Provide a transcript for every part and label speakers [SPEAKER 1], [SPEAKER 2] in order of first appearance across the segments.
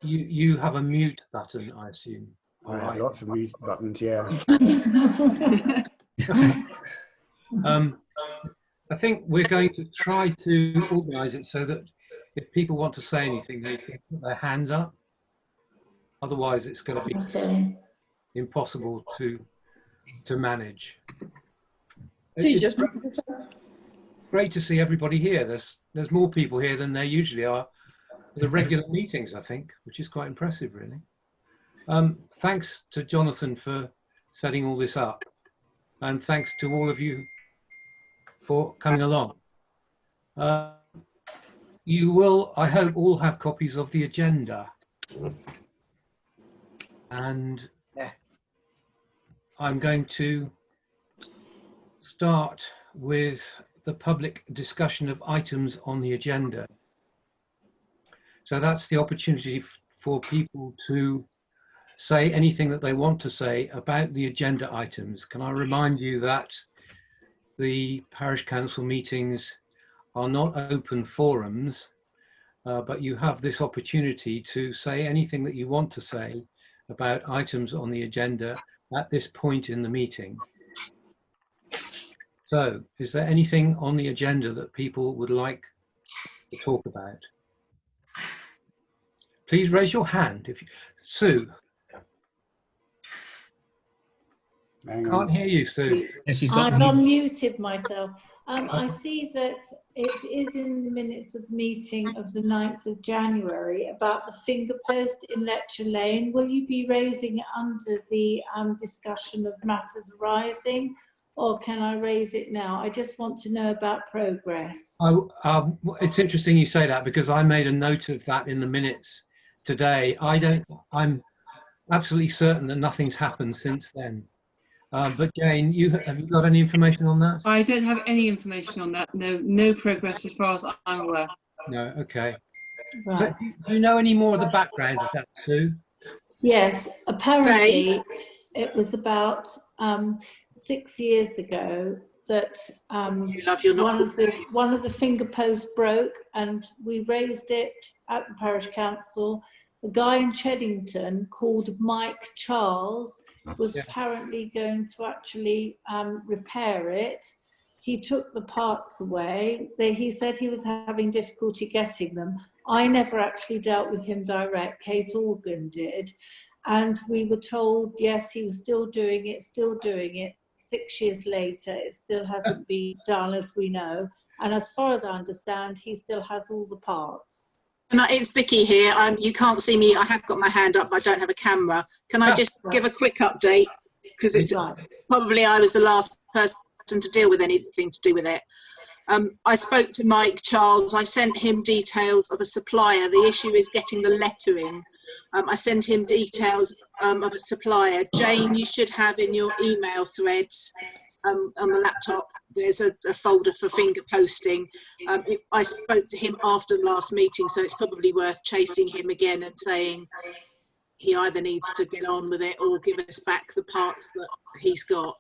[SPEAKER 1] you have a mute button, I assume.
[SPEAKER 2] I have lots of mute buttons, yeah.
[SPEAKER 1] I think we're going to try to organise it so that if people want to say anything, they can put their hands up. Otherwise, it's going to be impossible to manage. It's great to see everybody here. There's more people here than there usually are for the regular meetings, I think, which is quite impressive, really. Thanks to Jonathan for setting all this up, and thanks to all of you for coming along. You will, I hope, all have copies of the agenda. And I'm going to start with the public discussion of items on the agenda. So that's the opportunity for people to say anything that they want to say about the agenda items. Can I remind you that the parish council meetings are not open forums, but you have this opportunity to say anything that you want to say about items on the agenda at this point in the meeting. So, is there anything on the agenda that people would like to talk about? Please raise your hand. If you, Sue. Can't hear you, Sue.
[SPEAKER 3] I've unmuted myself. I see that it is in the minutes of the meeting of the 9th of January about the finger post in Lecture Lane. Will you be raising it under the discussion of matters arising, or can I raise it now? I just want to know about progress.
[SPEAKER 1] It's interesting you say that, because I made a note of that in the minutes today. I'm absolutely certain that nothing's happened since then. But Jane, have you got any information on that?
[SPEAKER 4] I don't have any information on that. No progress as far as I'm aware.
[SPEAKER 1] No, okay.
[SPEAKER 3] Right.
[SPEAKER 1] So, do you know any more of the background of that, Sue?
[SPEAKER 3] Yes, apparently it was about 6 years ago that one of the finger posts broke, and we raised it at the parish council. A guy in Cheddington called Mike Charles was apparently going to actually repair it. He took the parts away. He said he was having difficulty getting them. I never actually dealt with him direct. Kate Organ did. And we were told, yes, he was still doing it. 6 years later, it still hasn't been done, as we know. And as far as I understand, he still has all the parts.
[SPEAKER 5] And it's Vicky here. You can't see me. I have got my hand up, but I don't have a camera. Can I just give a quick update? Because it's probably I was the last person to deal with anything to do with it. I spoke to Mike Charles. I sent him details of a supplier. The issue is getting the lettering. I sent him details of a supplier. Jane, you should have in your email threads on the laptop, there's a folder for finger posting. I spoke to him after the last meeting, so it's probably worth chasing him again and saying he either needs to get on with it or give us back the parts that he's got.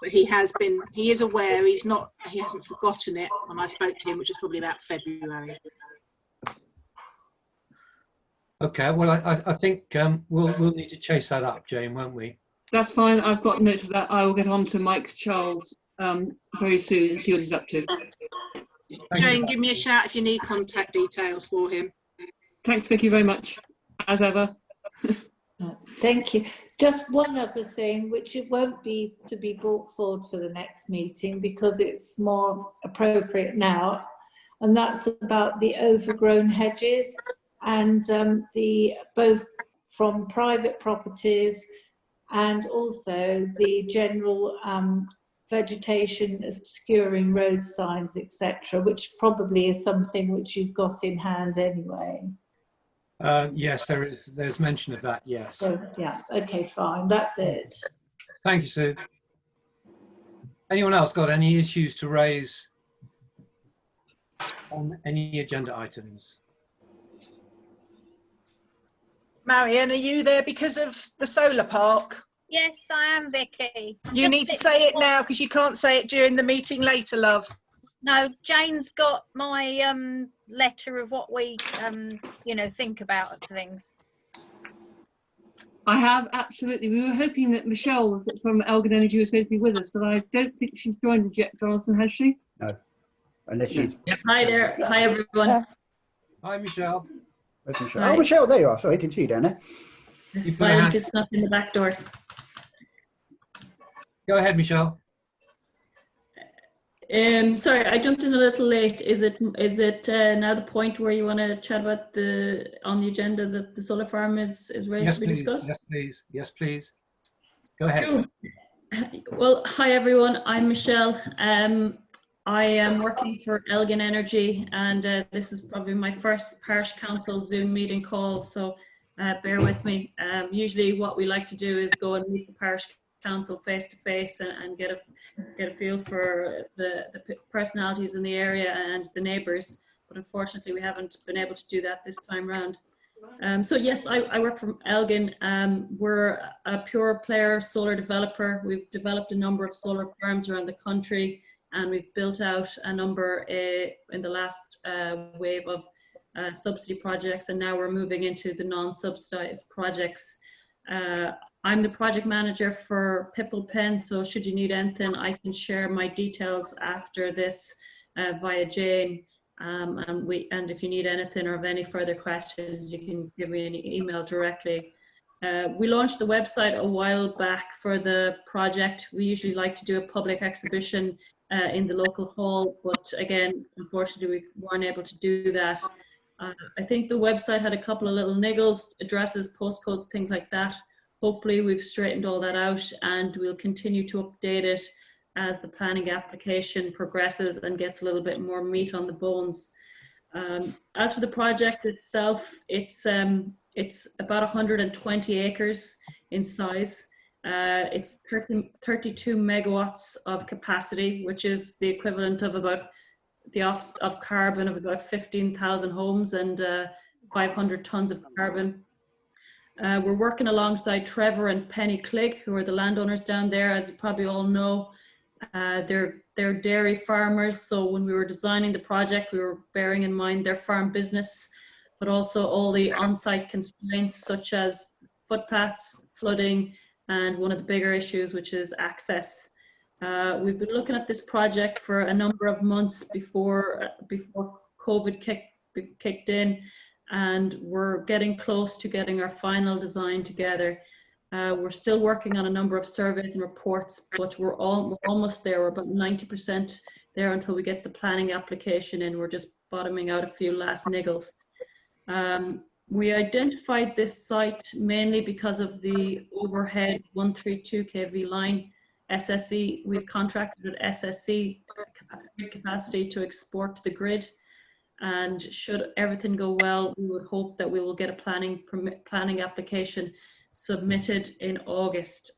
[SPEAKER 5] But he is aware, he hasn't forgotten it when I spoke to him, which was probably about February.
[SPEAKER 1] Okay, well, I think we'll need to chase that up, Jane, won't we?
[SPEAKER 4] That's fine. I've got note of that. I will get on to Mike Charles very soon and see what he's up to.
[SPEAKER 5] Jane, give me a shout if you need contact details for him.
[SPEAKER 4] Thanks, Vicky, very much, as ever.
[SPEAKER 3] Thank you. Just one other thing, which it won't be to be brought forward for the next meeting because it's more appropriate now, and that's about the overgrown hedges and both from private properties and also the general vegetation obscuring road signs, etc., which probably is something which you've got in hand anyway.
[SPEAKER 1] Yes, there's mention of that, yes.
[SPEAKER 3] So, yeah, okay, fine, that's it.
[SPEAKER 1] Thank you, Sue. Anyone else got any issues to raise on any agenda items?
[SPEAKER 5] Marion, are you there because of the solar park?
[SPEAKER 6] Yes, I am, Vicky.
[SPEAKER 5] You need to say it now because you can't say it during the meeting later, love.
[SPEAKER 6] No, Jane's got my letter of what we, think about things.
[SPEAKER 4] I have, absolutely. We were hoping that Michelle from Elgin Energy was going to be with us, but I don't think she's joined us yet, Jonathan, has she?
[SPEAKER 2] No, unless she's.
[SPEAKER 7] Hi there. Hi, everyone.
[SPEAKER 1] Hi, Michelle.
[SPEAKER 2] Where's Michelle?
[SPEAKER 7] Hi.
[SPEAKER 2] Oh, Michelle, there you are. Sorry, I can see you down there.
[SPEAKER 1] You put a
[SPEAKER 7] Silent
[SPEAKER 1] hand-
[SPEAKER 7] just snuck in the back door.
[SPEAKER 1] Go ahead, Michelle.
[SPEAKER 7] Sorry, I jumped in a little late. Is it now the point where you want to chat about on the agenda that the solar farm is ready
[SPEAKER 1] Yes,
[SPEAKER 7] to be
[SPEAKER 1] please.
[SPEAKER 7] discussed?
[SPEAKER 1] Yes, please. Yes, please. Go ahead.
[SPEAKER 7] Cool. Well, hi everyone. I'm Michelle. I am working for Elgin Energy, and this is probably my first parish council Zoom meeting call, so bear with me. Usually, what we like to do is go and meet the parish council face to face and get a feel for the personalities in the area and the neighbours. But unfortunately, we haven't been able to do that this time round. So yes, I work from Elgin. We're a pure player solar developer. We've developed a number of solar farms around the country, and we've built out a number in the last wave of subsidy projects, and now we're moving into the non-subsidized projects. I'm the project manager for Pipple Pen, so should you need anything, I can share my details after this via Jane. And if you need anything or have any further questions, you can give me an email directly. We launched the website a while back for the project. We usually like to do a public exhibition in the local hall, but again, unfortunately, we weren't able to do that. I think the website had a couple of little niggles, addresses, postcodes, things like that. Hopefully we've straightened all that out, and we'll continue to update it as the planning application progresses and gets a little bit more meat on the bones. As for the project itself, it's about 120 acres in size. It's 32 megawatts of capacity, which is the equivalent of about the offset of carbon of about 15,000 homes and 500 tons of carbon. We're working alongside Trevor and Penny Cligg, who are the landowners down there, as you probably all know. They're dairy farmers, so when we were designing the project, we were bearing in mind their farm business, but also all the on-site constraints such as footpaths, flooding, and one of the bigger issues, which is access. We've been looking at this project for a number of months before COVID kicked in, and we're getting close to getting our final design together. We're still working on a number of surveys and reports, but we're almost there. We're about 90% there until we get the planning application in. We're just bottoming out a few last niggles. We identified this site mainly because of the overhead 132 kV line. SSE, we've contracted with SSE capacity to export to the grid. And should everything go well, we would hope that we will get a planning application submitted in August.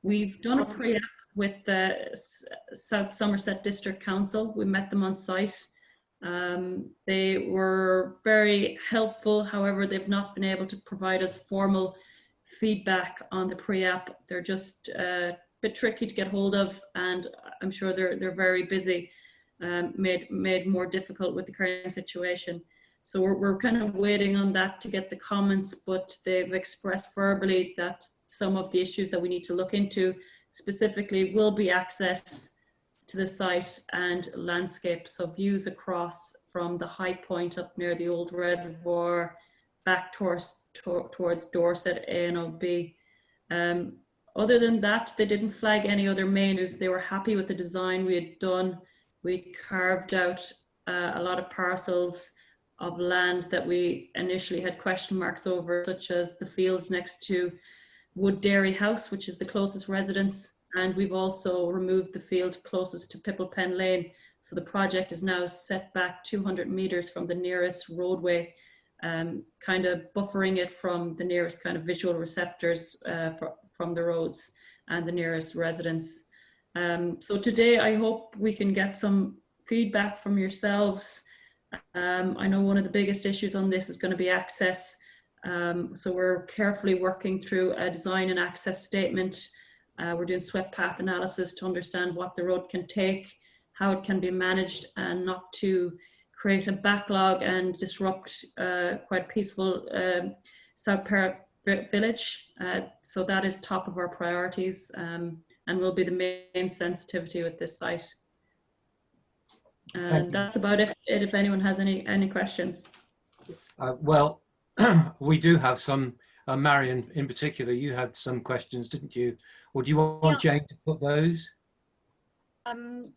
[SPEAKER 7] We've done a pre-app with the South Somerset District Council. We met them on site. They were very helpful. However, they've not been able to provide us formal feedback on the pre-app. They're just a bit tricky to get hold of, and I'm sure they're very busy. Made more difficult with the current situation. So we're kind of waiting on that to get the comments, but they've expressed verbally that some of the issues that we need to look into specifically will be access to the site and landscape. So views across from the high point up near the old reservoir back towards Dorset A and B. Other than that, they didn't flag any other main issues. They were happy with the design we had done. We carved out a lot of parcels of land that we initially had question marks over, such as the fields next to Wood Dairy House, which is the closest residence. And we've also removed the field closest to Pipple Pen Lane. So the project is now set back 200 meters from the nearest roadway, kind of buffering it from the nearest kind of visual receptors from the roads and the nearest residents. So today I hope we can get some feedback from yourselves. I know one of the biggest issues on this is going to be access. So we're carefully working through a design and access statement. We're doing swept path analysis to understand what the road can take, how it can be managed, and not to create a backlog and disrupt quite peaceful South Perrott village. So that is top of our priorities and will be the main sensitivity with this site. And that's about it if anyone has any questions.
[SPEAKER 1] Well, we do have some, Marion in particular, you had some questions, didn't you? Or do you want Jane to put those?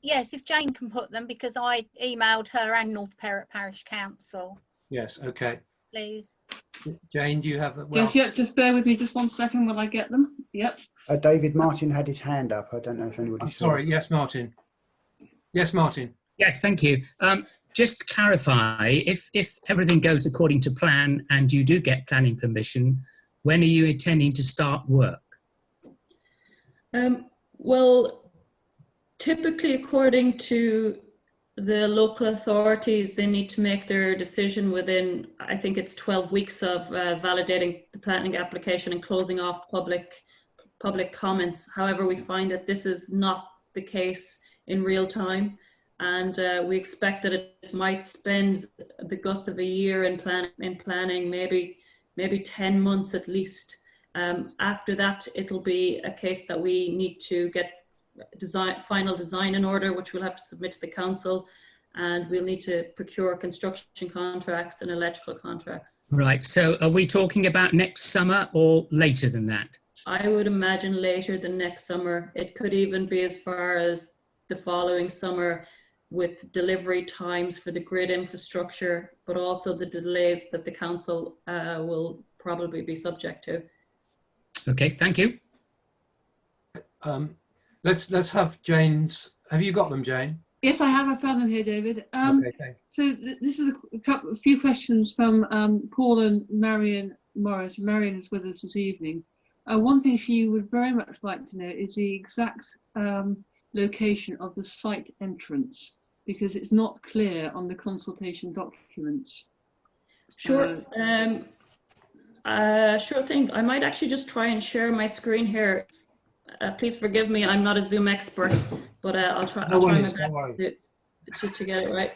[SPEAKER 6] Yes, if Jane can put them, because I emailed her and North Perrott Parish Council.
[SPEAKER 1] Yes, okay.
[SPEAKER 6] Please.
[SPEAKER 1] Jane, do you have?
[SPEAKER 4] Yes, yep, just bear with me just 1 second while I get them. Yep.
[SPEAKER 2] David Martin had his hand up. I don't know if anybody saw.
[SPEAKER 1] Sorry, yes, Martin. Yes, Martin.
[SPEAKER 8] Yes, thank you. Just to clarify, if everything goes according to plan and you do get planning permission, when are you intending to start work?
[SPEAKER 7] Well, typically according to the local authorities, they need to make their decision within, I think it's 12 weeks of validating the planning application and closing off public comments. However, we find that this is not the case in real time. And we expect that it might spend the guts of a year in planning, maybe 10 months at least. After that, it'll be a case that we need to get final design in order, which we'll have to submit to the council, and we'll need to procure construction contracts and electrical contracts.
[SPEAKER 8] Right, so are we talking about next summer or later than that?
[SPEAKER 7] I would imagine later than next summer. It could even be as far as the following summer, with delivery times for the grid infrastructure, but also the delays that the council will probably be subject to.
[SPEAKER 8] Okay, thank you.
[SPEAKER 1] Let's have Jane's. Have you got them, Jane?
[SPEAKER 4] Yes, I have. I found them here, David.
[SPEAKER 1] Okay, thanks.
[SPEAKER 4] So this is a few questions from Paul and Marion Morris. Marion is with us this evening. One thing she would very much like to know is the exact location of the site entrance, because it's not clear on the consultation documents.
[SPEAKER 7] Sure. Sure thing. I might actually just try and share my screen here. Please forgive me, I'm not a Zoom expert, but I'll try my best to get it right.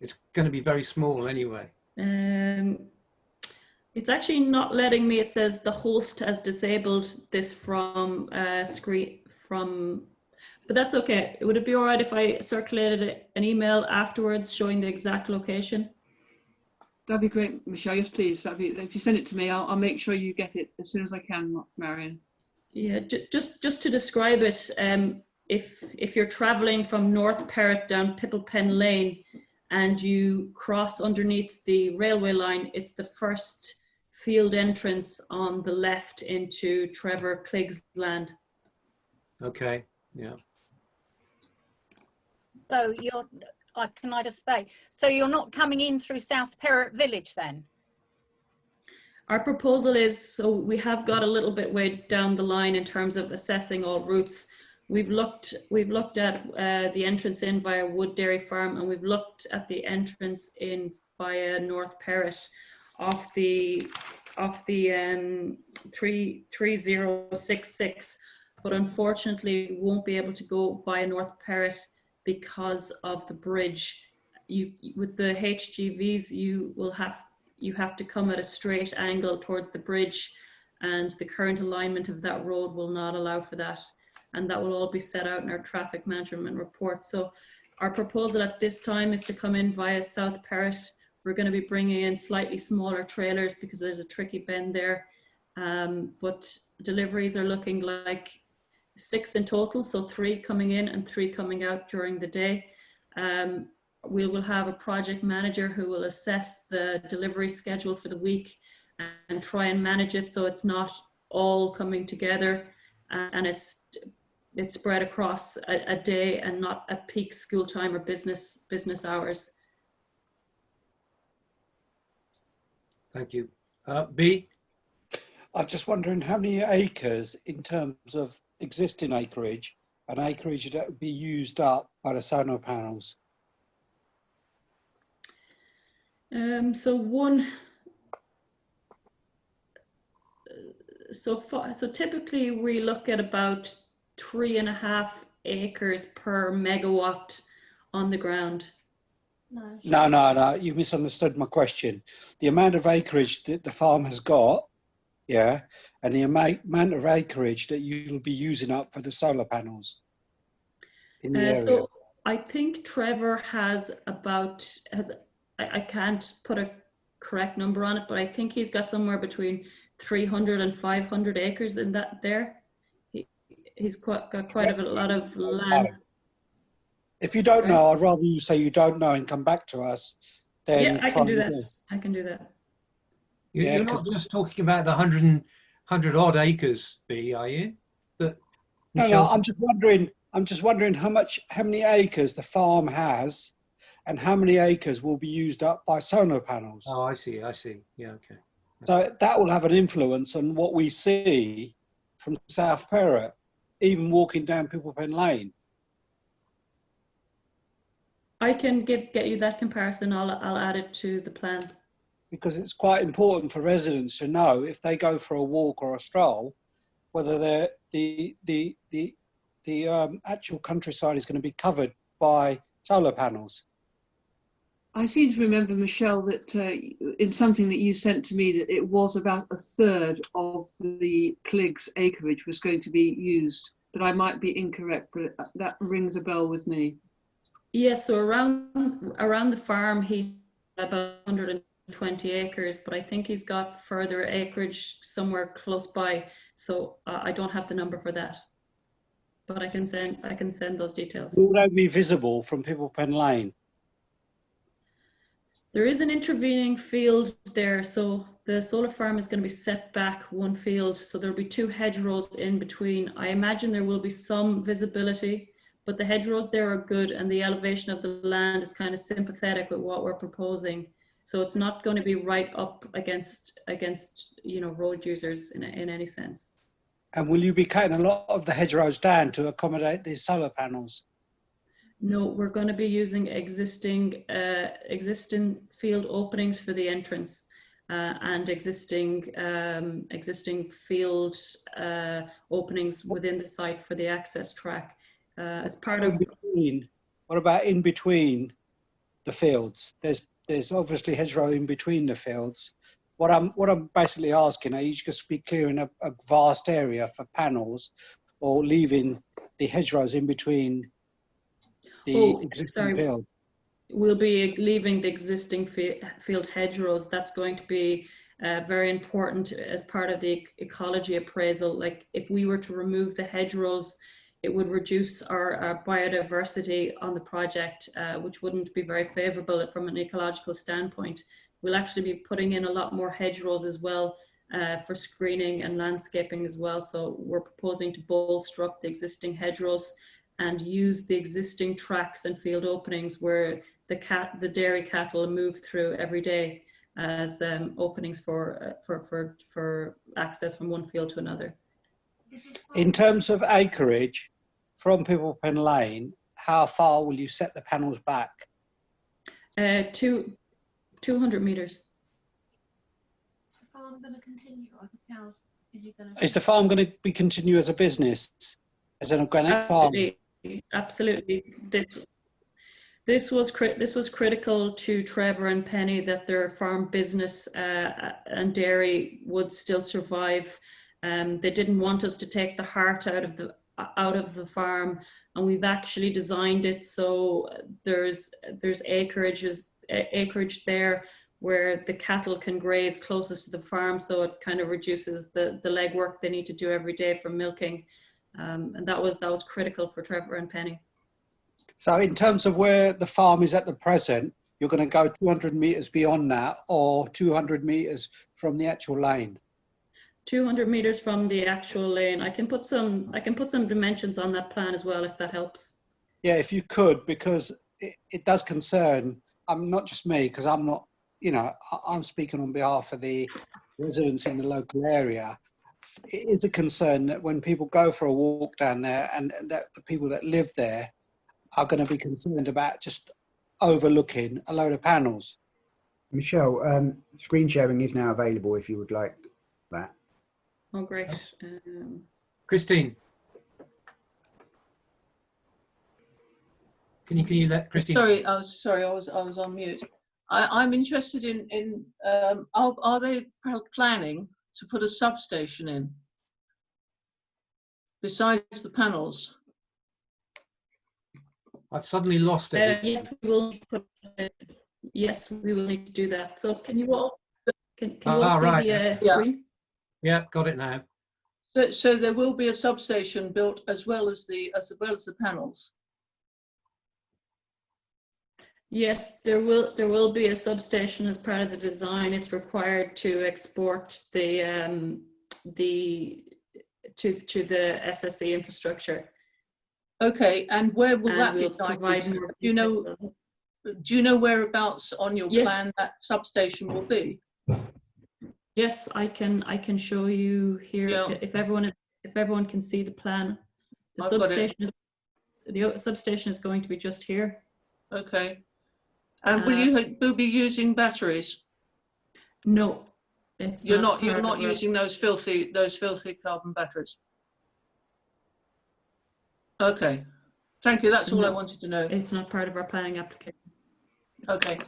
[SPEAKER 1] It's going to be very small anyway.
[SPEAKER 7] It's actually not letting me. It says the host has disabled this from but that's okay. Would it be all right if I circulated an email afterwards showing the exact location?
[SPEAKER 4] That'd be great, Michelle. Yes, please. If you send it to me, I'll make sure you get it as soon as I can, Marion.
[SPEAKER 7] Yeah, just to describe it, if you're traveling from North Perrott down Pipplepen Lane and you cross underneath the railway line, it's the first field entrance on the left into Trevor Clegg's land.
[SPEAKER 1] Okay, yeah.
[SPEAKER 6] So can I just say, so you're not coming in through South Perrott Village then?
[SPEAKER 7] Our proposal is, so we have got a little bit way down the line in terms of assessing all routes. We've looked at the entrance in via Wood Dairy Farm, and we've looked at the entrance in via North Perrott off the 3066, but unfortunately we won't be able to go via North Perrott because of the bridge. With the HGVs, you have to come at a straight angle towards the bridge, and the current alignment of that road will not allow for that. And that will all be set out in our traffic management report. So our proposal at this time is to come in via South Perrott. We're going to be bringing in slightly smaller trailers because there's a tricky bend there. But deliveries are looking like 6 in total, so 3 coming in and 3 coming out during the day. We will have a project manager who will assess the delivery schedule for the week and try and manage it so it's not all coming together and it's spread across a day and not at peak school time or business hours.
[SPEAKER 1] Thank you. B?
[SPEAKER 9] I'm just wondering how many acres in terms of existing acreage and acreage that would be used up by the solar panels?
[SPEAKER 7] So typically we look at about 3.5 acres per megawatt on the ground.
[SPEAKER 9] No, you misunderstood my question. The amount of acreage that the farm has got, yeah, and the amount of acreage that you'll be using up for the solar panels in the area.
[SPEAKER 7] So I think Trevor has I can't put a correct number on it, but I think he's got somewhere between 300 and 500 acres in that there. He's got quite a lot of land.
[SPEAKER 9] If you don't know, I'd rather you say you don't know and come back to us. Then
[SPEAKER 7] yeah, I can do that. I can do that.
[SPEAKER 1] You're not just talking about the 100 odd acres, B, are you?
[SPEAKER 9] No, I'm just wondering how many acres the farm has, and how many acres will be used up by solar panels.
[SPEAKER 1] Oh, I see. Yeah, okay.
[SPEAKER 9] So that will have an influence on what we see from South Perrot, even walking down People Pen Lane.
[SPEAKER 7] I can get you that comparison. I'll add it to the plan.
[SPEAKER 9] Because it's quite important for residents to know if they go for a walk or a stroll, whether the actual countryside is going to be covered by solar panels.
[SPEAKER 4] I seem to remember, Michelle, that in something that you sent to me, that it was about 1/3 of the Cliggs acreage was going to be used, but I might be incorrect, but that rings a bell with me.
[SPEAKER 7] Yes, so around the farm, he about 120 acres, but I think he's got further acreage somewhere close by. So I don't have the number for that, but I can send those details.
[SPEAKER 9] Will they be visible from People Pen Lane?
[SPEAKER 7] There is an intervening field there, so the solar farm is going to be set back one field, so there'll be 2 hedgerows in between. I imagine there will be some visibility, but the hedgerows there are good, and the elevation of the land is kind of sympathetic with what we're proposing. So it's not going to be right up against road users in any sense.
[SPEAKER 9] And will you be cutting a lot of the hedgerows down to accommodate these solar panels?
[SPEAKER 7] No, we're going to be using existing field openings for the entrance and existing field openings within the site for the access track. As part of
[SPEAKER 9] what about in between the fields? There's obviously hedgerow in between the fields. What I'm basically asking, are you just be clearing a vast area for panels, or leaving the hedgerows in between the existing field?
[SPEAKER 7] We'll be leaving the existing field hedgerows. That's going to be very important as part of the ecology appraisal. Like if we were to remove the hedgerows, it would reduce our biodiversity on the project, which wouldn't be very favourable from an ecological standpoint. We'll actually be putting in a lot more hedgerows as well for screening and landscaping as well. So we're proposing to bolster up the existing hedgerows and use the existing tracks and field openings where the dairy cattle move through every day as openings for access from one field to another.
[SPEAKER 9] In terms of acreage, from People Pen Lane, how far will you set the panels back?
[SPEAKER 7] 200 meters.
[SPEAKER 10] Is the farm going to continue? Are the cows?
[SPEAKER 9] Is the farm going to be continue as a business, as an organic farm?
[SPEAKER 7] Absolutely. This was critical to Trevor and Penny, that their farm business and dairy would still survive. They didn't want us to take the heart out of the farm, and we've actually designed it so there's acreage there where the cattle can graze closest to the farm, so it kind of reduces the legwork they need to do every day for milking, and that was critical for Trevor and Penny.
[SPEAKER 9] So in terms of where the farm is at the present, you're going to go 200 meters beyond that, or 200 meters from the actual lane?
[SPEAKER 7] 200 meters from the actual lane. I can put some dimensions on that plan as well, if that helps.
[SPEAKER 9] Yeah, if you could, because it does concern, not just me, because I'm not, I'm speaking on behalf of the residents in the local area. It is a concern that when people go for a walk down there, and that the people that live there are going to be concerned about just overlooking a load of panels.
[SPEAKER 2] Michelle, screen sharing is now available if you would like that.
[SPEAKER 7] Oh, great.
[SPEAKER 1] Christine, can you let Christine?
[SPEAKER 11] Sorry, I was on mute. I'm interested in are they planning to put a substation in besides the panels?
[SPEAKER 1] I've suddenly lost it.
[SPEAKER 7] Yes, we will. Yes, we will need to do that. So can you all see
[SPEAKER 1] right.
[SPEAKER 7] the screen?
[SPEAKER 1] Yeah, got it now.
[SPEAKER 11] So there will be a substation built as well as the panels.
[SPEAKER 7] Yes, there will be a substation as part of the design. It's required to export to the SSE infrastructure.
[SPEAKER 11] Okay, and where will that be
[SPEAKER 7] provide
[SPEAKER 11] sited?
[SPEAKER 7] more
[SPEAKER 11] Do you know whereabouts on your
[SPEAKER 7] Yes.
[SPEAKER 11] plan that substation will be?
[SPEAKER 7] Yes, I can show you here.
[SPEAKER 11] Yeah.
[SPEAKER 7] If everyone can see the plan. The
[SPEAKER 11] I've got it.
[SPEAKER 7] substation is going to be just here.
[SPEAKER 11] Okay. And will you be using batteries?
[SPEAKER 7] No,
[SPEAKER 11] You're not using those filthy carbon batteries. Okay. Thank you. That's all I wanted to know.
[SPEAKER 7] It's not part of our planning application.
[SPEAKER 11] Okay.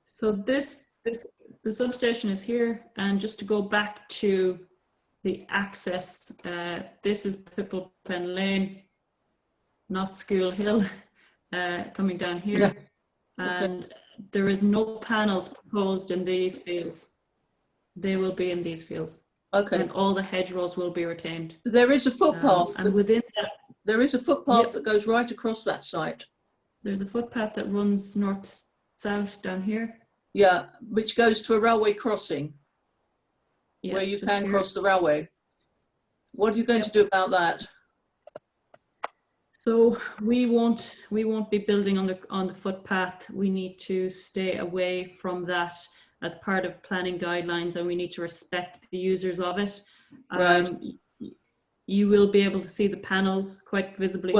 [SPEAKER 7] So the substation is here, and just to go back to the access, this is Pipple Pen Lane, not School Hill, coming down here.
[SPEAKER 11] Yeah.
[SPEAKER 7] And there is no panels proposed in these fields. They will be in these fields.
[SPEAKER 11] Okay.
[SPEAKER 7] And all the hedgerows will be retained.
[SPEAKER 11] There is a footpath.
[SPEAKER 7] And within that,
[SPEAKER 11] there is a footpath that goes right across that site.
[SPEAKER 7] There's a footpath that runs north to south down here.
[SPEAKER 11] Yeah, which goes to a railway crossing,
[SPEAKER 7] Yes,
[SPEAKER 11] where you
[SPEAKER 7] just
[SPEAKER 11] can
[SPEAKER 7] here.
[SPEAKER 11] cross the railway. What are you going to do about that?
[SPEAKER 7] So we won't be building on the footpath. We need to stay away from that as part of planning guidelines, and we need to respect the users of it.
[SPEAKER 11] Right.
[SPEAKER 7] You will be able to see the panels quite visibly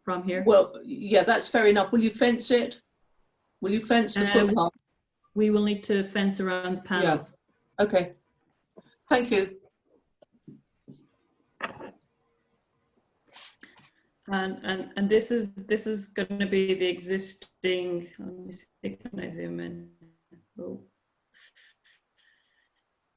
[SPEAKER 7] from here.
[SPEAKER 11] Well, yeah, that's fair enough. Will you fence it? Will you fence the footpath?
[SPEAKER 7] We will need to fence around the panels.
[SPEAKER 11] Yeah. Okay. Thank you.
[SPEAKER 7] And this is going to be the existing. Let me see, can I zoom in? Oh.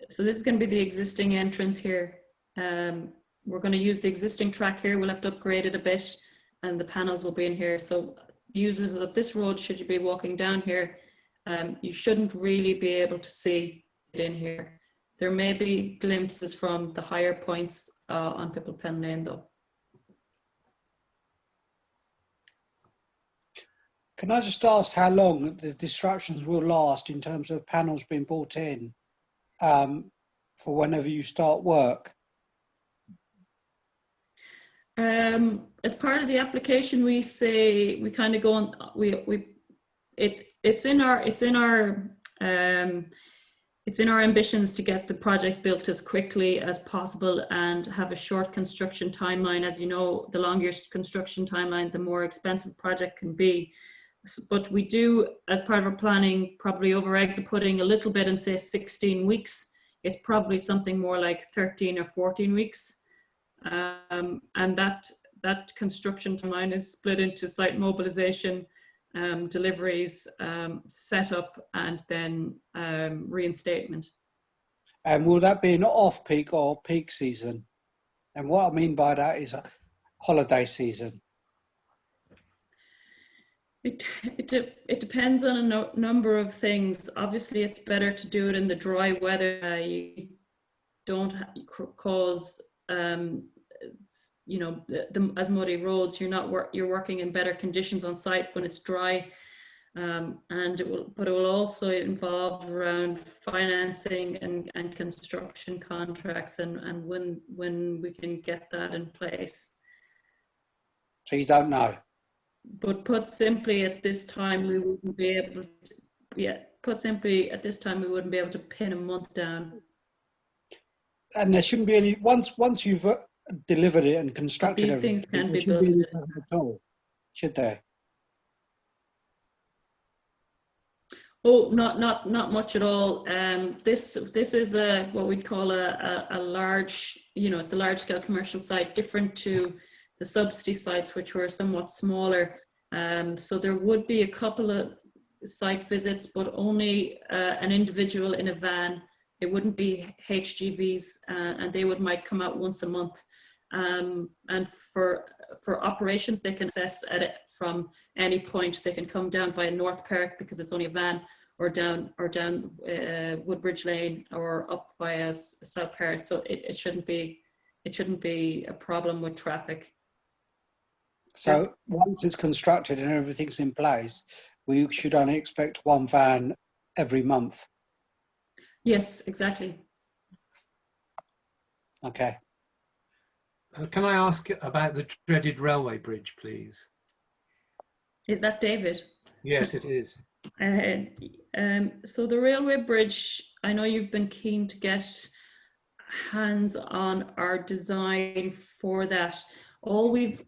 [SPEAKER 7] So this is going to be the existing entrance here. We're going to use the existing track here. We'll have to upgrade it a bit, and the panels will be in here. So users of this road, should you be walking down here, you shouldn't really be able to see it in here. There may be glimpses from the higher points on Pipple Pen Lane though.
[SPEAKER 9] Can I just ask how long the disruptions will last in terms of panels being brought in for whenever you start work?
[SPEAKER 7] As part of the application, we say we kind of go on. It's in our ambitions to get the project built as quickly as possible and have a short construction timeline. As you know, the longer construction timeline, the more expensive a project can be. But we do, as part of our planning, probably over-egg the pudding a little bit and say 16 weeks. It's probably something more like 13 or 14 weeks. And that construction timeline is split into site mobilization, deliveries, setup, and then reinstatement.
[SPEAKER 9] And will that be an off-peak or peak season? And what I mean by that is a holiday season.
[SPEAKER 7] It depends on a number of things. Obviously, it's better to do it in the dry weather. You don't cause as muddy roads. You're working in better conditions on site when it's dry, but it will also involve around financing and construction contracts and when we can get that in place.
[SPEAKER 9] So you don't know.
[SPEAKER 7] But put simply, at this time we wouldn't be able to. Yeah, put simply, at this time we wouldn't be able to pin a month down.
[SPEAKER 9] And there shouldn't be any once you've delivered it and constructed
[SPEAKER 7] These things can be
[SPEAKER 9] built
[SPEAKER 7] built
[SPEAKER 9] at all, should there?
[SPEAKER 7] Oh, not much at all. This is what we'd call a large, it's a large scale commercial site, different to the subsidy sites, which were somewhat smaller. So there would be a couple of site visits, but only an individual in a van. It wouldn't be HGVs, and they might come out once a month. And for operations, they can access at it from any point. They can come down via North Perrot because it's only a van, or down Woodbridge Lane, or up via South Perrot. So it shouldn't be a problem with traffic.
[SPEAKER 9] So once it's constructed and everything's in place, we should only expect one van every month.
[SPEAKER 7] Yes, exactly.
[SPEAKER 9] Okay.
[SPEAKER 1] Can I ask about the dreaded railway bridge, please?
[SPEAKER 7] Is that David?
[SPEAKER 1] Yes, it is.
[SPEAKER 7] So the railway bridge, I know you've been keen to get hands on our design for that. All we've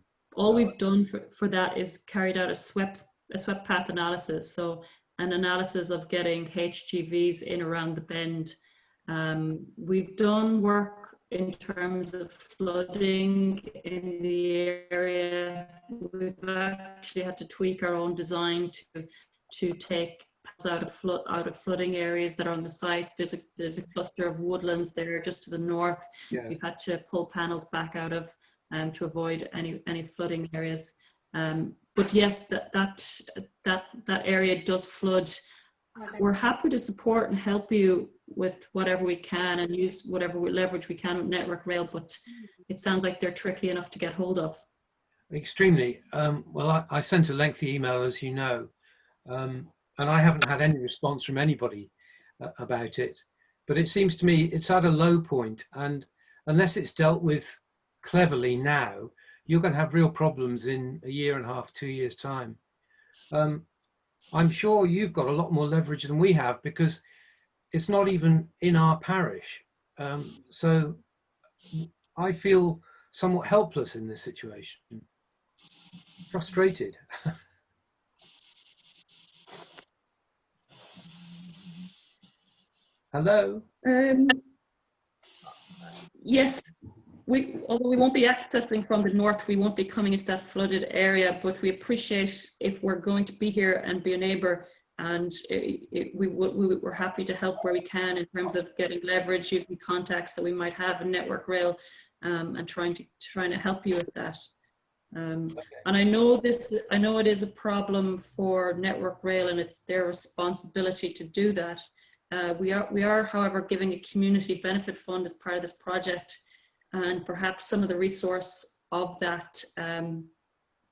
[SPEAKER 7] done for that is carried out a swept path analysis. So an analysis of getting HGVs in around the bend. We've done work in terms of flooding in the area. We've actually had to tweak our own design to take paths out of flooding areas that are on the site. There's a cluster of woodlands there just to the north. Yeah. We've had to pull panels back out of to avoid any flooding areas. But yes, that area does flood. We're happy to support and help you with whatever we can and use whatever leverage we can with Network Rail, but it sounds like they're tricky enough to get hold of.
[SPEAKER 1] Extremely. Well, I sent a lengthy email, as you know, and I haven't had any response from anybody about it. But it seems to me it's at a low point, and unless it's dealt with cleverly now, you're going to have real problems in a year and a half, 2 years' time. I'm sure you've got a lot more leverage than we have because it's not even in our parish. So I feel somewhat helpless in this situation, frustrated. Hello?
[SPEAKER 7] Yes. Although we won't be accessing from the north, we won't be coming into that flooded area, but we appreciate if we're going to be here and be a neighbour, and we're happy to help where we can in terms of getting leverage, using contacts that we might have in Network Rail, and trying to help you with that. And I know it is a problem for Network Rail, and it's their responsibility to do that. We are, however, giving a community benefit fund as part of this project. And perhaps some of the resource of that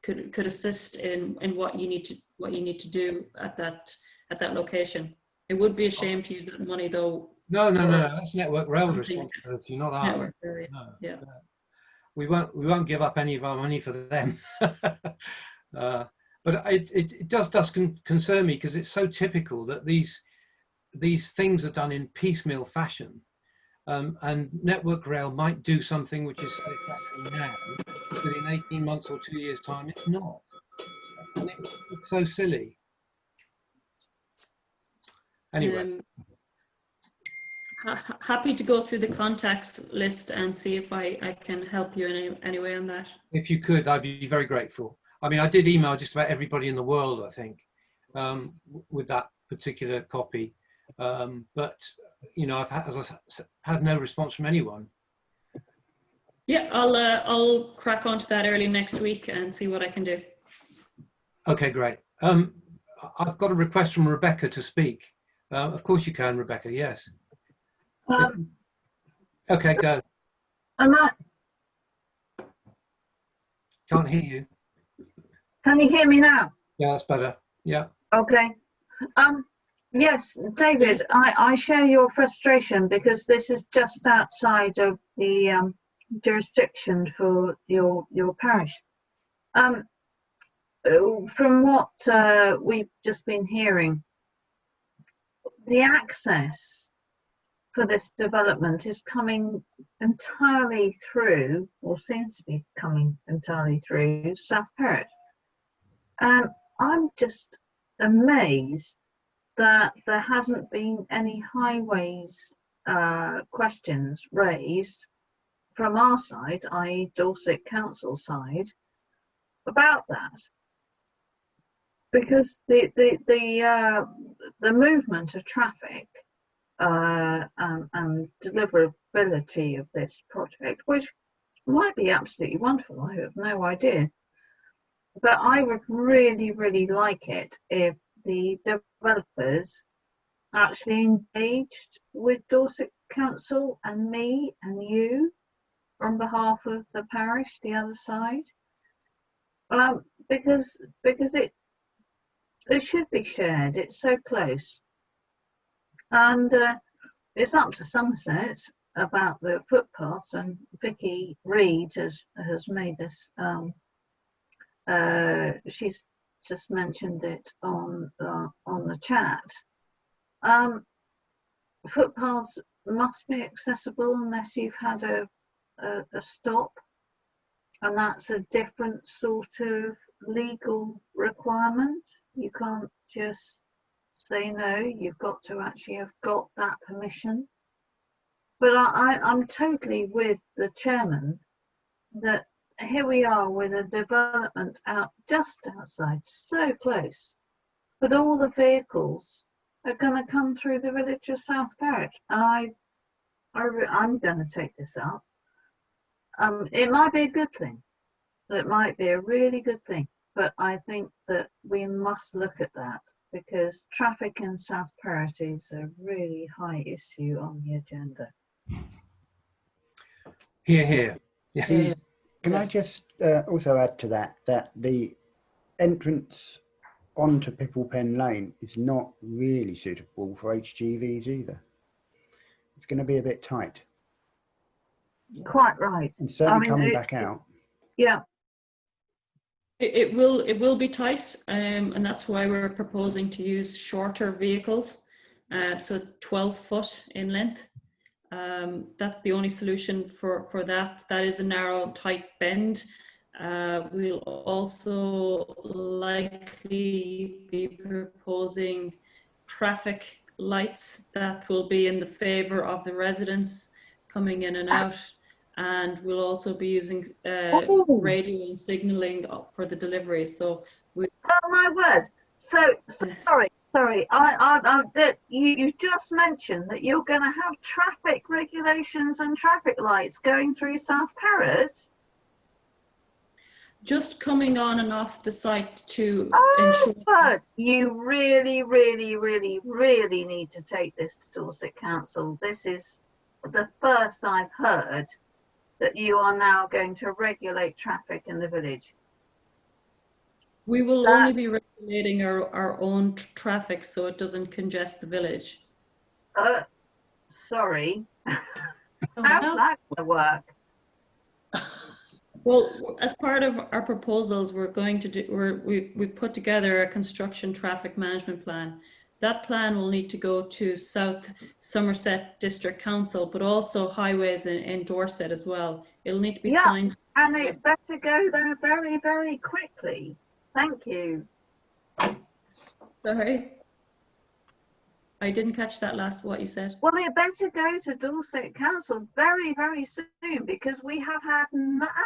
[SPEAKER 7] could assist in what you need to do at that location. It would be a shame to use that money, though.
[SPEAKER 1] No, that's Network Rail's responsibility, not ours. No, yeah. We won't give up any of our money for them. But it does concern me because it's so typical that these things are done in piecemeal fashion. And Network Rail might do something which is satisfactory now, but in 18 months or 2 years' time, it's not. And it's so silly. Anyway.
[SPEAKER 7] Happy to go through the contacts list and see if I can help you in any way on that. If you could, I'd be very grateful. I mean, I did email just about everybody in the world, I think, with that particular copy. But you know, I've had no response from anyone. Yeah, I'll crack onto that early next week and see what I can do. Okay, great. I've got a request from Rebecca to speak. Of course you can, Rebecca. Yes. Okay, go. Can't hear you.
[SPEAKER 12] Can you hear me now?
[SPEAKER 1] Yeah, that's better. Yeah.
[SPEAKER 12] Okay. Yes, David, I share your frustration because this is just outside of the jurisdiction for your parish. From what we've just been hearing, the access for this development is coming entirely through, or seems to be coming entirely through, South Perrot. I'm just amazed that there hasn't been any highways questions raised from our side, i.e. Dorset Council side, about that. Because the movement of traffic and deliverability of this project, which might be absolutely wonderful, I have no idea, but I would really, really like it if the developers actually engaged with Dorset Council and me and you on behalf of the parish, the other side, because it should be shared. It's so close, and it's up to Somerset about the footpaths. And Vicky Reid has made this. She's just mentioned it on the chat. Footpaths must be accessible unless you've had a stop, and that's a different sort of legal requirement. You can't just say no, you've got to actually have got that permission. But I'm totally with the chairman that here we are with a development out just outside, so close, but all the vehicles are going to come through the village of South Perrot. I'm going to take this up. It might be a good thing. It might be a really good thing, but I think that we must look at that because traffic in South Perrot is a really high issue on the agenda.
[SPEAKER 1] Here, here. Yeah.
[SPEAKER 2] Can I just also add to that the entrance onto Pipple Pen Lane is not really suitable for HGVs either. It's going to be a bit tight.
[SPEAKER 12] Quite right.
[SPEAKER 2] And certainly coming back out.
[SPEAKER 12] Yeah.
[SPEAKER 7] It will be tight, and that's why we're proposing to use shorter vehicles, so 12 foot in length. That's the only solution for that. That is a narrow, tight bend. We'll also likely be proposing traffic lights that will be in the favour of the residents coming in and out. And we'll also be using radio and signalling for the delivery. So we.
[SPEAKER 12] Oh my word! So sorry. You just mentioned that you're going to have traffic regulations and traffic lights going through South Perrot.
[SPEAKER 7] Just coming on and off the site to
[SPEAKER 12] ensure. But you really, really, really, really need to take this to Dorset Council. This is the first I've heard that you are now going to regulate traffic in the village.
[SPEAKER 7] We will only be regulating our own traffic so it doesn't congest the village.
[SPEAKER 12] Sorry. How's that going to work?
[SPEAKER 7] Well, as part of our proposals, we're going to do, we've put together a construction traffic management plan. That plan will need to go to South Somerset District Council, but also highways in Dorset as well. It'll need to be signed.
[SPEAKER 12] And it better go there very, very quickly. Thank you.
[SPEAKER 7] Sorry, I didn't catch that last, what you said.
[SPEAKER 12] Well, it better go to Dorset Council very, very soon because we have had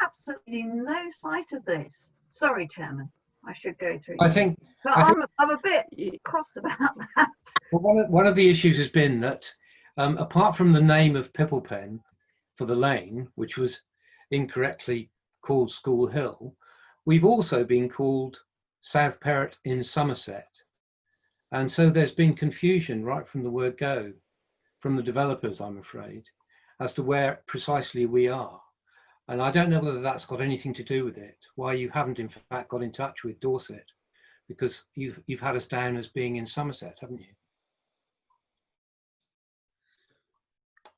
[SPEAKER 12] absolutely no sight of this. Sorry, Chairman, I should go through. I'm a bit cross about that.
[SPEAKER 1] Well, one of the issues has been that apart from the name of Pipple Pen for the lane, which was incorrectly called School Hill, we've also been called South Perrot in Somerset. And so there's been confusion right from the word go, from the developers, I'm afraid, as to where precisely we are. And I don't know whether that's got anything to do with it, why you haven't in fact got in touch with Dorset, because you've had us down as being in Somerset, haven't you?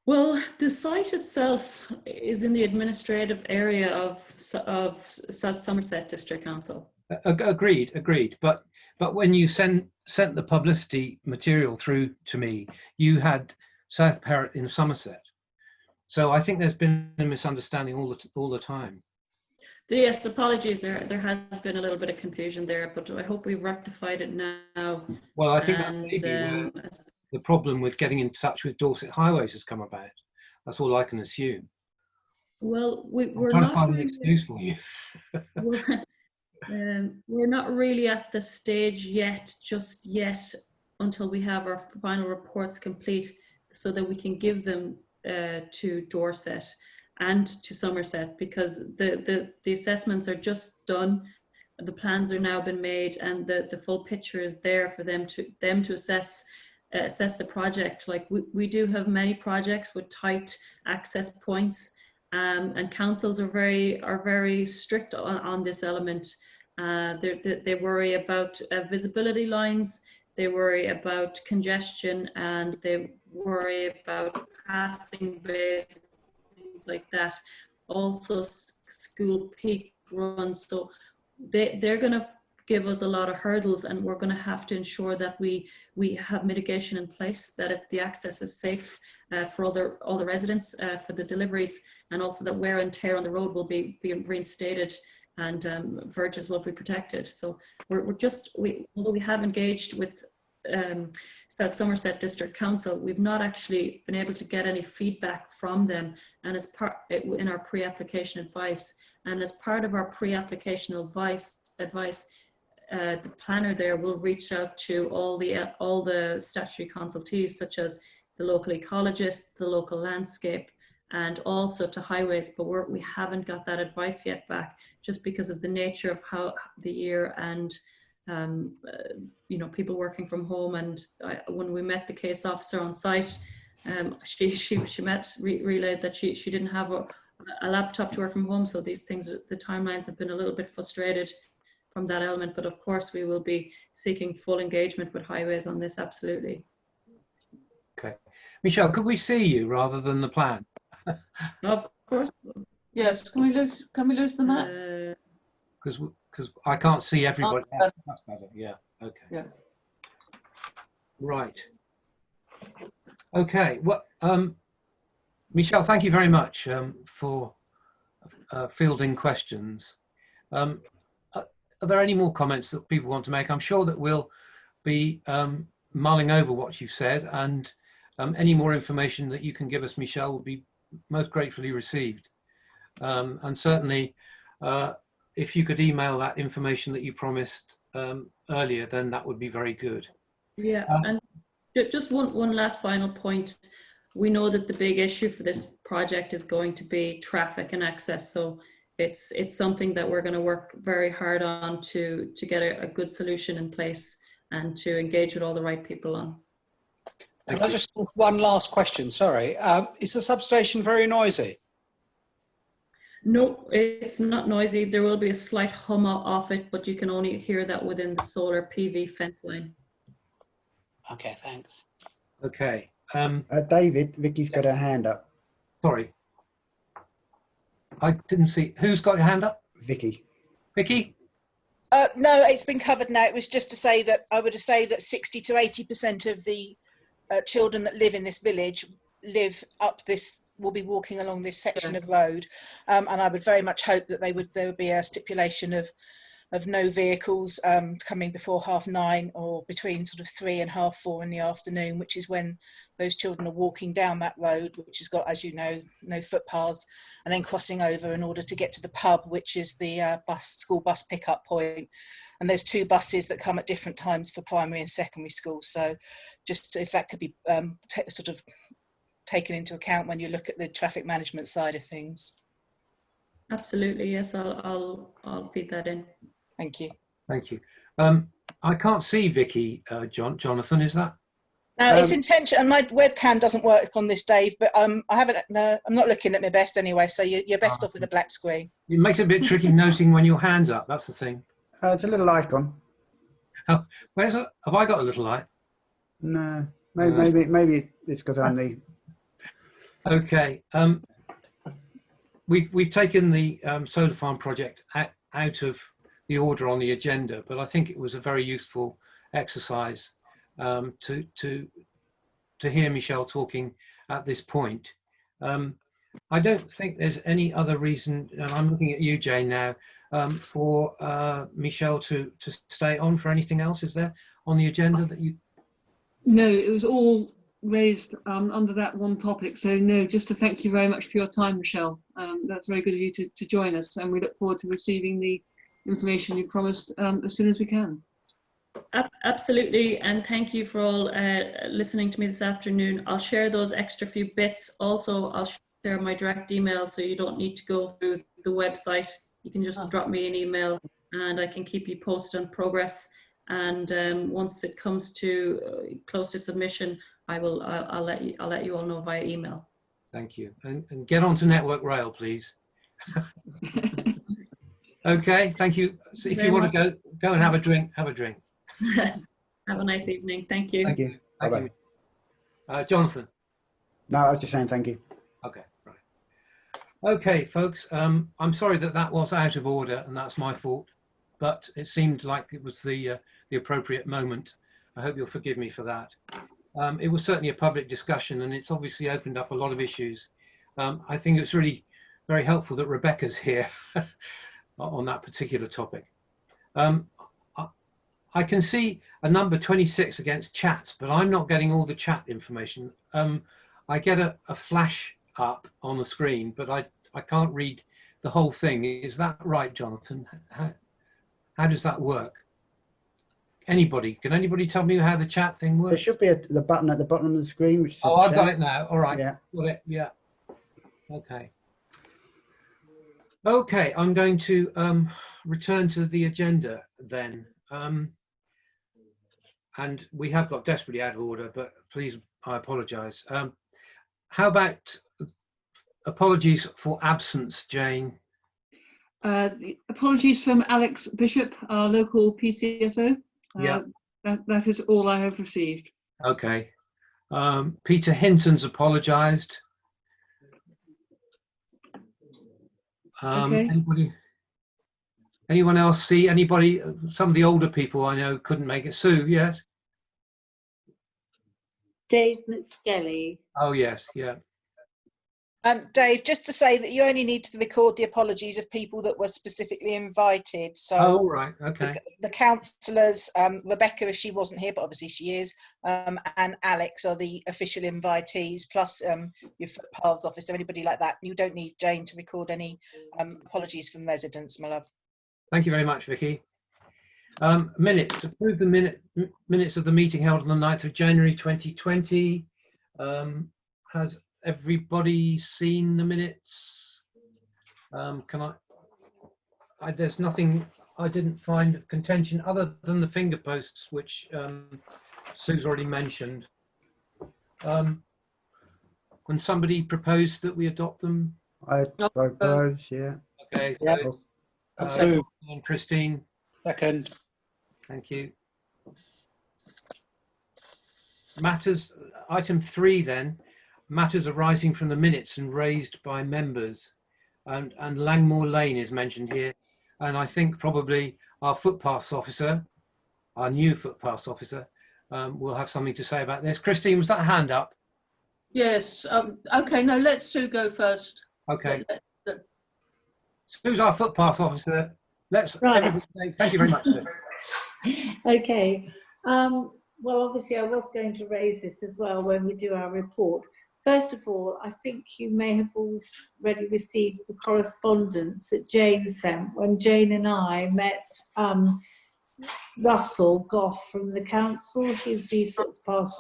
[SPEAKER 7] Well, the site itself is in the administrative area of South Somerset District Council. Agreed. But when you sent the publicity material through to me, you had South Perrot in Somerset. So I think there's been a misunderstanding all the time. Yes, apologies. There has been a little bit of confusion there, but I hope we've rectified it now.
[SPEAKER 1] Well, I think that
[SPEAKER 7] And
[SPEAKER 1] may be where the problem with getting in touch with Dorset Highways has come about. That's all I can assume.
[SPEAKER 7] well,
[SPEAKER 1] I'm
[SPEAKER 7] we're
[SPEAKER 1] trying to
[SPEAKER 7] not
[SPEAKER 1] find an
[SPEAKER 7] really,
[SPEAKER 1] excuse for you.
[SPEAKER 7] we're not really at the stage yet, just yet, until we have our final reports complete, so that we can give them to Dorset and to Somerset, because the assessments are just done. The plans are now been made, and the full picture is there for them to assess the project. Like we do have many projects with tight access points, and councils are very strict on this element. They worry about visibility lines, they worry about congestion, and they worry about passing bays, things like that. Also school peak runs. So they're going to give us a lot of hurdles, and we're going to have to ensure that we have mitigation in place, that the access is safe for all the residents, for the deliveries, and also that wear and tear on the road will be reinstated, and verges will be protected. So although we have engaged with South Somerset District Council, we've not actually been able to get any feedback from them, and as part in our pre-application advice. And as part of our pre-application advice, the planner there will reach out to all the statutory consultees, such as the local ecologist, the local landscape, and also to highways. But we haven't got that advice yet back, just because of the nature of how the year, and people working from home. And when we met the case officer on site, she relayed that she didn't have a laptop to work from home. So these things, the timelines have been a little bit frustrated from that element. But of course, we will be seeking full engagement with highways on this, absolutely.
[SPEAKER 1] Okay. Michelle, could we see you rather than the plan?
[SPEAKER 7] Of course.
[SPEAKER 11] Yes. Can we lose the map?
[SPEAKER 1] Because I can't see everybody.
[SPEAKER 11] Oh,
[SPEAKER 1] that's better. Yeah. Okay.
[SPEAKER 11] Yeah.
[SPEAKER 1] Right. Okay. Well, Michelle, thank you very much for fielding questions. Are there any more comments that people want to make? I'm sure that we'll be mulling over what you've said, and any more information that you can give us, Michelle, will be most gratefully received. And certainly, if you could email that information that you promised earlier, then that would be very good.
[SPEAKER 7] Yeah, and just one last final point. We know that the big issue for this project is going to be traffic and access. So it's something that we're going to work very hard on to get a good solution in place, and to engage with all the right people on.
[SPEAKER 9] Can I just ask one last question? Sorry. Is the substation very noisy?
[SPEAKER 7] No, it's not noisy. There will be a slight hum off it, but you can only hear that within the solar PV fence line.
[SPEAKER 9] Okay, thanks.
[SPEAKER 1] Okay.
[SPEAKER 2] David, Vicky's got her hand up.
[SPEAKER 1] Sorry. I didn't see. Who's got your hand up?
[SPEAKER 2] Vicky.
[SPEAKER 1] Vicky?
[SPEAKER 5] No, it's been covered now. It was just to say that I would say that 60 to 80% of the children that live in this village will be walking along this section of road, and I would very much hope that there would be a stipulation of no vehicles coming before 9:30 or between sort of 3 and 4:30 in the afternoon, which is when those children are walking down that road, which has got, as you know, no footpaths, and then crossing over in order to get to the pub, which is the school bus pickup point. And there's 2 buses that come at different times for primary and secondary schools. So just if that could be sort of taken into account when you look at the traffic management side of things.
[SPEAKER 7] Absolutely, yes, I'll feed that in.
[SPEAKER 5] Thank you.
[SPEAKER 1] Thank you. I can't see Vicky, Jonathan, is that?
[SPEAKER 5] No, it's intentional, and my webcam doesn't work on this, Dave, but I haven't, I'm not looking at my best anyway, so you're best off with a black screen.
[SPEAKER 1] It makes it a bit tricky noting when your hand's up, that's the thing.
[SPEAKER 2] It's a little icon.
[SPEAKER 1] Oh, where's it? Have I got a little light?
[SPEAKER 2] No, maybe it's because I'm the...
[SPEAKER 1] Okay. We've taken the solar farm project out of the order on the agenda, but I think it was a very useful exercise to hear Michelle talking at this point. I don't think there's any other reason, and I'm looking at you, Jane, now, for Michelle to stay on for anything else. Is there on the agenda that you?
[SPEAKER 4] No, it was all raised under that one topic. So no, just to thank you very much for your time, Michelle. That's very good of you to join us, and we look forward to receiving the information you promised as soon as we can.
[SPEAKER 7] Absolutely, and thank you for all listening to me this afternoon. I'll share those extra few bits. Also, I'll share my direct email, so you don't need to go through the website. You can just drop me an email, and I can keep you posted on progress. And once it comes to close to submission, I'll let you all know via email.
[SPEAKER 1] Thank you, and get onto Network Rail, please. Okay, thank you. So if you want to go and have a drink, have a drink.
[SPEAKER 7] Have a nice evening. Thank you.
[SPEAKER 2] Thank you. Bye bye.
[SPEAKER 1] Jonathan.
[SPEAKER 2] No, I was just saying thank you.
[SPEAKER 1] Okay, right. Okay, folks. I'm sorry that was out of order, and that's my fault. But it seemed like it was the appropriate moment. I hope you'll forgive me for that. It was certainly a public discussion, and it's obviously opened up a lot of issues. I think it's really very helpful that Rebecca's here on that particular topic. I can see a number 26 against chats, but I'm not getting all the chat information. I get a flash up on the screen, but I can't read the whole thing. Is that right, Jonathan? How does that work? Can anybody tell me how the chat thing works?
[SPEAKER 2] There should be the button at the bottom of the screen which says
[SPEAKER 1] I've
[SPEAKER 2] chat.
[SPEAKER 1] got it now. All right.
[SPEAKER 2] Yeah.
[SPEAKER 1] Got it. Yeah. Okay. Okay, I'm going to return to the agenda then. And we have got desperately out of order, but please, I apologise. How about apologies for absence, Jane?
[SPEAKER 4] Apologies from Alex Bishop, our local PCSO.
[SPEAKER 1] Yeah.
[SPEAKER 4] That is all I have received.
[SPEAKER 1] Okay. Peter Hinton's apologised.
[SPEAKER 4] Okay.
[SPEAKER 1] Anyone else see anybody? Some of the older people I know couldn't make it. Sue, yes?
[SPEAKER 3] Dave McSkelly.
[SPEAKER 1] Oh, yes, yeah.
[SPEAKER 5] Dave, just to say that you only need to record the apologies of people that were specifically invited. So,
[SPEAKER 1] oh, right, okay.
[SPEAKER 5] The councillors, Rebecca, if she wasn't here, but obviously she is, and Alex are the official invitees, plus your footpaths officer, anybody like that. You don't need Jane to record any apologies from residents, my love.
[SPEAKER 1] Thank you very much, Vicky. Minutes. Approve the minutes of the meeting held on the 9th of January 2020. Has everybody seen the minutes? There's nothing, I didn't find contention other than the finger posts, which Sue's already mentioned. When somebody proposed that we adopt them?
[SPEAKER 2] I propose, yeah.
[SPEAKER 1] Okay, so,
[SPEAKER 9] Sue.
[SPEAKER 1] and Christine.
[SPEAKER 9] Second.
[SPEAKER 1] Thank you. Matters, item 3 then, matters arising from the minutes and raised by members. And Langmore Lane is mentioned here. And I think probably our footpaths officer, our new footpaths officer, will have something to say about this. Christine, was that a hand up?
[SPEAKER 11] Yes. Okay, no, let Sue go first.
[SPEAKER 1] Okay. Sue's our footpath officer. Everybody say thank you very much, Sue.
[SPEAKER 3] Okay. Well, obviously, I was going to raise this as well when we do our report. First of all, I think you may have already received the correspondence that Jane sent when Jane and I met Russell Goff from the council. He's the footpath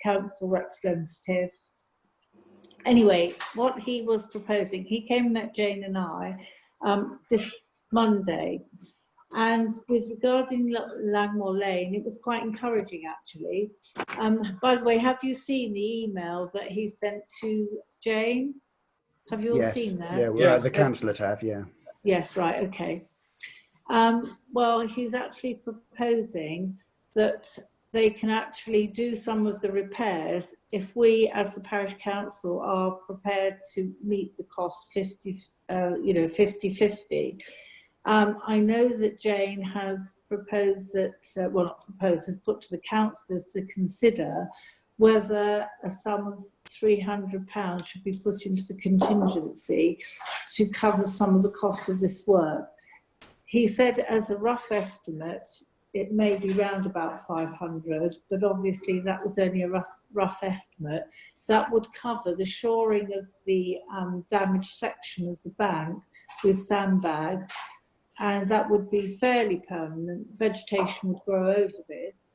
[SPEAKER 3] council representative. Anyway, what he was proposing, he came and met Jane and I this Monday. And with regarding Langmore Lane, it was quite encouraging, actually. By the way, have you seen the email that he sent to Jane? Have you all seen that?
[SPEAKER 2] Yeah, well, the councillors have, yeah.
[SPEAKER 3] Yes, right, okay. Well, he's actually proposing that they can actually do some of the repairs if we, as the parish council, are prepared to meet the cost 50-50. I know that Jane has proposed that, well, not proposed, has put to the councillors to consider whether a sum of £300 should be put into the contingency to cover some of the costs of this work. He said, as a rough estimate, it may be round about 500, but obviously that was only a rough estimate. That would cover the shoring of the damaged section of the bank with sandbags, and that would be fairly permanent. Vegetation would grow over this.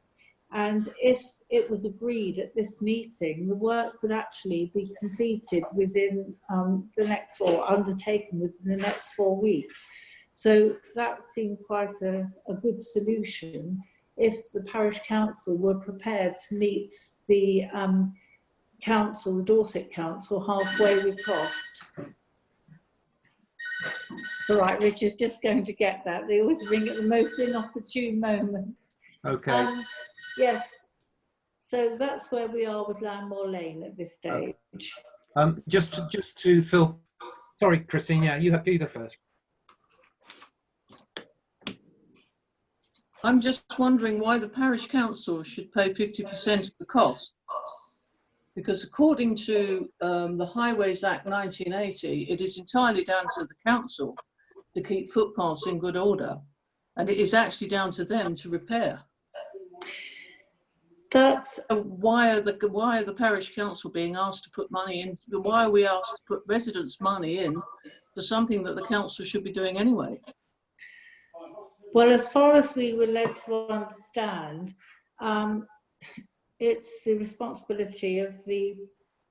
[SPEAKER 3] And if it was agreed at this meeting, the work would actually be completed within undertaken within the next 4 weeks. So that seemed quite a good solution if the parish council were prepared to meet the council, the Dorset Council, halfway with cost. It's all right, Richard's just going to get that. They always ring at the most inopportune moments.
[SPEAKER 1] Okay.
[SPEAKER 3] Yes, so that's where we are with Landmore Lane at this stage.
[SPEAKER 1] Just to fill, sorry, Christine, yeah, you go first.
[SPEAKER 11] I'm just wondering why the parish council should pay 50% of the cost. Because according to the Highways Act 1980, it is entirely down to the council to keep footpaths in good order. And it is actually down to them to repair. Why are the parish council being asked to put money in? Why are we asked to put residents' money in to something that the council should be doing anyway?
[SPEAKER 3] Well, as far as we were led to understand, it's the responsibility of the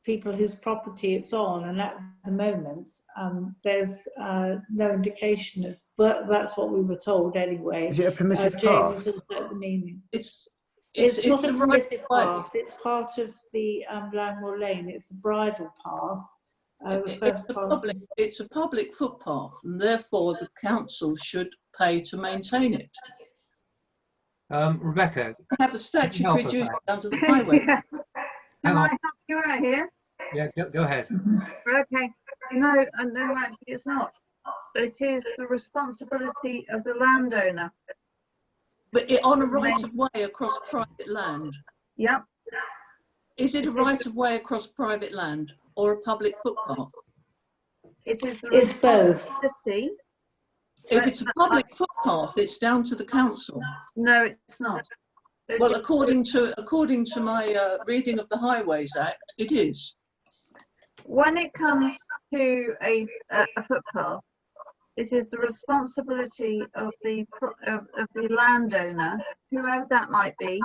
[SPEAKER 3] people whose property it's on, and at the moment, there's no indication of. But that's what we were told anyway.
[SPEAKER 2] Is it a permissive
[SPEAKER 3] James
[SPEAKER 2] path?
[SPEAKER 3] was also at the meeting.
[SPEAKER 11] It's
[SPEAKER 3] not a
[SPEAKER 11] the
[SPEAKER 3] permissive
[SPEAKER 11] right
[SPEAKER 3] path. It's part of the Landmore Lane. It's a bridle path.
[SPEAKER 11] It's a public footpath, and therefore the council should pay to maintain it.
[SPEAKER 1] Rebecca,
[SPEAKER 11] have a statutory duty under the highway.
[SPEAKER 12] Yeah. Can I help you out here?
[SPEAKER 1] Yeah, go ahead.
[SPEAKER 12] Okay. No, actually it's not. It is the responsibility of the landowner.
[SPEAKER 11] But on a right of way across private land.
[SPEAKER 12] Yep.
[SPEAKER 11] Is it a right of way across private land or a public footpath?
[SPEAKER 12] It is the
[SPEAKER 3] It's both.
[SPEAKER 12] responsibility.
[SPEAKER 11] If it's a public footpath, it's down to the council.
[SPEAKER 12] No, it's not.
[SPEAKER 11] Well, according to my reading of the Highways Act, it is.
[SPEAKER 12] When it comes to a footpath, it is the responsibility of the landowner, whoever that might be,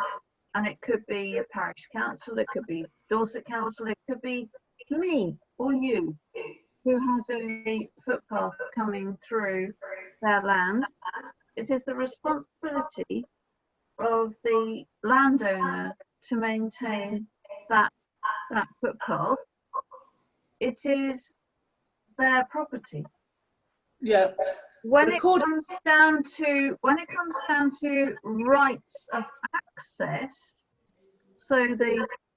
[SPEAKER 12] and it could be a parish council, it could be Dorset Council, it could be me or you, who has a footpath coming through their land. It is the responsibility of the landowner to maintain that footpath. It is their property.
[SPEAKER 11] Yeah.
[SPEAKER 12] When it comes down to rights of access, so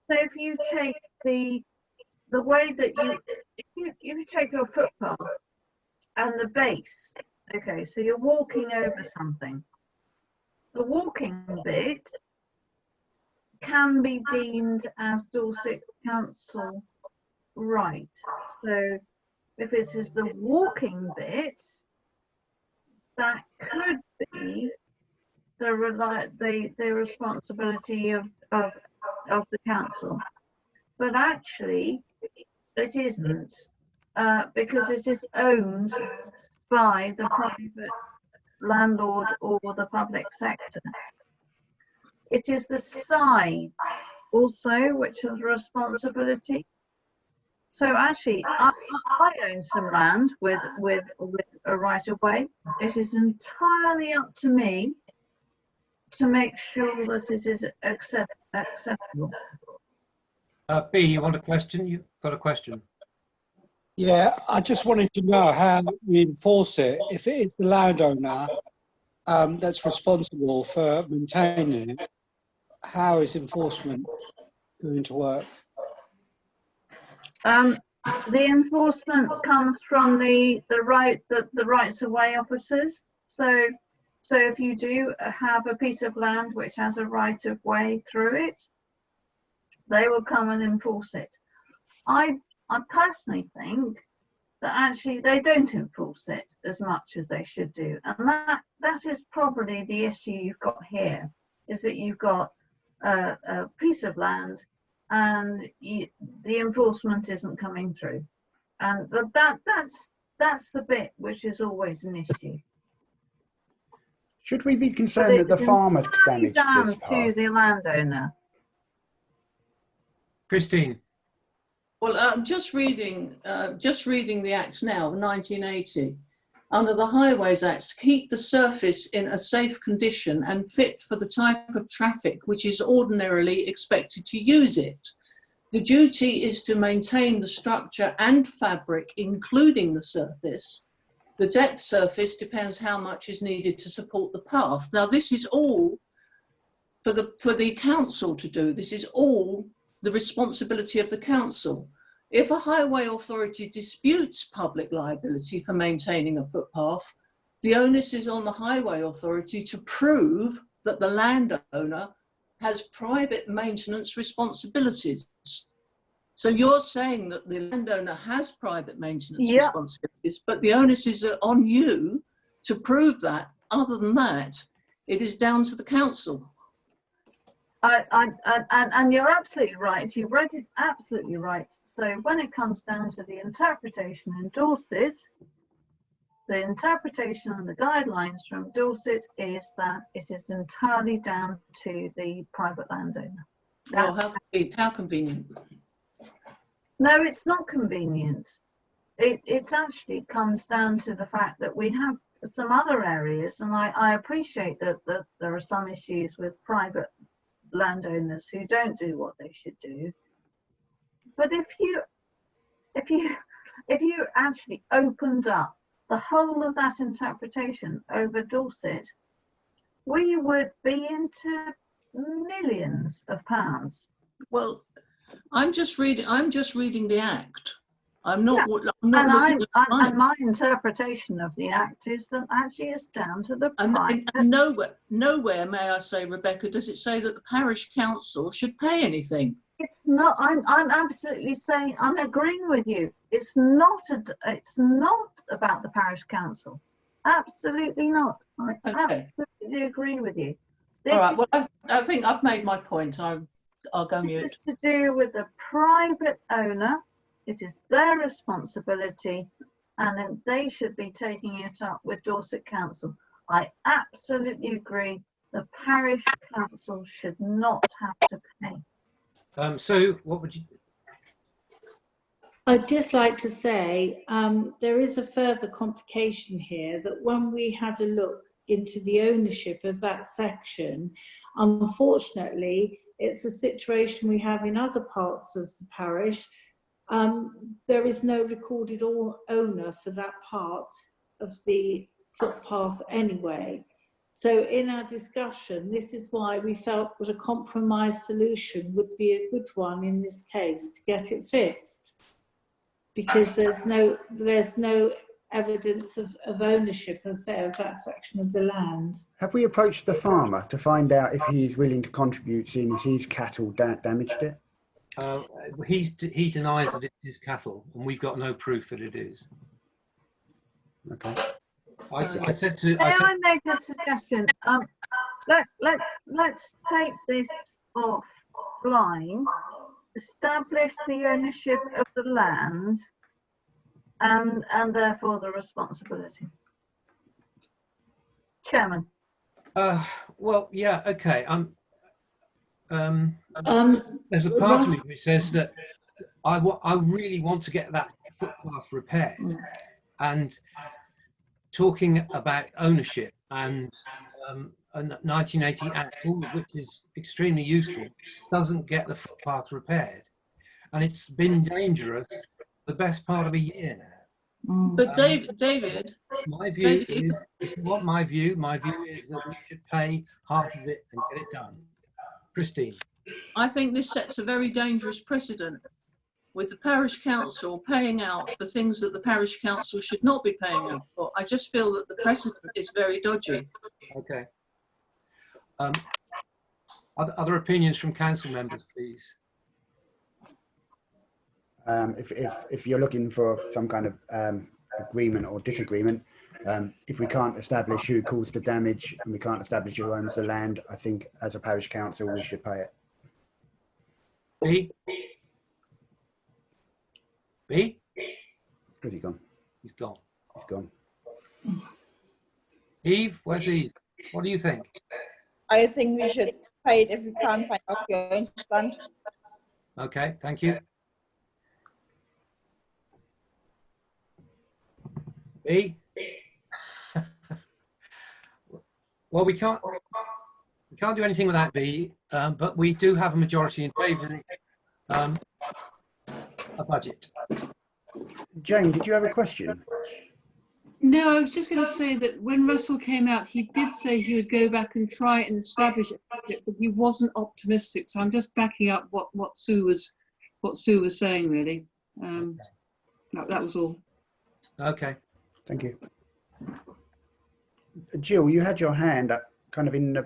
[SPEAKER 12] if you take the way that you take your footpath and the base, okay, so you're walking over something. The walking bit can be deemed as Dorset Council right. So if it is the walking bit, that could be the responsibility of the council. But actually, it isn't, because it is owned by the private landlord or the public sector. It is the sides also which are the responsibility. So actually, I own some land with a right of way. It is entirely up to me to make sure that it is acceptable.
[SPEAKER 1] B, you want a question? You've got a question.
[SPEAKER 9] Yeah, I just wanted to know how we enforce it. If it is the landowner that's responsible for maintaining it, how is enforcement going to work?
[SPEAKER 12] The enforcement comes from the rights of way officers. So if you do have a piece of land which has a right of way through it, They will come and enforce it. I personally think that actually they don't enforce it as much as they should do, and that is probably the issue you've got here, is that you've got a piece of land and the enforcement isn't coming through, and that's the bit which is always an issue.
[SPEAKER 2] Should we be concerned that the farmer damaged
[SPEAKER 12] down
[SPEAKER 2] this
[SPEAKER 12] to
[SPEAKER 2] path?
[SPEAKER 12] the landowner?
[SPEAKER 1] Christine.
[SPEAKER 11] Well, I'm just reading the Act now, 1980. Under the Highways Act, to keep the surface in a safe condition and fit for the type of traffic which is ordinarily expected to use it. The duty is to maintain the structure and fabric, including the surface. The depth surface depends how much is needed to support the path. Now, this is all for the council to do. This is all the responsibility of the council. If a highway authority disputes public liability for maintaining a footpath, the onus is on the highway authority to prove that the landowner has private maintenance responsibilities. So you're saying that the landowner has private maintenance responsibilities, but the onus is on you to prove that. Other than that, it is down to the council.
[SPEAKER 12] And you're absolutely right. You read it absolutely right. So when it comes down to the interpretation in Dorset, the interpretation and the guidelines from Dorset is that it is entirely down to the private landowner.
[SPEAKER 11] Well, how convenient.
[SPEAKER 12] No, it's not convenient. It actually comes down to the fact that we have some other areas, and I appreciate that there are some issues with private landowners who don't do what they should do. But if you actually opened up the whole of that interpretation over Dorset, we would be into millions of pounds.
[SPEAKER 11] Well, I'm just reading the Act. I'm not.
[SPEAKER 12] Yeah.
[SPEAKER 11] I'm not
[SPEAKER 12] and my interpretation of the Act is that actually it's down to the private.
[SPEAKER 11] And nowhere, may I say, Rebecca, does it say that the parish council should pay anything.
[SPEAKER 12] It's not. I'm absolutely saying. I'm agreeing with you. It's not about the parish council. Absolutely not. I absolutely agree with you.
[SPEAKER 11] All right. Well, I think I've made my point. I'll go mute.
[SPEAKER 12] This is to do with the private owner. It is their responsibility, and then they should be taking it up with Dorset Council. I absolutely agree. The parish council should not have to pay.
[SPEAKER 1] So what would you?
[SPEAKER 3] I'd just like to say there is a further complication here, that when we had a look into the ownership of that section, unfortunately, it's a situation we have in other parts of the parish. There is no recorded owner for that part of the footpath anyway. So in our discussion, this is why we felt that a compromise solution would be a good one in this case to get it fixed, because there's no evidence of ownership and say of that section of the land.
[SPEAKER 2] Have we approached the farmer to find out if he's willing to contribute, seeing as his cattle damaged it?
[SPEAKER 1] He denies that it's his cattle, and we've got no proof that it is.
[SPEAKER 2] Okay.
[SPEAKER 1] I said to.
[SPEAKER 12] May I make a suggestion? Let's take this offline. Establish the ownership of the land, and therefore the responsibility. Chairman.
[SPEAKER 1] Well, yeah, okay. There's a part of me which says that I really want to get that footpath repaired, and talking about ownership and a 1980 Act, all of which is extremely useful, doesn't get the footpath repaired, and it's been dangerous the best part of a year now.
[SPEAKER 11] But David,
[SPEAKER 1] my view is, if you want my view is that we should pay half of it and get it done. Christine.
[SPEAKER 11] I think this sets a very dangerous precedent, with the parish council paying out for things that the parish council should not be paying out for. I just feel that the precedent is very dodgy.
[SPEAKER 1] Okay. Other opinions from council members, please.
[SPEAKER 2] If you're looking for some kind of agreement or disagreement, if we can't establish who caused the damage and we can't establish who owns the land, I think as a parish council we should pay it.
[SPEAKER 1] B? B?
[SPEAKER 2] Where's he gone?
[SPEAKER 1] He's gone.
[SPEAKER 2] He's gone.
[SPEAKER 1] Eve, where's Eve? What do you think?
[SPEAKER 13] I think we should pay it if we can't find out who owns the land.
[SPEAKER 1] Okay, thank you. B? Well, we can't do anything with that, B, but we do have a majority in favour of a budget.
[SPEAKER 2] Jane, did you have a question?
[SPEAKER 4] No, I was just going to say that when Russell came out, he did say he would go back and try and establish it, but he wasn't optimistic. So I'm just backing up what Sue was saying, really. That was all.
[SPEAKER 1] Okay.
[SPEAKER 2] Thank you. Jill, you had your hand up, kind of it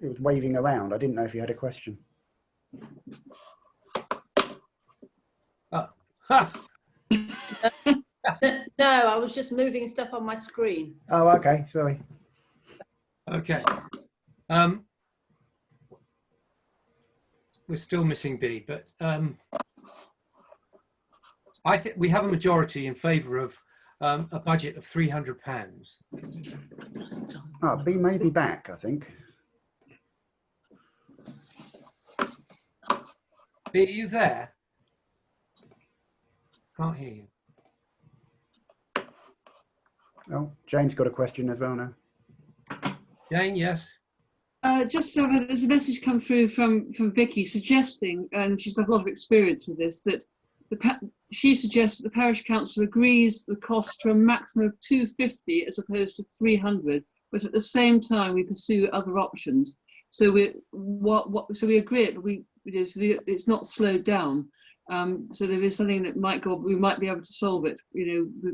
[SPEAKER 2] was waving around. I didn't know if you had a question.
[SPEAKER 14] No, I was just moving stuff on my screen.
[SPEAKER 2] Oh, okay. Sorry.
[SPEAKER 1] Okay. We're still missing B, but I think we have a majority in favour of a budget of £300.
[SPEAKER 2] Oh, B may be back, I think.
[SPEAKER 1] B, are you there? Can't hear you.
[SPEAKER 2] Oh, Jane's got a question as well now.
[SPEAKER 1] Jane, yes.
[SPEAKER 4] Just so there's a message come through from Vicky suggesting, and she's got a lot of experience with this, that she suggests that the parish council agrees the cost to a maximum of £250 as opposed to £300, but at the same time we pursue other options. So we agree it, but it's not slowed down. So there is something that we might be able to solve it,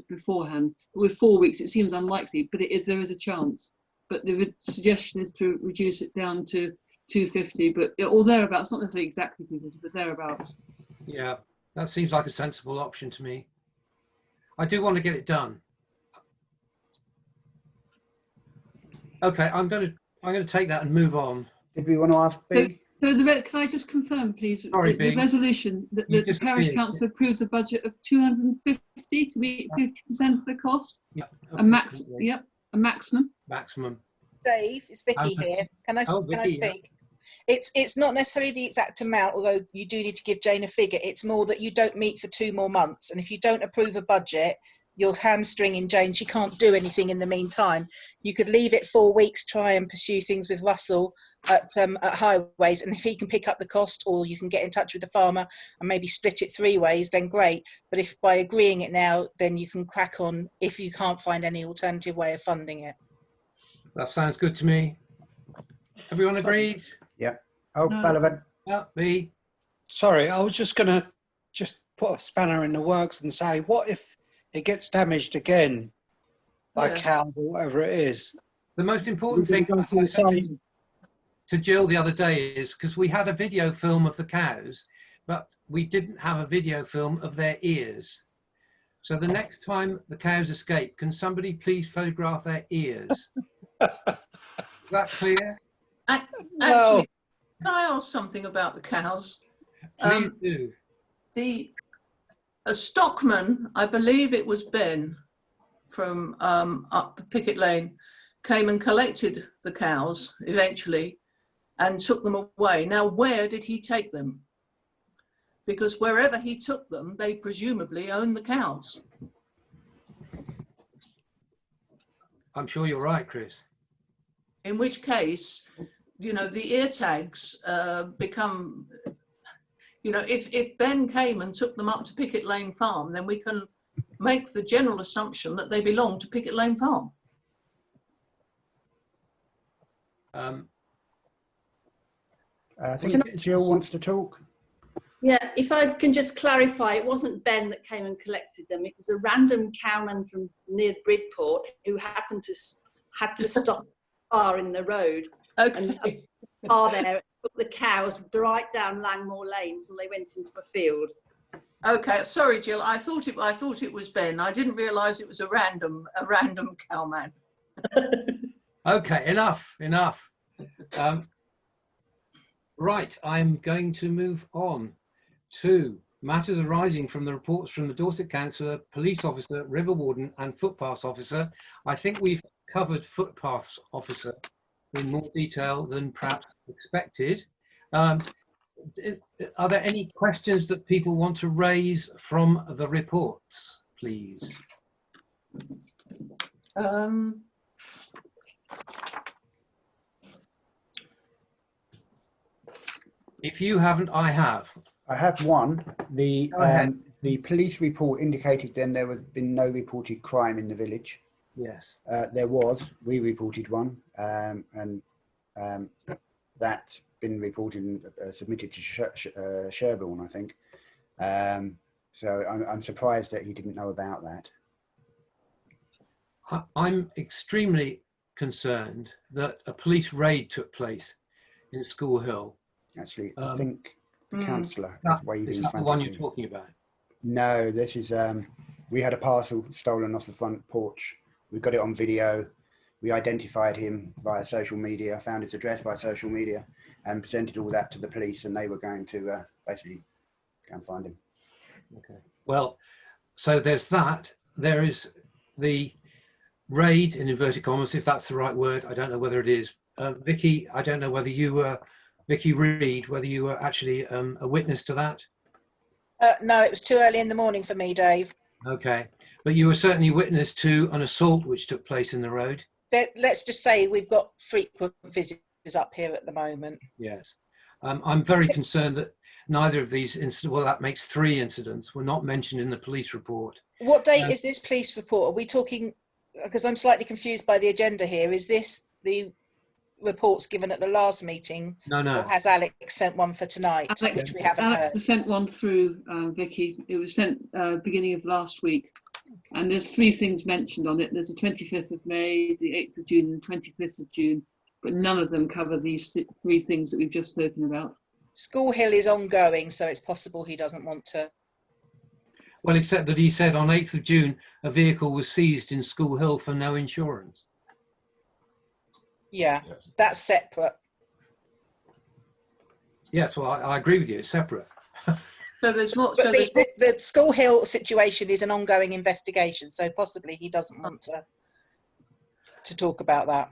[SPEAKER 4] beforehand. But with 4 weeks, it seems unlikely, but there is a chance. But the suggestion is to reduce it down to £250, or thereabouts, not necessarily exactly £250, but thereabouts.
[SPEAKER 1] Yeah, that seems like a sensible option to me. I do want to get it done. Okay, I'm going to take that and move on.
[SPEAKER 2] Did we want to ask B?
[SPEAKER 4] So can I just confirm, please,
[SPEAKER 1] Sorry,
[SPEAKER 4] the resolution that the parish council approves a budget of £250 to meet 50% of the cost?
[SPEAKER 1] Yep.
[SPEAKER 4] A maximum.
[SPEAKER 1] Maximum.
[SPEAKER 5] Dave, it's Vicky here. Can I speak? Yeah. It's not necessarily the exact amount, although you do need to give Jane a figure. It's more that you don't meet for 2 more months, and if you don't approve a budget, you're hamstringing Jane. She can't do anything in the meantime. You could leave it 4 weeks, try and pursue things with Russell at highways, and if he can pick up the cost, or you can get in touch with the farmer and maybe split it 3 ways, then great. But if by agreeing it now, then you can crack on if you can't find any alternative way of funding it.
[SPEAKER 1] That sounds good to me. Everyone agreed?
[SPEAKER 2] Yeah. Oh, Sullivan.
[SPEAKER 1] Yeah, B.
[SPEAKER 9] Sorry, I was just going to put a spanner in the works and say, what if it gets damaged again by cows or whatever it is?
[SPEAKER 1] The most important thing I said to Jill the other day is, because we had a video film of the cows, but we didn't have a video film of their ears. So the next time the cows escape, can somebody please photograph their ears? Is that clear?
[SPEAKER 11] Actually, can I ask something about the cows?
[SPEAKER 1] Please do.
[SPEAKER 11] A stockman, I believe it was Ben from up Picket Lane, came and collected the cows eventually and took them away. Now, where did he take them? Because wherever he took them, they presumably own the cows.
[SPEAKER 1] I'm sure you're right, Chris.
[SPEAKER 11] In which case, the ear tags become, if Ben came and took them up to Picket Lane Farm, then we can make the general assumption that they belong to Picket Lane Farm.
[SPEAKER 2] I think Jill wants to talk.
[SPEAKER 14] Yeah, if I can just clarify, it wasn't Ben that came and collected them. It was a random cowman from near Bridport who happened to had to stop a car in the road.
[SPEAKER 11] Okay.
[SPEAKER 14] And car there, took the cows right down Langmore Lane until they went into a field.
[SPEAKER 11] Okay, sorry, Jill. I thought it was Ben. I didn't realise it was a random cowman.
[SPEAKER 1] Okay, enough. Right, I'm going to move on to matters arising from the reports from the Dorset Councillor, Police Officer, River Warden and Footpaths Officer. I think we've covered Footpaths Officer in more detail than perhaps expected. Are there any questions that people want to raise from the reports, please? If you haven't, I have.
[SPEAKER 2] I have one. The police report indicated then there has been no reported crime in the village.
[SPEAKER 1] Yes.
[SPEAKER 2] There was. We reported one, and that's been reported and submitted to Sherborne, I think. So I'm surprised that he didn't know about that.
[SPEAKER 1] I'm extremely concerned that a police raid took place in School Hill.
[SPEAKER 2] Actually, I think the councillor is waving
[SPEAKER 1] is
[SPEAKER 2] in
[SPEAKER 1] that
[SPEAKER 2] front
[SPEAKER 1] the one
[SPEAKER 2] of
[SPEAKER 1] you're
[SPEAKER 2] me.
[SPEAKER 1] talking about?
[SPEAKER 2] No, this is, we had a parcel stolen off the front porch. We got it on video. We identified him via social media, found his address by social media, and presented all that to the police, and they were going to basically go and find him.
[SPEAKER 1] Okay. Well, so there's that. There is the raid, in inverted commas, if that's the right word. I don't know whether it is. Vicky, I don't know whether you were, Vicky Reid, whether you were actually a witness to that.
[SPEAKER 5] No, it was too early in the morning for me, Dave.
[SPEAKER 1] Okay. But you were certainly witness to an assault which took place in the road.
[SPEAKER 5] Let's just say we've got frequent visitors up here at the moment.
[SPEAKER 1] Yes. I'm very concerned that neither of these incidents, well, that makes 3 incidents, were not mentioned in the police report.
[SPEAKER 5] What date is this police report? Are we talking, because I'm slightly confused by the agenda here, is this the reports given at the last meeting?
[SPEAKER 1] No.
[SPEAKER 5] Or has Alex sent one for tonight, which we haven't heard?
[SPEAKER 4] Alex sent one through, Vicky. It was sent beginning of last week. And there's 3 things mentioned on it. There's the 25th of May, the 8th of June, and the 25th of June. But none of them cover these 3 things that we've just spoken about.
[SPEAKER 5] School Hill is ongoing, so it's possible he doesn't want to.
[SPEAKER 1] Well, except that he said on 8th of June, a vehicle was seized in School Hill for no insurance.
[SPEAKER 5] Yeah, that's separate.
[SPEAKER 1] Yes, well, I agree with you, it's separate.
[SPEAKER 11] So there's more.
[SPEAKER 5] But the School Hill situation is an ongoing investigation, so possibly he doesn't want to talk about that.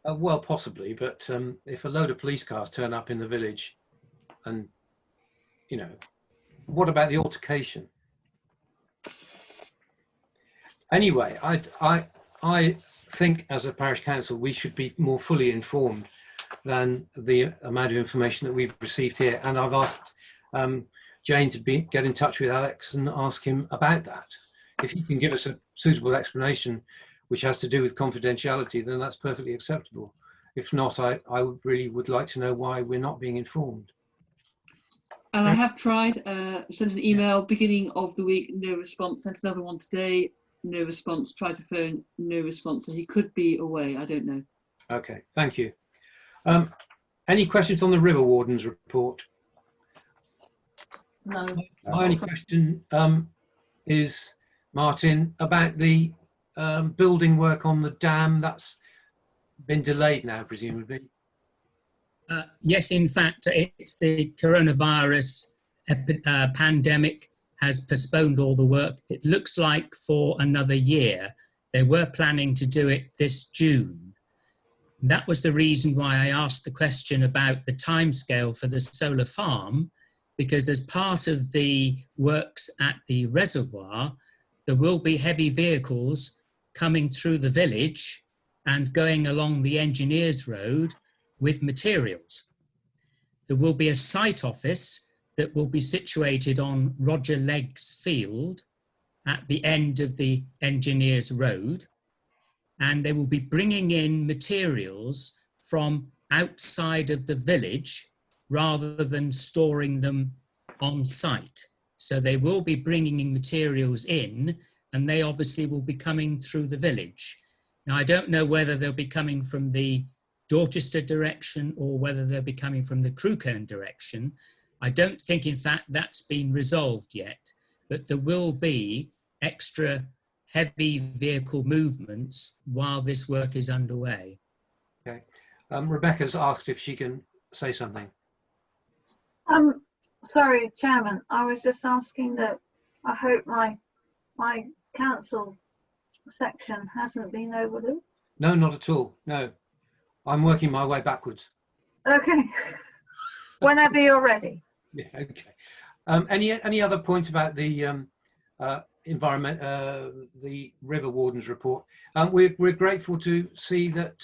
[SPEAKER 1] Well, possibly, but if a load of police cars turn up in the village and, you know, what about the altercation? Anyway, I think as a parish council, we should be more fully informed than the amount of information that we've received here. And I've asked Jane to get in touch with Alex and ask him about that. If he can give us a suitable explanation which has to do with confidentiality, then that's perfectly acceptable. If not, I really would like to know why we're not being informed.
[SPEAKER 4] And I have tried, sent an email beginning of the week, no response, sent another one today, no response, tried to phone, no response. So he could be away, I don't know.
[SPEAKER 1] Okay, thank you. Any questions on the River Warden's report?
[SPEAKER 11] No.
[SPEAKER 1] My only question is, Martin, about the building work on the dam. That's been delayed now, presumably.
[SPEAKER 8] Yes, in fact, it's the coronavirus pandemic has postponed all the work. It looks like for another year. They were planning to do it this June. That was the reason why I asked the question about the timescale for the solar farm, because as part of the works at the reservoir, there will be heavy vehicles coming through the village and going along the engineers road with materials. There will be a site office that will be situated on Roger Legg's field at the end of the engineers road, and they will be bringing in materials from outside of the village rather than storing them on site. So they will be bringing in materials in, and they obviously will be coming through the village. Now, I don't know whether they'll be coming from the Dorchester direction or whether they'll be coming from the Crewkerne direction. I don't think, in fact, that's been resolved yet. but there will be extra heavy vehicle movements while this work is underway.
[SPEAKER 1] Okay. Rebecca's asked if she can say something.
[SPEAKER 12] Sorry, Chairman, I was just asking that I hope my council section hasn't been overlooked.
[SPEAKER 1] No, not at all. No, I'm working my way backwards.
[SPEAKER 12] Okay, whenever you're ready.
[SPEAKER 1] Yeah. Okay. Any other points about the environment, the River Warden's report? We're grateful to see that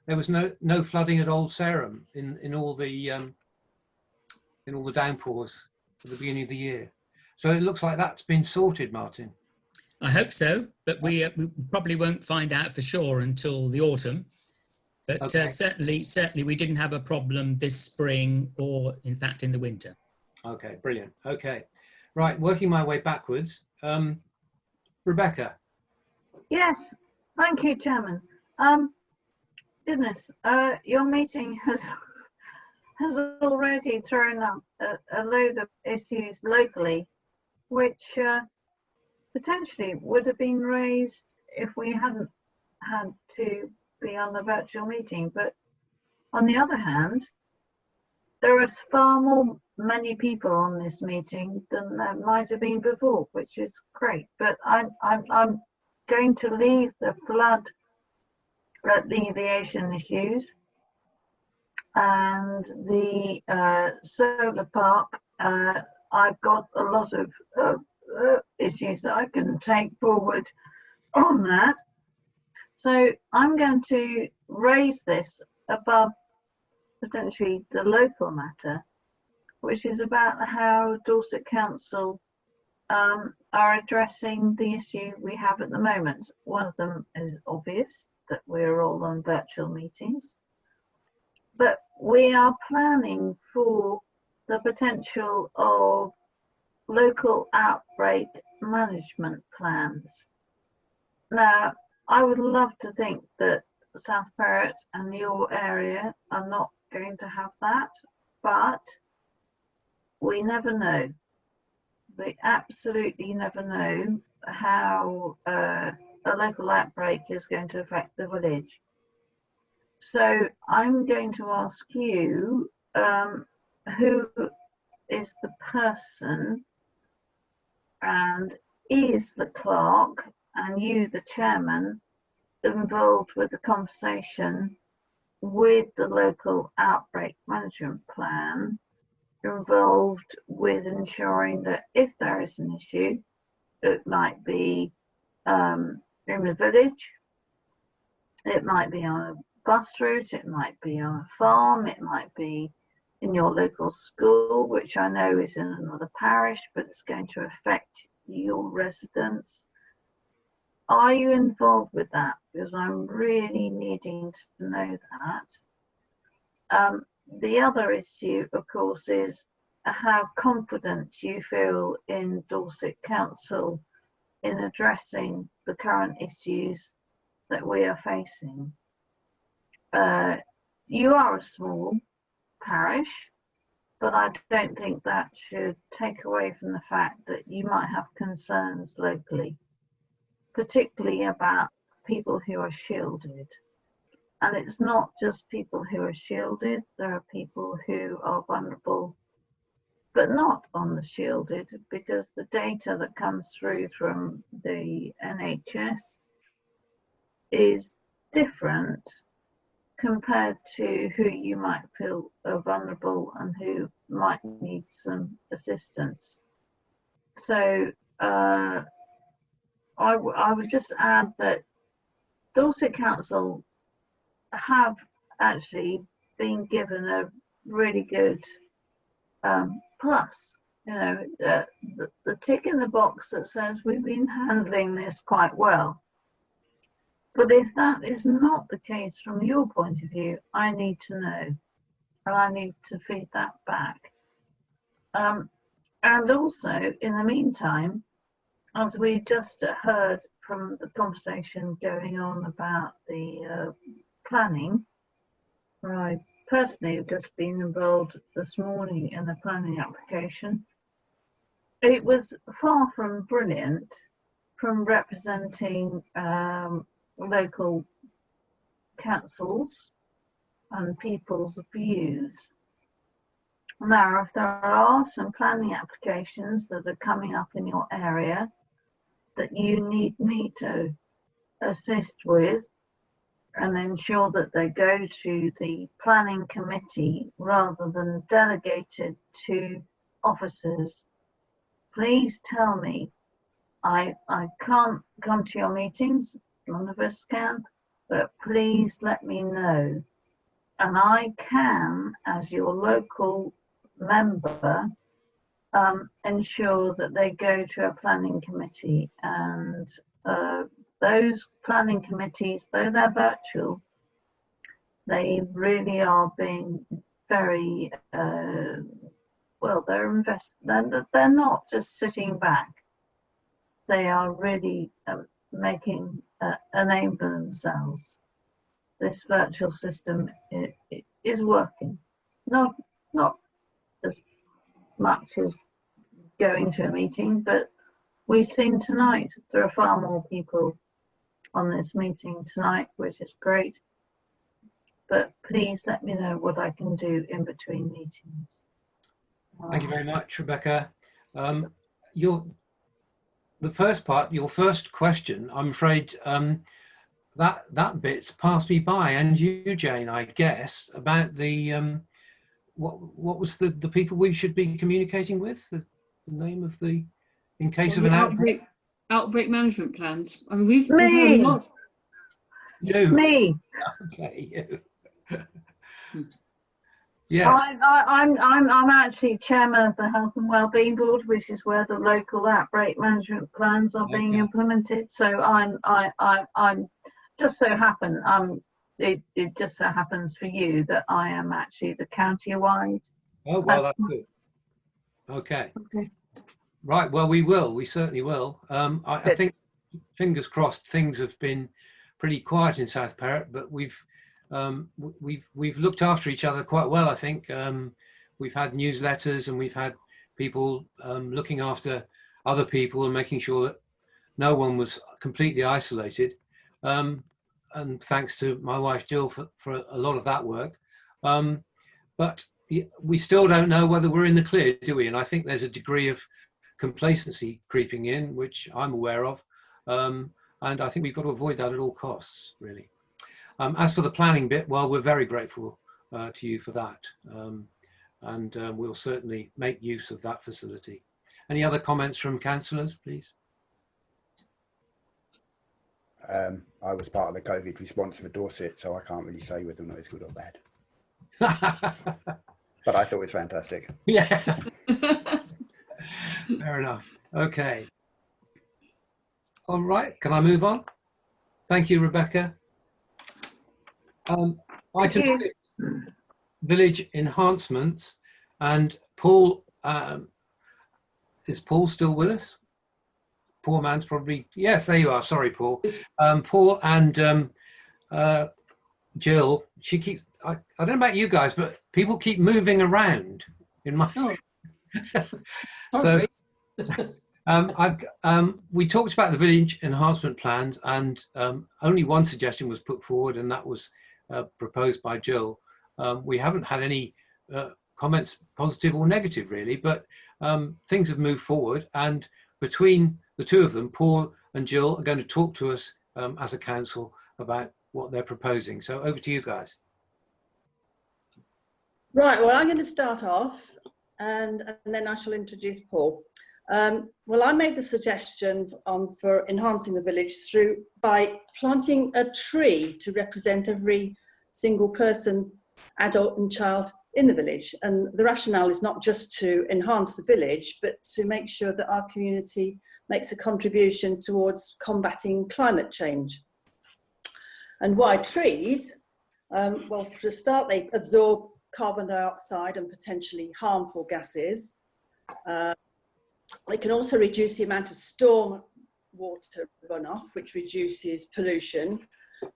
[SPEAKER 1] there was no flooding at Old Sarum in all the downpours at the beginning of the year. So it looks like that's been sorted, Martin.
[SPEAKER 8] I hope so, but we probably won't find out for sure until the autumn. But
[SPEAKER 1] Okay.
[SPEAKER 8] certainly we didn't have a problem this spring or, in fact, in the winter.
[SPEAKER 1] Okay, brilliant. Okay, right, working my way backwards. Rebecca.
[SPEAKER 12] Yes, thank you, Chairman. Goodness, your meeting has already thrown up a load of issues locally, which potentially would have been raised if we hadn't had to be on the virtual meeting. But on the other hand, there are far many people on this meeting than there might have been before, which is great. But I'm going to leave the flood alleviation issues and the solar park. I've got a lot of issues that I can take forward on that. So I'm going to raise this above potentially the local matter, which is about how Dorset Council are addressing the issue we have at the moment. One of them is obvious, that we're all on virtual meetings, but we are planning for the potential of local outbreak management plans. Now, I would love to think that South Perrott and your area are not going to have that, but we never know. We absolutely never know how a local outbreak is going to affect the village. So I'm going to ask you, who is the person and is the clerk and you, the chairman, involved with the conversation with the local outbreak management plan, involved with ensuring that if there is an issue, it might be in the village, it might be on a bus route, it might be on a farm, it might be in your local school, which I know is in another parish, but it's going to affect your residents. Are you involved with that? Because I'm really needing to know that. The other issue, of course, is how confident you feel in Dorset Council in addressing the current issues that we are facing. You are a small parish, but I don't think that should take away from the fact that you might have concerns locally, particularly about people who are shielded. And it's not just people who are shielded, there are people who are vulnerable but not on the shielded, because the data that comes through from the NHS is different compared to who you might feel are vulnerable and who might need some assistance. So I would just add that Dorset Council have actually been given a really good plus, you know, the tick in the box that says we've been handling this quite well. But if that is not the case from your point of view, I need to know, and I need to feed that back. And also, in the meantime, as we just heard from the conversation going on about the planning, I personally have just been involved this morning in the planning application. it was far from brilliant from representing local councils and people's views. Now, if there are some planning applications that are coming up in your area that you need me to assist with and ensure that they go to the planning committee rather than delegated to officers, please tell me. I can't come to your meetings, none of us can, but please let me know. And I can, as your local member, ensure that they go to a planning committee. And those planning committees, though they're virtual, they really are being very, well, they're not just sitting back. They are really making a name for themselves. This virtual system is working. Not as much as going to a meeting, but we've seen tonight there are far more people on this meeting tonight, which is great. But please let me know what I can do in between meetings.
[SPEAKER 1] Thank you very much, Rebecca. The first part, your first question, I'm afraid that bit's passed me by, and you, Jane, I guess, about the what was the people we should be communicating with? The name of the, in case of an outbreak.
[SPEAKER 4] Outbreak management plans. I mean, we've
[SPEAKER 12] Me.
[SPEAKER 4] had a lot.
[SPEAKER 1] You.
[SPEAKER 12] Me.
[SPEAKER 1] Okay, you. Yes.
[SPEAKER 12] I'm actually chairman of the Health and Wellbeing Board, which is where the local outbreak management plans are being implemented. So I'm just so happen it just so happens for you that I am actually the county-wide.
[SPEAKER 1] Oh well, that's good. Okay.
[SPEAKER 12] Okay.
[SPEAKER 1] Right. Well, we certainly will. I think, fingers crossed, things have been pretty quiet in South Perrott, but we've looked after each other quite well, I think. We've had newsletters and we've had people looking after other people and making sure that no one was completely isolated. And thanks to my wife Jill for a lot of that work. But we still don't know whether we're in the clear, do we? And I think there's a degree of complacency creeping in, which I'm aware of. And I think we've got to avoid that at all costs, really. As for the planning bit, well, we're very grateful to you for that. And we'll certainly make use of that facility. Any other comments from councillors, please?
[SPEAKER 2] I was part of the COVID response for Dorset, so I can't really say whether or not it's good or bad. But I thought it was fantastic.
[SPEAKER 1] Yeah. Fair enough. Okay. All right. Can I move on? Thank you, Rebecca. Item 6, village enhancements. And Paul, is Paul still with us? Poor man's probably, yes, there you are. Sorry, Paul. Paul and Jill, she keeps, I don't know about you guys, but people keep moving around in my... So we talked about the village enhancement plans, and only one suggestion was put forward, and that was proposed by Jill. We haven't had any comments, positive or negative, really, but things have moved forward, and between the two of them, Paul and Jill are going to talk to us as a council about what they're proposing. So over to you guys.
[SPEAKER 14] Right, well, I'm going to start off and then I shall introduce Paul. Well, I made the suggestion for enhancing the village by planting a tree to represent every single person, adult and child in the village. And the rationale is not just to enhance the village, but to make sure that our community makes a contribution towards combating climate change. And why trees? Well, for a start, they absorb carbon dioxide and potentially harmful gases. They can also reduce the amount of storm water runoff, which reduces pollution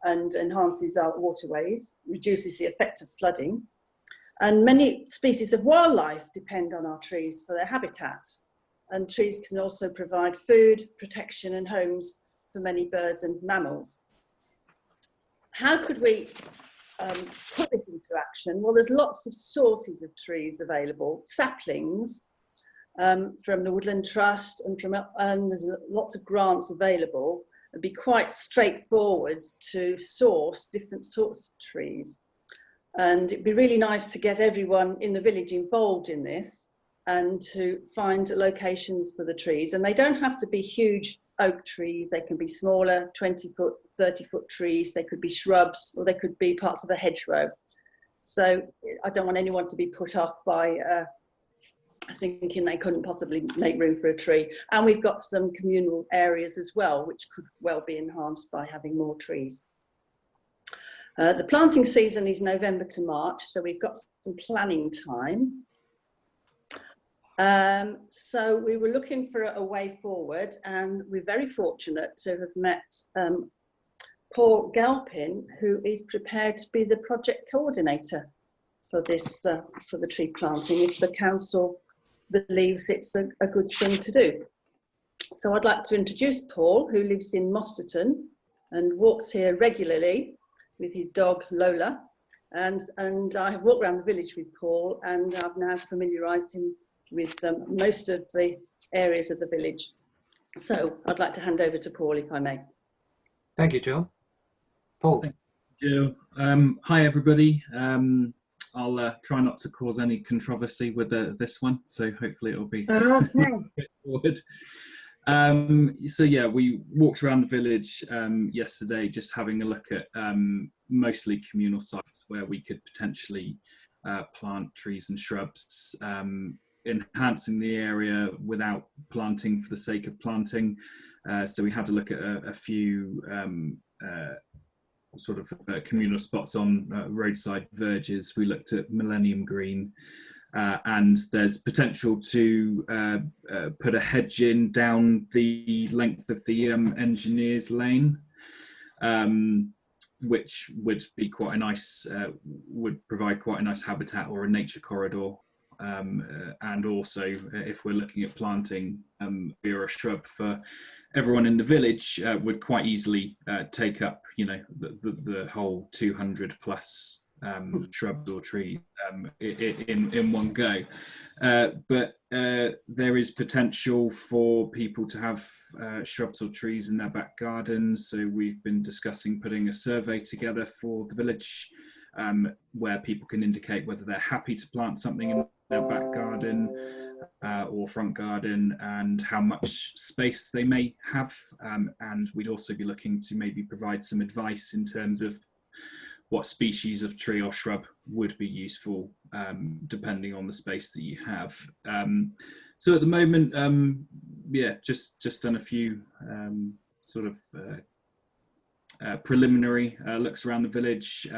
[SPEAKER 14] and enhances our waterways, reduces the effect of flooding. And many species of wildlife depend on our trees for their habitat. and trees can also provide food, protection and homes for many birds and mammals. How could we put this into action? Well, there's lots of sources of trees available, saplings from the Woodland Trust, and there's lots of grants available. It'd be quite straightforward to source different sorts of trees. And it'd be really nice to get everyone in the village involved in this and to find locations for the trees. And they don't have to be huge oak trees, they can be smaller, 20-foot, 30-foot trees, they could be shrubs, or they could be parts of a hedgerow. So I don't want anyone to be put off by thinking they couldn't possibly make room for a tree. And we've got some communal areas as well, which could well be enhanced by having more trees. The planting season is November to March, so we've got some planning time. So we were looking for a way forward, and we're very fortunate to have met Paul Galpin, who is prepared to be the project coordinator for this, for the tree planting, if the council believes it's a good thing to do. So I'd like to introduce Paul, who lives in Mosterton and walks here regularly with his dog Lola. And I have walked around the village with Paul, and I've now familiarised him with most of the areas of the village. So I'd like to hand over to Paul, if I may.
[SPEAKER 1] Thank you, Jill. Paul.
[SPEAKER 15] Thank you. Hi, everybody. I'll try not to cause any controversy with this one, so hopefully it'll be forward. So yeah, we walked around the village yesterday, just having a look at mostly communal sites where we could potentially plant trees and shrubs, enhancing the area without planting for the sake of planting. So we had to look at a few sort of communal spots on roadside verges. We looked at Millennium Green, and there's potential to put a hedge in down the length of the Engineers Lane, which would be quite a nice, would provide quite a nice habitat or a nature corridor. And also, if we're looking at planting or a shrub for everyone in the village, would quite easily take up, you know, the whole 200 plus shrubs or trees in one go. But there is potential for people to have shrubs or trees in their back gardens. So we've been discussing putting a survey together for the village, where people can indicate whether they're happy to plant something in their back garden or front garden, and how much space they may have. And we'd also be looking to maybe provide some advice in terms of what species of tree or shrub would be useful, depending on the space that you have. So at the moment, yeah, just done a few sort of preliminary looks around the village.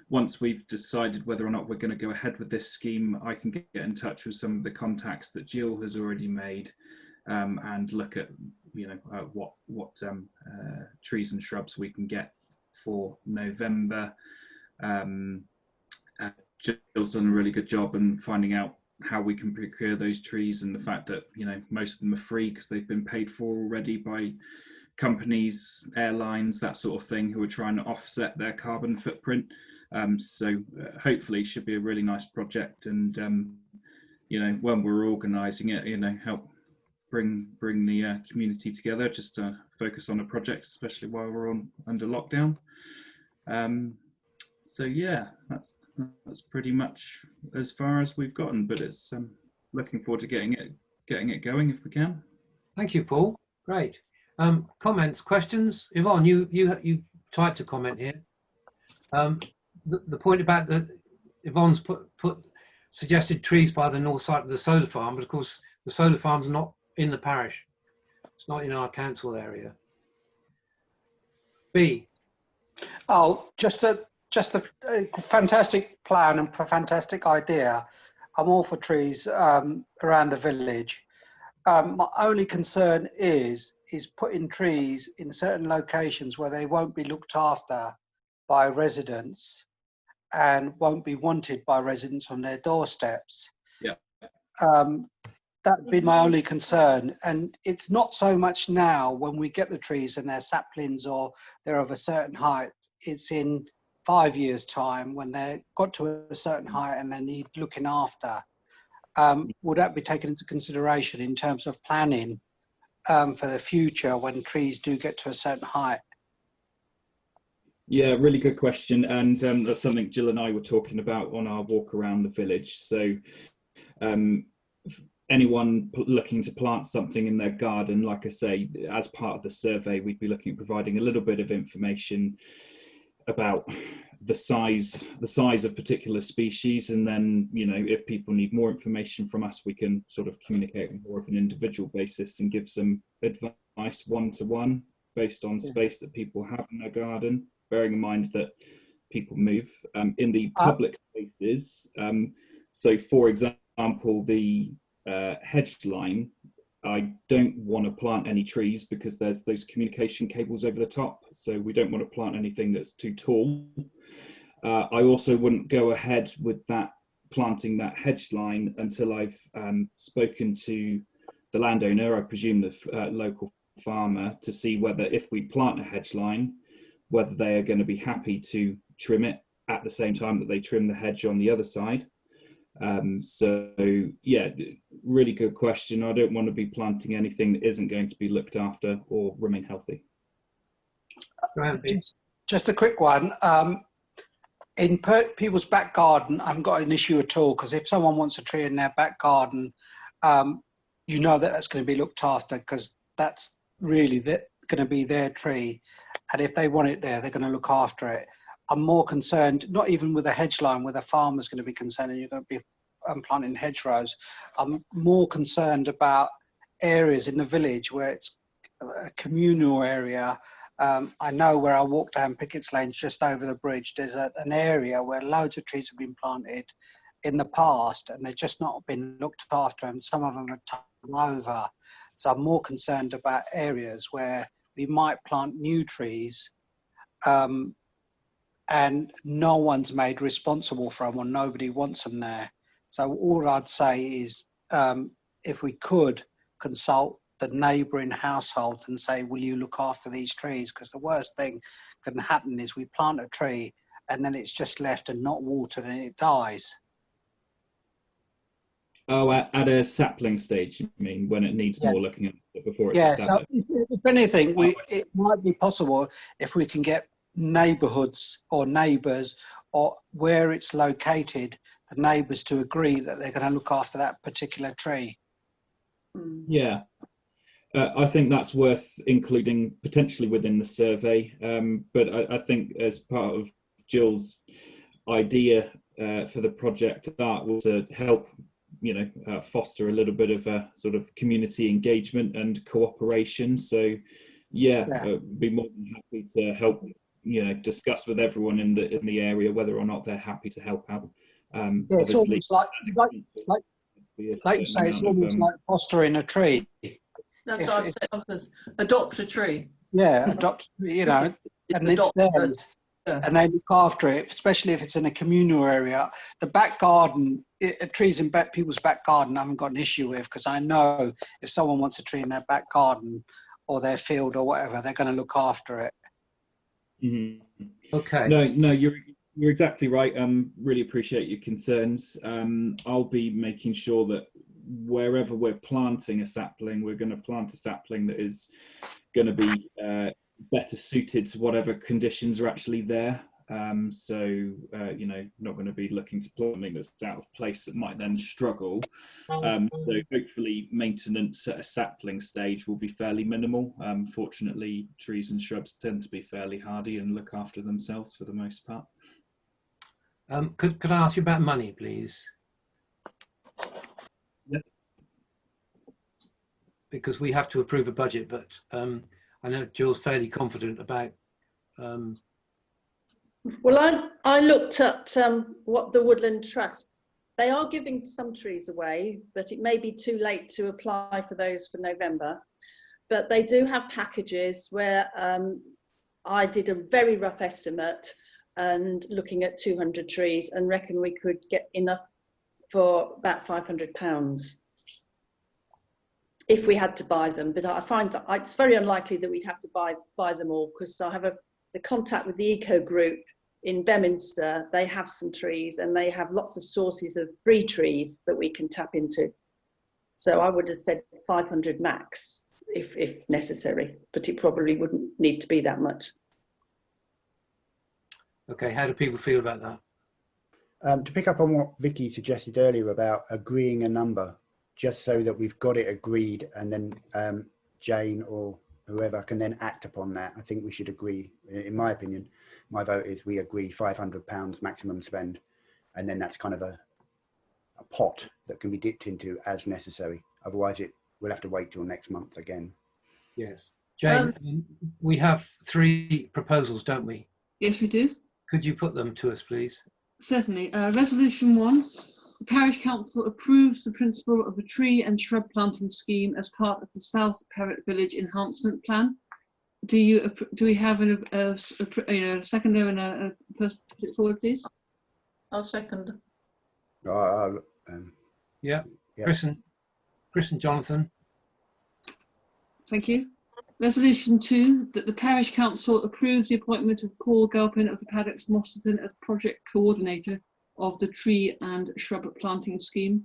[SPEAKER 15] Once we've decided whether or not we're going to go ahead with this scheme, I can get in touch with some of the contacts that Jill has already made, and look at, you know, what trees and shrubs we can get for November. Jill's done a really good job in finding out how we can procure those trees, and the fact that, you know, most of them are free because they've been paid for already by companies, airlines, that sort of thing, who are trying to offset their carbon footprint. So hopefully should be a really nice project, and you know, when we're organising it, you know, help bring the community together, just to focus on a project, especially while we're under lockdown. So yeah, that's pretty much as far as we've gotten, but it's looking forward to getting it going if we can.
[SPEAKER 1] Thank you, Paul. Great. Comments, questions? Yvonne, you typed a comment here. The point about Yvonne's suggested trees by the north side of the solar farm, but of course the solar farm's not in the parish. It's not in our council area. B.
[SPEAKER 9] Oh, just a fantastic plan and a fantastic idea. I'm all for trees around the village. My only concern is putting trees in certain locations where they won't be looked after by residents and won't be wanted by residents on their doorsteps.
[SPEAKER 15] Yeah.
[SPEAKER 9] that'd be my only concern. And it's not so much now when we get the trees and they're saplings or they're of a certain height. It's in 5 years' time when they've got to a certain height and they need looking after. Would that be taken into consideration in terms of planning for the future when trees do get to a certain height?
[SPEAKER 15] Yeah, really good question. And that's something Jill and I were talking about on our walk around the village. So anyone looking to plant something in their garden, like I say, as part of the survey, we'd be looking at providing a little bit of information about the size of particular species, and then, you know, if people need more information from us, we can sort of communicate on more of an individual basis and give some advice one-to-one based on space that people have in their garden, bearing in mind that people move in the public spaces. So for example, the hedge line, I don't want to plant any trees because there's those communication cables over the top. So we don't want to plant anything that's too tall. I also wouldn't go ahead with that, planting that hedge line, until I've spoken to the landowner, I presume the local farmer, to see whether, if we plant a hedge line, whether they are going to be happy to trim it at the same time that they trim the hedge on the other side. So yeah, really good question. I don't want to be planting anything that isn't going to be looked after or remain healthy.
[SPEAKER 9] Just a quick one. In people's back garden, I haven't got an issue at all, because if someone wants a tree in their back garden, you know that that's going to be looked after, because that's really going to be their tree. And if they want it there, they're going to look after it. I'm more concerned, not even with a hedge line where the farmer's going to be concerned and you're going to be planting hedgerows. I'm more concerned about areas in the village where it's a communal area. I know where I walk down Pickett's Lane, just over the bridge, there's an area where loads of trees have been planted in the past and they've just not been looked after, and some of them are tumbled over. So I'm more concerned about areas where we might plant new trees and no one's made responsible for them, or nobody wants them there. So all I'd say is, if we could consult the neighbouring household and say, will you look after these trees? Because the worst thing can happen is we plant a tree and then it's just left and not watered and it dies.
[SPEAKER 15] Oh, at a sapling stage, you mean, when it needs more looking at it before it's established?
[SPEAKER 9] So if anything, it might be possible if we can get neighbourhoods or neighbours, or where it's located, the neighbours to agree that they're going to look after that particular tree.
[SPEAKER 15] Yeah, I think that's worth including potentially within the survey. But I think as part of Jill's idea for the project, that was to help, you know, foster a little bit of a sort of community engagement and cooperation. So yeah, be more than happy to help, you know, discuss with everyone in the area whether or not they're happy to help out.
[SPEAKER 9] It's almost like you say, it's almost like fostering a tree.
[SPEAKER 11] That's what I've said. Adopt a tree.
[SPEAKER 9] Yeah, adopt, you know, and it's theirs. And they look after it, especially if it's in a communal area. The back garden, trees in people's back garden, I haven't got an issue with, because I know if someone wants a tree in their back garden or their field or whatever, they're going to look after it.
[SPEAKER 15] Mm-hmm.
[SPEAKER 1] Okay.
[SPEAKER 15] No, you're exactly right. Really appreciate your concerns. I'll be making sure that wherever we're planting a sapling, we're going to plant a sapling that is going to be better suited to whatever conditions are actually there. You know, not going to be looking to plant something that's out of place that might then struggle. So hopefully maintenance at a sapling stage will be fairly minimal. Fortunately, trees and shrubs tend to be fairly hardy and look after themselves for the most part.
[SPEAKER 1] Could I ask you about money, please?
[SPEAKER 15] Yes.
[SPEAKER 1] Because we have to approve a budget, but I know Jill's fairly confident about.
[SPEAKER 14] Well, I looked at what the Woodland Trust, they are giving some trees away, but it may be too late to apply for those for November. But they do have packages where I did a very rough estimate and looking at 200 trees and reckon we could get enough for about £500. if we had to buy them. But I find that it's very unlikely that we'd have to buy them all, because I have the contact with the Eco Group in Beminster. They have some trees, and they have lots of sources of free trees that we can tap into. So I would have said 500 max if necessary, but it probably wouldn't need to be that much.
[SPEAKER 1] Okay, how do people feel about that?
[SPEAKER 2] To pick up on what Vicky suggested earlier about agreeing a number, just so that we've got it agreed, and then Jane or whoever can then act upon that. I think we should agree. In my opinion, my vote is we agree £500 maximum spend, and then that's kind of a pot that can be dipped into as necessary. Otherwise, we'll have to wait till next month again.
[SPEAKER 1] Yes, Jane, we have 3 proposals, don't we?
[SPEAKER 4] Yes, we do.
[SPEAKER 1] Could you put them to us, please?
[SPEAKER 4] Certainly. Resolution 1. The Parish Council approves the principle of a tree and shrub planting scheme as part of the South Perrot Village Enhancement Plan. Do we have a seconder and a person to put it forward, please?
[SPEAKER 11] I'll second.
[SPEAKER 1] Yeah. Chris and Jonathan.
[SPEAKER 4] Thank you. Resolution 2, that the Parish Council approves the appointment of Paul Galpin of the Paddocks Mosterton as Project Coordinator of the Tree and Shrub Planting Scheme.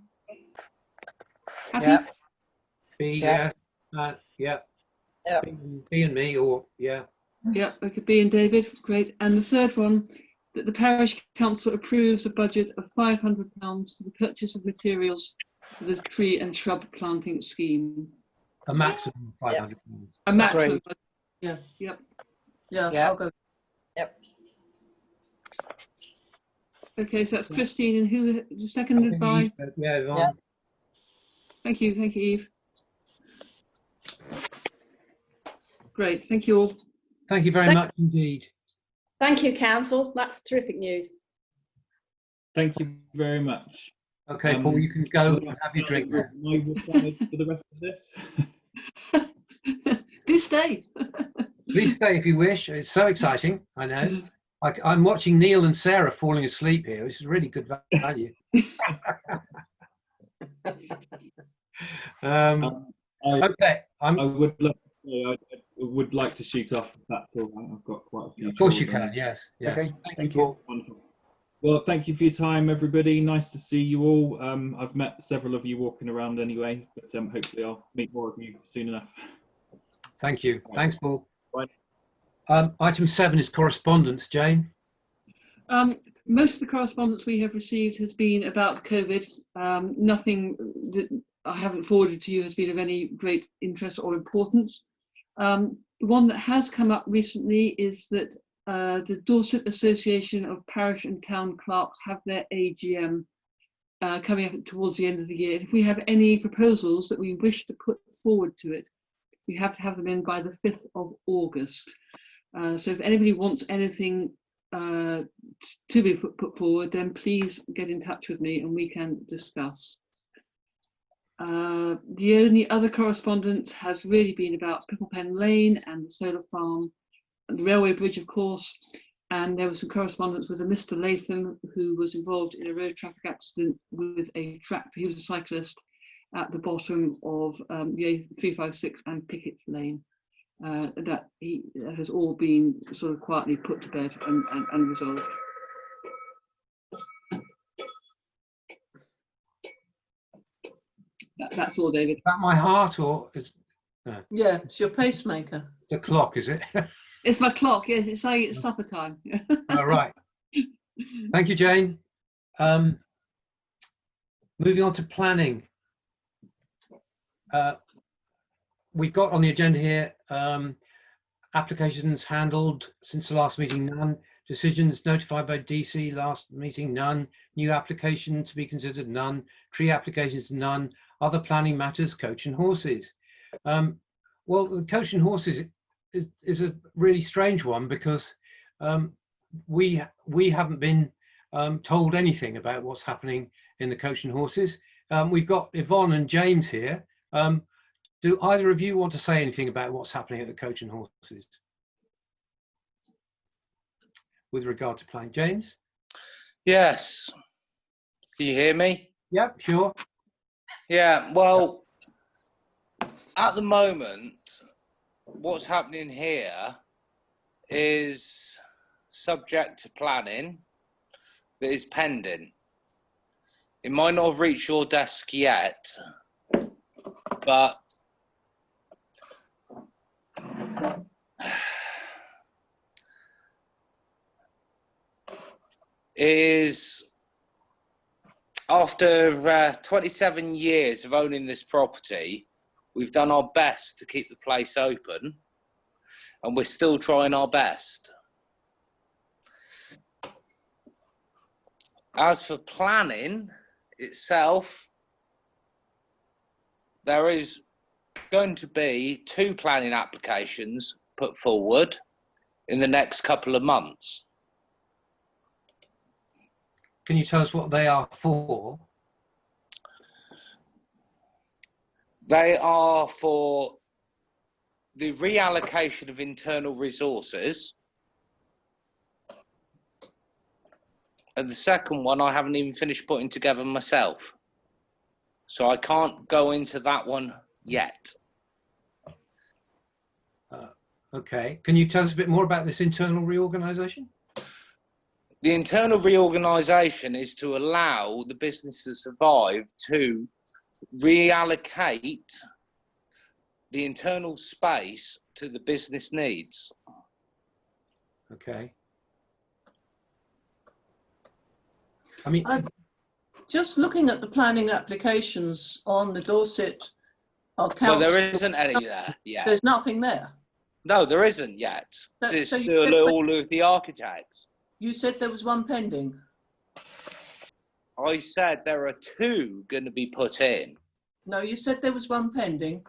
[SPEAKER 4] Happy?
[SPEAKER 9] Yeah.
[SPEAKER 1] B, yeah. Yeah. B and me, or yeah.
[SPEAKER 4] Yeah, okay, B and David, great. And the third one, that the Parish Council approves a budget of £500 for the purchase of materials for the Tree and Shrub Planting Scheme.
[SPEAKER 1] A maximum of £500.
[SPEAKER 4] A maximum.
[SPEAKER 11] Yeah.
[SPEAKER 4] Yep.
[SPEAKER 11] Yeah, I'll go.
[SPEAKER 13] Yep.
[SPEAKER 4] Okay, so that's Christine, and who seconded by?
[SPEAKER 1] Yeah, Yvonne.
[SPEAKER 4] Thank you, Eve. Great, thank you all.
[SPEAKER 1] Thank you very much indeed.
[SPEAKER 14] Thank you, Council. That's terrific news.
[SPEAKER 15] Thank you very much.
[SPEAKER 1] Okay, Paul, you can go and have your drink now.
[SPEAKER 15] Am I required for the rest of this?
[SPEAKER 4] Do stay.
[SPEAKER 1] Please stay if you wish. It's so exciting, I know. I'm watching Neil and Sarah falling asleep here, which is really good value. Okay.
[SPEAKER 15] I would like to shoot off if that's all right. I've got quite a few.
[SPEAKER 1] Of course you can, yes.
[SPEAKER 2] Okay, thank you.
[SPEAKER 15] Wonderful. Well, thank you for your time, everybody. Nice to see you all. I've met several of you walking around anyway, but hopefully I'll meet more of you soon enough.
[SPEAKER 1] Thank you. Thanks, Paul.
[SPEAKER 15] Bye.
[SPEAKER 1] Item 7 is correspondence, Jane.
[SPEAKER 4] Most of the correspondence we have received has been about COVID. Nothing that I haven't forwarded to you has been of any great interest or importance. The one that has come up recently is that the Dorset Association of Parish and Town Clerks have their AGM coming up towards the end of the year. If we have any proposals that we wish to put forward to it, we have to have them in by the 5th of August. So if anybody wants anything to be put forward, then please get in touch with me and we can discuss. The only other correspondence has really been about Picklepen Lane and the solar farm, and the railway bridge, of course, and there was some correspondence with a Mr. Latham who was involved in a road traffic accident with a tractor. He was a cyclist at the bottom of the A356 and Pickett Lane. That has all been sort of quietly put to bed and resolved. That's all, David.
[SPEAKER 1] Is that my heart or is no?
[SPEAKER 11] Yeah, it's your pacemaker.
[SPEAKER 1] It's a clock, is it?
[SPEAKER 4] It's my clock. Yes, it's saying it's supper time.
[SPEAKER 1] All right. Thank you, Jane. Moving on to planning. We've got on the agenda here applications handled since the last meeting, none. Decisions notified by DC last meeting, none. New application to be considered, none. Tree applications, none. Other planning matters, coach and horses. Well, the coach and horses is a really strange one because we haven't been told anything about what's happening in the coach and horses. We've got Yvonne and James here. Do either of you want to say anything about what's happening at the coach and horses with regard to planning? James?
[SPEAKER 16] Yes. Do you hear me?
[SPEAKER 1] Yep, sure.
[SPEAKER 16] Yeah, well, at the moment, what's happening here is subject to planning that is pending. It might not have reached your desk yet, but is after 27 years of owning this property, we've done our best to keep the place open, and we're still trying our best. As for planning itself, there is going to be 2 planning applications put forward in the next couple of months.
[SPEAKER 1] Can you tell us what they are for?
[SPEAKER 16] They are for the reallocation of internal resources. And the second one, I haven't even finished putting together myself. So I can't go into that one yet.
[SPEAKER 1] Okay. Can you tell us a bit more about this internal reorganisation?
[SPEAKER 16] The internal reorganisation is to allow the business to survive, to reallocate the internal space to the business needs.
[SPEAKER 1] Okay. I mean,
[SPEAKER 11] just looking at the planning applications on the Dorset council.
[SPEAKER 16] Well, there isn't any there yet.
[SPEAKER 11] There's nothing there.
[SPEAKER 16] No, there isn't yet.
[SPEAKER 11] So-
[SPEAKER 16] It's
[SPEAKER 11] so you
[SPEAKER 16] still
[SPEAKER 11] said-
[SPEAKER 16] all of the architects.
[SPEAKER 11] You said there was one pending.
[SPEAKER 16] I said there are 2 going to be put in.
[SPEAKER 11] No, you said there was one pending.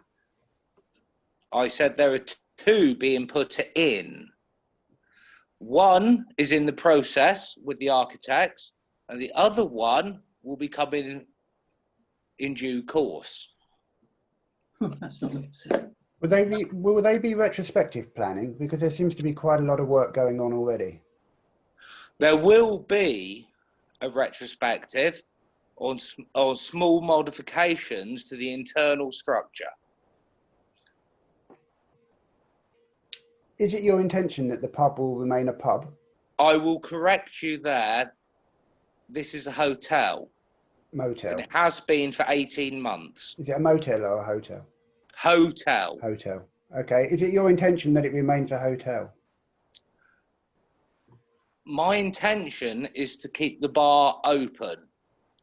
[SPEAKER 16] I said there are 2 being put in. One is in the process with the architects, and the other one will be coming in due course.
[SPEAKER 11] That's not what it said.
[SPEAKER 2] Will they be retrospective planning? Because there seems to be quite a lot of work going on already.
[SPEAKER 16] There will be a retrospective on small modifications to the internal structure.
[SPEAKER 2] Is it your intention that the pub will remain a pub?
[SPEAKER 16] I will correct you there. This is a hotel.
[SPEAKER 2] Motel.
[SPEAKER 16] And it has been for 18 months.
[SPEAKER 2] Is it a motel or a hotel?
[SPEAKER 16] Hotel.
[SPEAKER 2] Hotel. Okay. Is it your intention that it remains a hotel?
[SPEAKER 16] My intention is to keep the bar open,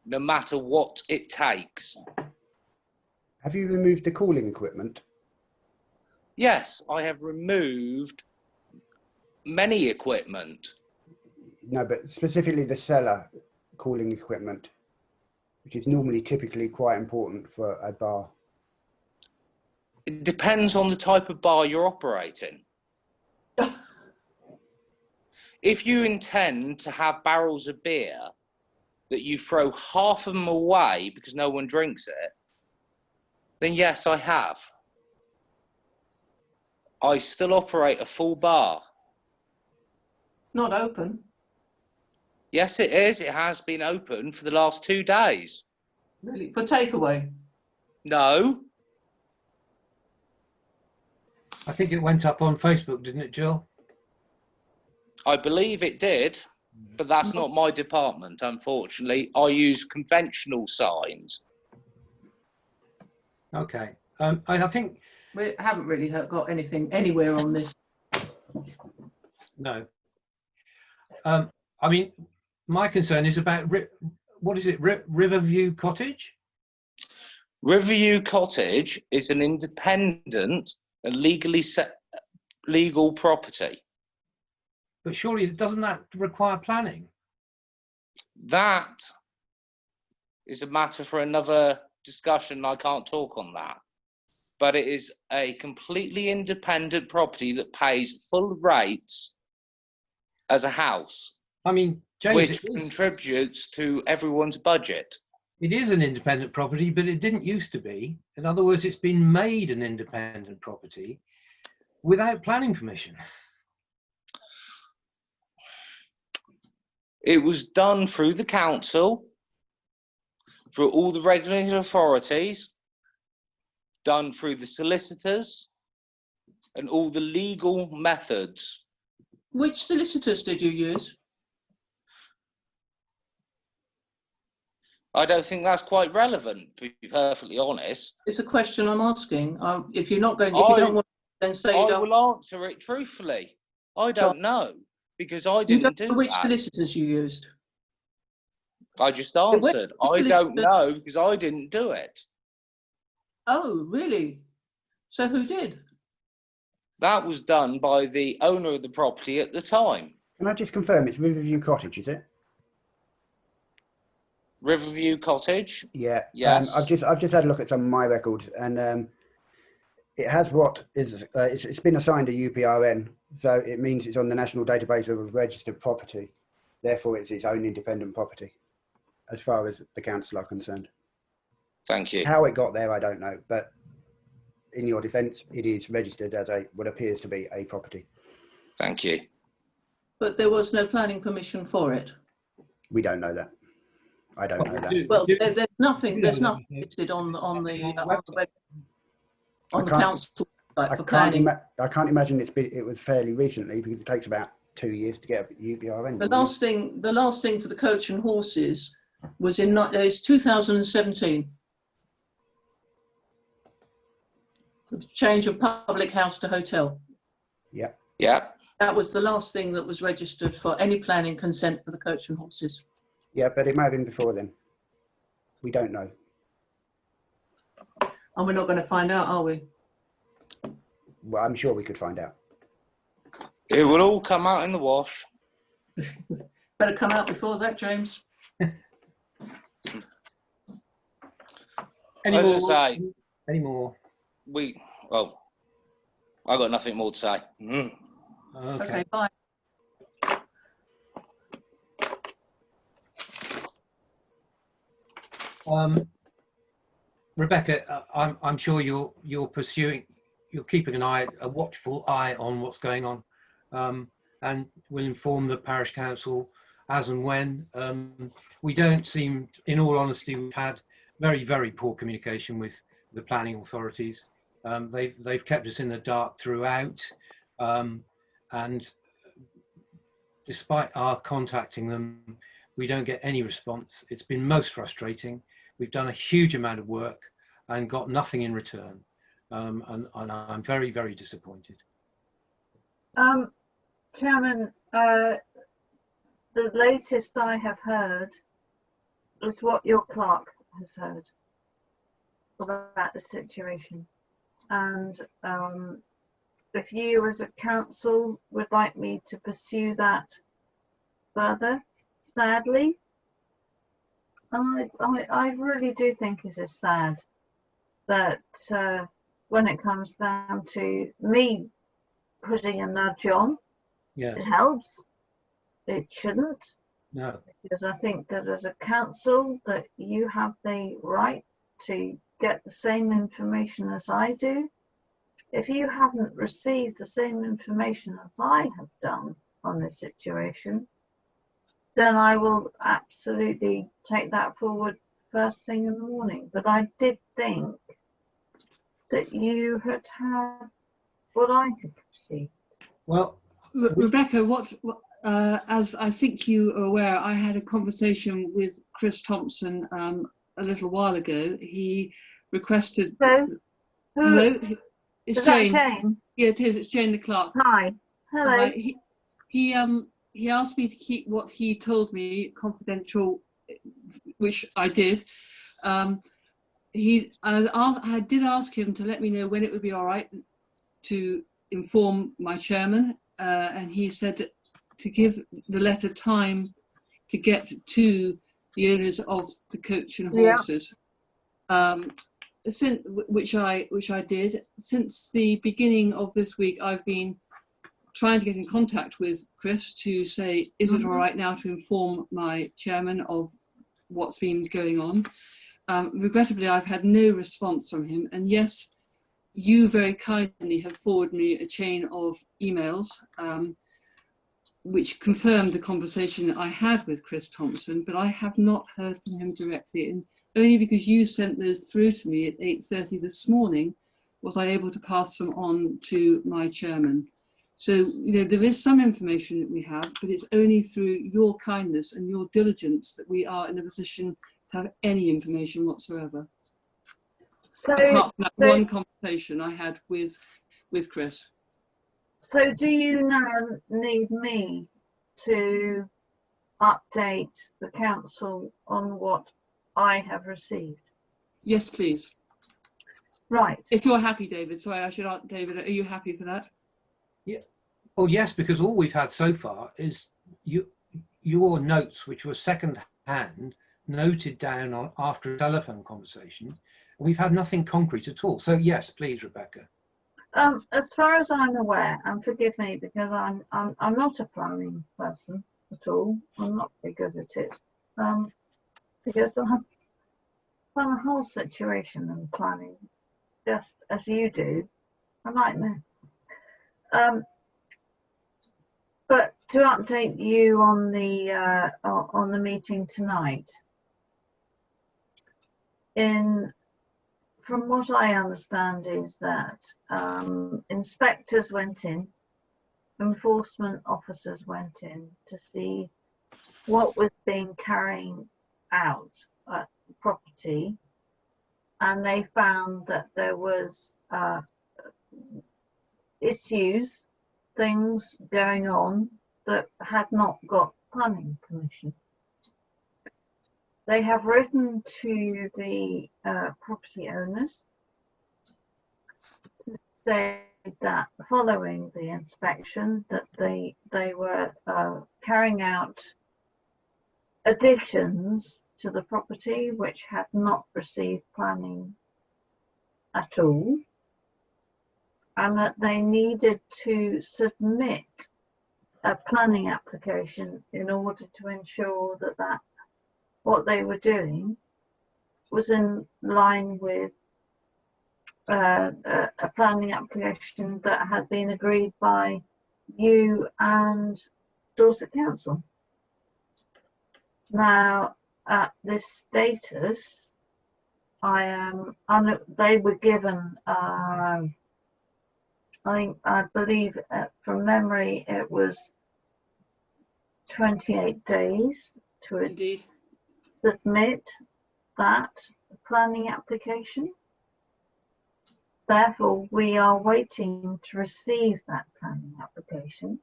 [SPEAKER 16] no matter what it takes.
[SPEAKER 2] Have you removed the cooling equipment?
[SPEAKER 16] Yes, I have removed many equipment.
[SPEAKER 2] No, but specifically the cellar cooling equipment, which is normally typically quite important for a bar.
[SPEAKER 16] It depends on the type of bar you're operating. If you intend to have barrels of beer that you throw half of them away because no one drinks it, then yes, I have. I still operate a full bar.
[SPEAKER 11] Not open.
[SPEAKER 16] Yes, it is. It has been open for the last 2 days.
[SPEAKER 11] Really? For takeaway?
[SPEAKER 16] No.
[SPEAKER 1] I think it went up on Facebook, didn't it, Jill?
[SPEAKER 16] I believe it did, but that's not my department, unfortunately. I use conventional signs.
[SPEAKER 1] Okay. I think...
[SPEAKER 11] We haven't really got anything anywhere on this.
[SPEAKER 1] No. I mean, my concern is about, what is it, Riverview Cottage?
[SPEAKER 16] Riverview Cottage is an independent and legal property.
[SPEAKER 1] But surely, doesn't that require planning?
[SPEAKER 16] That is a matter for another discussion. I can't talk on that. But it is a completely independent property that pays full rates as a house.
[SPEAKER 1] I mean, James,
[SPEAKER 16] which contributes to everyone's budget.
[SPEAKER 1] It is an independent property, but it didn't used to be. In other words, it's been made an independent property without planning permission.
[SPEAKER 16] It was done through the council, through all the regulatory authorities. done through the solicitors and all the legal methods.
[SPEAKER 11] Which solicitors did you use?
[SPEAKER 16] I don't think that's quite relevant, to be perfectly honest.
[SPEAKER 11] It's a question I'm asking. If you're not going, if you don't want, then say you
[SPEAKER 16] I
[SPEAKER 11] don't.
[SPEAKER 16] will answer it truthfully. I don't know, because I
[SPEAKER 11] You
[SPEAKER 16] didn't
[SPEAKER 11] don't
[SPEAKER 16] do
[SPEAKER 11] know which
[SPEAKER 16] that.
[SPEAKER 11] solicitors you used.
[SPEAKER 16] I just answered. I don't know because I didn't do it.
[SPEAKER 11] Oh, really? So who did?
[SPEAKER 16] That was done by the owner of the property at the time.
[SPEAKER 2] Can I just confirm it's Riverview Cottage, is it?
[SPEAKER 16] Riverview Cottage?
[SPEAKER 2] Yeah.
[SPEAKER 16] Yes.
[SPEAKER 2] I've just had a look at some of my records, and it has what is it's been assigned a UPRN, so it means it's on the national database of registered property. Therefore, it's its own independent property, as far as the council are concerned.
[SPEAKER 16] Thank you.
[SPEAKER 2] How it got there, I don't know, but in your defence, it is registered as what appears to be a property.
[SPEAKER 16] Thank you.
[SPEAKER 11] But there was no planning permission for it.
[SPEAKER 2] We don't know that. I don't know that.
[SPEAKER 11] Well, there's nothing listed on the council site for planning.
[SPEAKER 2] I can't imagine it was fairly recently, because it takes about 2 years to get a UPRN.
[SPEAKER 11] The last thing for the coach and horses was in 2017. The change of public house to hotel.
[SPEAKER 2] Yeah.
[SPEAKER 16] Yeah.
[SPEAKER 11] That was the last thing that was registered for any planning consent for the coach and horses.
[SPEAKER 2] Yeah, but it may have been before then. We don't know.
[SPEAKER 11] And we're not going to find out, are we?
[SPEAKER 2] Well, I'm sure we could find out.
[SPEAKER 16] It will all come out in the wash.
[SPEAKER 11] Better come out before that, James.
[SPEAKER 1] Any
[SPEAKER 16] As
[SPEAKER 1] more?
[SPEAKER 16] I say,
[SPEAKER 1] Any more?
[SPEAKER 16] I got nothing more to say.
[SPEAKER 11] Okay, bye.
[SPEAKER 1] Rebecca, I'm sure you're keeping a watchful eye on what's going on, and will inform the parish council as and when. We don't seem, in all honesty, we've had very, very poor communication with the planning authorities. They've kept us in the dark throughout, and despite our contacting them, we don't get any response. It's been most frustrating. We've done a huge amount of work and got nothing in return, and I'm very, very disappointed.
[SPEAKER 12] Chairman, the latest I have heard is what your clerk has heard about the situation. And if you as a council would like me to pursue that further, sadly, I really do think it is sad that when it comes down to me putting a nudge on,
[SPEAKER 1] yeah,
[SPEAKER 12] it helps. It shouldn't.
[SPEAKER 1] No.
[SPEAKER 12] Because I think that as a council that you have the right to get the same information as I do. If you haven't received the same information as I have done on this situation, then I will absolutely take that forward first thing in the morning. But I did think that you had had what I had received.
[SPEAKER 1] Well,
[SPEAKER 4] Rebecca, as I think you are aware, I had a conversation with Chris Thompson a little while ago. He requested. Hello? It's Jane.
[SPEAKER 12] Jane.
[SPEAKER 4] Yeah, it is. It's Jane the clerk.
[SPEAKER 12] Hi. Hello.
[SPEAKER 4] He asked me to keep what he told me confidential, which I did. I did ask him to let me know when it would be all right to inform my chairman, and he said to give the letter time to get to the owners of the coach and horses. Yeah. Which I did. Since the beginning of this week, I've been trying to get in contact with Chris to say, is it all right now to inform my chairman of what's been going on? Regrettably, I've had no response from him. And yes, you very kindly have forwarded me a chain of emails which confirmed the conversation that I had with Chris Thompson, but I have not heard from him directly. And only because you sent those through to me at 8:30 this morning was I able to pass them on to my chairman. So, you know, there is some information that we have, but it's only through your kindness and your diligence that we are in a position to have any information whatsoever.
[SPEAKER 12] So,
[SPEAKER 4] apart from that one conversation I had with Chris.
[SPEAKER 12] So do you now need me to update the council on what I have received?
[SPEAKER 4] Yes, please.
[SPEAKER 12] Right.
[SPEAKER 4] If you're happy, David. Sorry, I should ask David, are you happy for that?
[SPEAKER 1] Yeah. Well, yes, because all we've had so far is your notes, which were second hand, noted down on after a telephone conversation. We've had nothing concrete at all. So yes, please, Rebecca.
[SPEAKER 12] As far as I'm aware, and forgive me because I'm not a planning person at all. I'm not very good at it. Because I've done the whole situation and planning just as you do, a nightmare. But to update you on the meeting tonight, from what I understand is that inspectors went in, enforcement officers went in to see what was being carried out at the property, and they found that there was issues, things going on that had not got planning permission. They have written to the property owners to say that following the inspection that they were carrying out additions to the property which had not received planning at all, and that they needed to submit a planning application in order to ensure that what they were doing was in line with a planning application that had been agreed by you and Dorset Council. Now, at this status, they were given, I believe from memory, it was 28 days to
[SPEAKER 4] Indeed.
[SPEAKER 12] Submit that planning application. Therefore, we are waiting to receive that planning application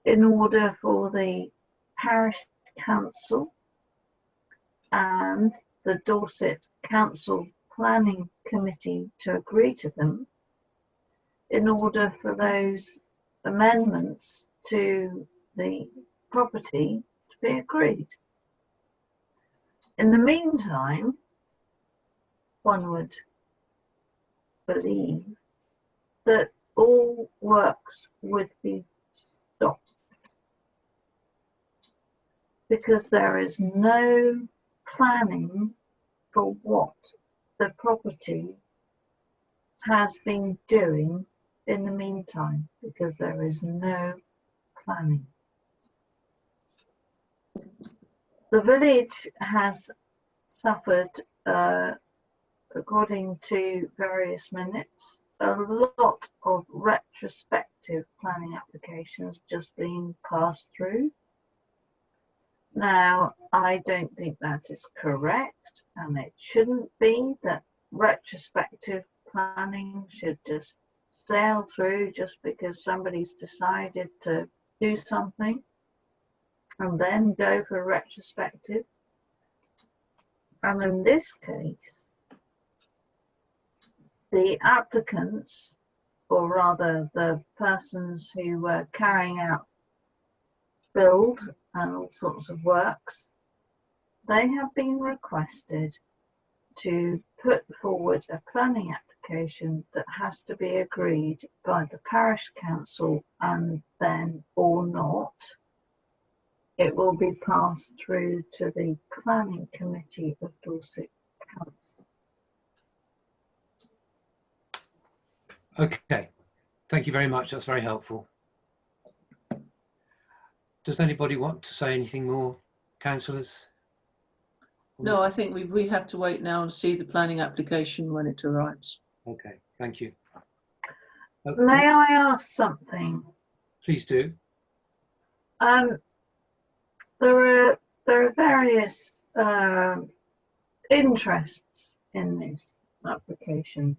[SPEAKER 12] in order for the parish council and the Dorset Council Planning Committee to agree to them, in order for those amendments to the property to be agreed. In the meantime, one would believe that all works would be stopped because there is no planning for what the property has been doing in the meantime, because there is no planning. The village has suffered, according to various minutes, a lot of retrospective planning applications just being passed through. Now, I don't think that is correct, and it shouldn't be that retrospective planning should just sail through just because somebody's decided to do something and then go for retrospective. And in this case, the applicants, or rather the persons who were carrying out build and all sorts of works, they have been requested to put forward a planning application that has to be agreed by the parish council, and then or not, it will be passed through to the planning committee of Dorset Council.
[SPEAKER 1] Okay, thank you very much. That's very helpful. Does anybody want to say anything more, councillors?
[SPEAKER 11] No, I think we have to wait now and see the planning application when it arrives.
[SPEAKER 1] Okay, thank you.
[SPEAKER 12] May I ask something?
[SPEAKER 1] Please do.
[SPEAKER 12] There are various interests in this application,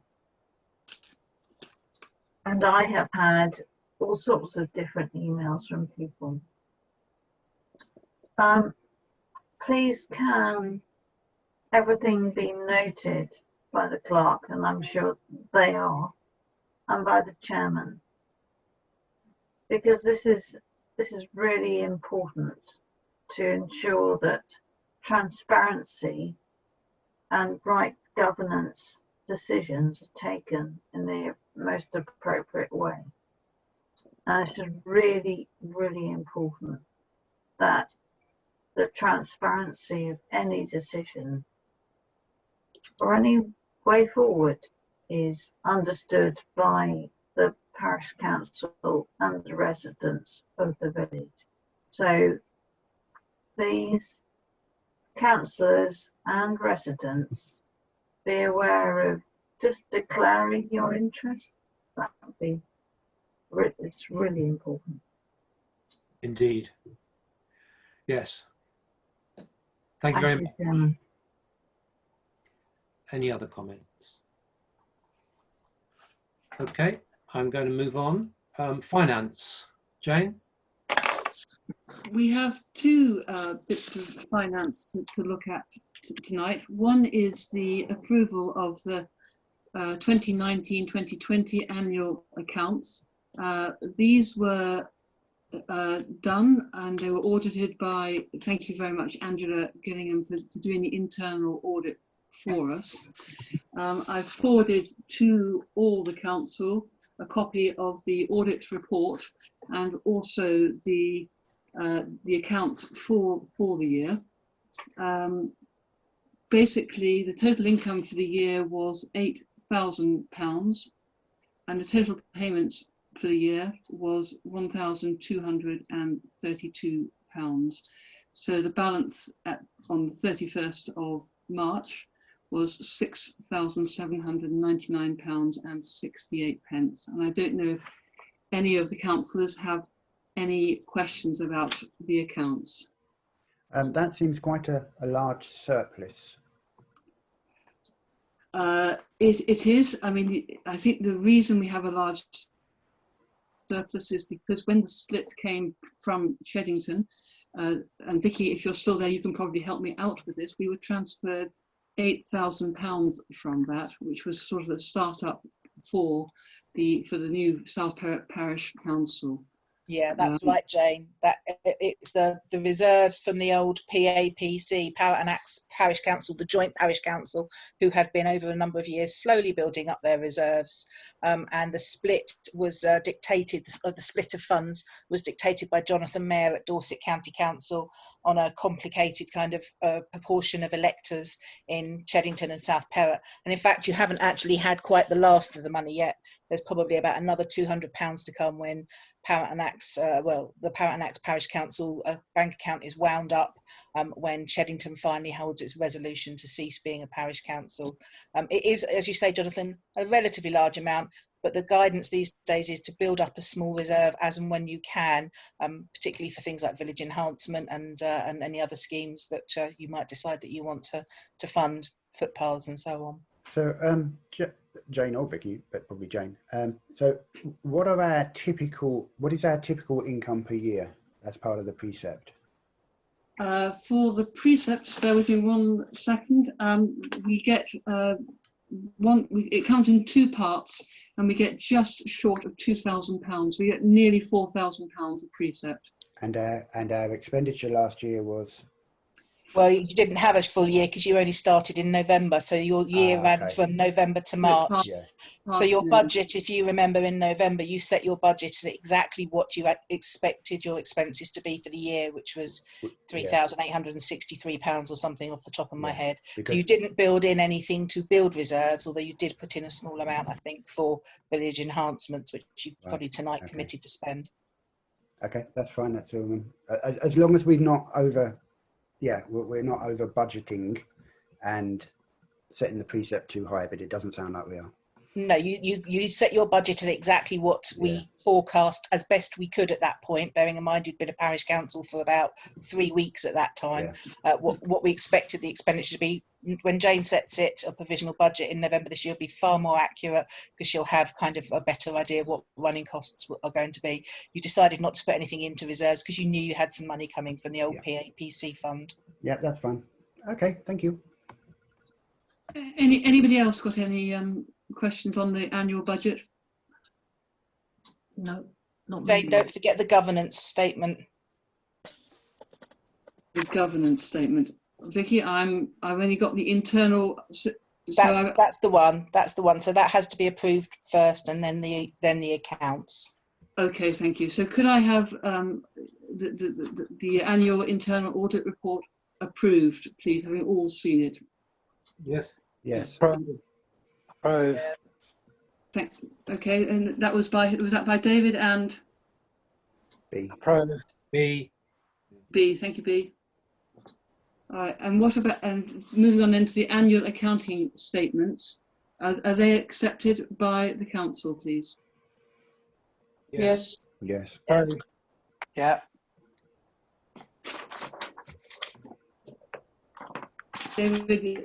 [SPEAKER 12] and I have had all sorts of different emails from people. Please can everything be noted by the clerk, and I'm sure they are, and by the chairman, because this is really important to ensure that transparency and right governance decisions are taken in the most appropriate way. And it's just really, really important that the transparency of any decision or any way forward is understood by the parish council and the residents of the village. So please, councillors and residents, be aware of just declaring your interest. That would be, it's really important.
[SPEAKER 1] Indeed. Yes. Thank you very much. Any other comments? Okay, I'm going to move on. Finance, Jane?
[SPEAKER 4] We have two bits of finance to look at tonight. One is the approval of the 2019-2020 annual accounts. These were done and they were audited by, thank you very much, Angela Gillingham, for doing the internal audit for us. I've forwarded to all the council a copy of the audit report and also the accounts for the year. Basically, the total income for the year was £8,000 and the total payments for the year was £1,232. So the balance on the 31st of March was £6,799.68. And I don't know if any of the councillors have any questions about the accounts.
[SPEAKER 2] That seems quite a large surplus.
[SPEAKER 4] It is. I mean, I think the reason we have a large surplus is because when the split came from Cheddington, and Vicky, if you're still there, you can probably help me out with this. We were transferred £8,000 from that, which was sort of a start-up for the new South Perrott Parish Council.
[SPEAKER 5] Yeah, that's right, Jane. That it's the reserves from the old PAPC, Perrot and Axe Parish Council, the joint parish council, who had been over a number of years slowly building up their reserves. And the split was dictated, the split of funds was dictated by Jonathan Mayer at Dorset County Council on a complicated kind of proportion of electors in Cheddington and South Perrott. And in fact, you haven't actually had quite the last of the money yet. There's probably about another £200 to come when Perrott and Axe, the Perrott and Axe Parish Council bank account is wound up when Cheddington finally holds its resolution to cease being a parish council. It is, as you say, Jonathan, a relatively large amount, but the guidance these days is to build up a small reserve as and when you can, particularly for things like village enhancement and any other schemes that you might decide that you want to fund, footpaths and so on.
[SPEAKER 2] So, Jane or Vicky, but probably Jane. So, what is our typical income per year as part of the precept?
[SPEAKER 4] For the precept, just bear with me 1 second. We get it comes in two parts, and we get just short of £2,000. We get nearly £4,000 of precept.
[SPEAKER 2] And our expenditure last year was.
[SPEAKER 5] Well, you didn't have a full year because you only started in November, so your year ran from November to March. So your budget, if you remember in November, you set your budget at exactly what you expected your expenses to be for the year, which was £3,863 or something off the top of my head. So you didn't build in anything to build reserves, although you did put in a small amount, I think, for village enhancements, which you probably tonight committed to spend.
[SPEAKER 2] Okay, that's fine. That's all. As long as we've not yeah, we're not over budgeting and setting the precept too high, but it doesn't sound like we are.
[SPEAKER 5] No, you set your budget at exactly what we forecast as best we could at that point, bearing in mind you'd been a parish council for about 3 weeks at that time. What we expected the expenditure to be. When Jane sets it, a provisional budget in November this year will be far more accurate, because she'll have kind of a better idea of what running costs are going to be. You decided not to put anything into reserves because you knew you had some money coming from the old PAPC fund.
[SPEAKER 2] Yeah, that's fine. Okay, thank you.
[SPEAKER 4] Anybody else got any questions on the annual budget?
[SPEAKER 14] No, not
[SPEAKER 5] me. Don't forget the governance statement.
[SPEAKER 4] The governance statement. Vicky, I've only got the internal.
[SPEAKER 5] That's the one. That's the one. So that has to be approved first, and then the accounts.
[SPEAKER 4] Okay, thank you. So could I have the annual internal audit report approved, please, having all seen it?
[SPEAKER 1] Yes.
[SPEAKER 2] Yes.
[SPEAKER 9] Approve.
[SPEAKER 4] Okay, and that was that by David and
[SPEAKER 2] B.
[SPEAKER 9] Approve.
[SPEAKER 1] B.
[SPEAKER 4] B. Thank you, B. All right, and what about, and moving on then to the annual accounting statements, are they accepted by the council, please?
[SPEAKER 5] Yes.
[SPEAKER 2] Yes.
[SPEAKER 9] Yeah.
[SPEAKER 4] David,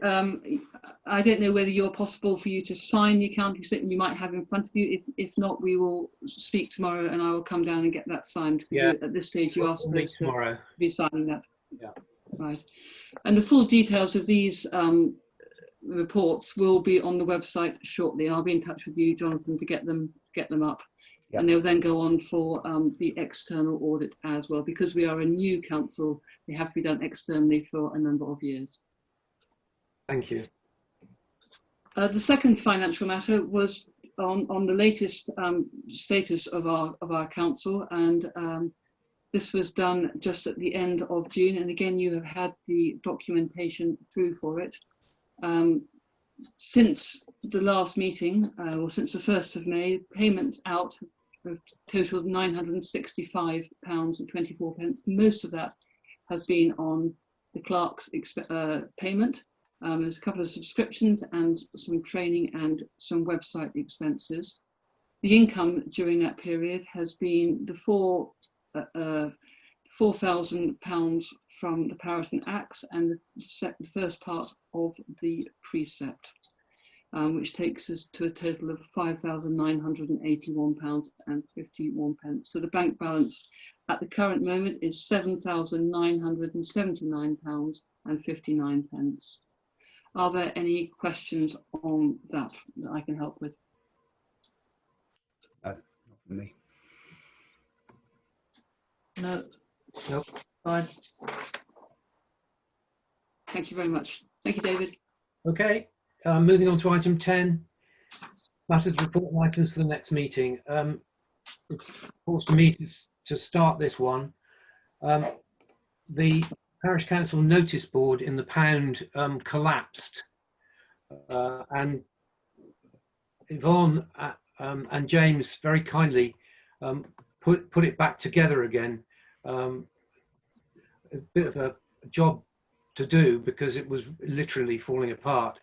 [SPEAKER 4] I don't know whether you're possible for you to sign the accounting statement you might have in front of you. If not, we will speak tomorrow and I will come down and get that signed.
[SPEAKER 1] Yeah.
[SPEAKER 4] At this stage, you are supposed
[SPEAKER 1] to
[SPEAKER 4] be signing that.
[SPEAKER 1] Yeah.
[SPEAKER 4] Right. And the full details of these reports will be on the website shortly. I'll be in touch with you, Jonathan, to get them up. Yep. And they'll then go on for the external audit as well. Because we are a new council, they have to be done externally for a number of years.
[SPEAKER 1] Thank you.
[SPEAKER 4] The second financial matter was on the latest status of our council, and this was done just at the end of June. And again, you have had the documentation through for it. Since the last meeting, or since the 1st of May, payments out have totaled £965.24. Most of that has been on the clerk's payment. There's a couple of subscriptions and some training and some website expenses. The income during that period has been the £4,000 from the Perrot and Axe and the first part of the precept, which takes us to a total of £5,981.51. So the bank balance at the current moment is £7,979.59. Are there any questions on that I can help with?
[SPEAKER 2] No, not for me.
[SPEAKER 4] No.
[SPEAKER 1] Nope.
[SPEAKER 4] Fine. Thank you very much. Thank you, David.
[SPEAKER 1] Okay. Moving on to item 10, matters report items for the next meeting. It's forced to me to start this one. The Parish Council notice board in the Pound collapsed, and Yvonne and James very kindly put it back together again. A bit of a job to do because it was literally falling apart.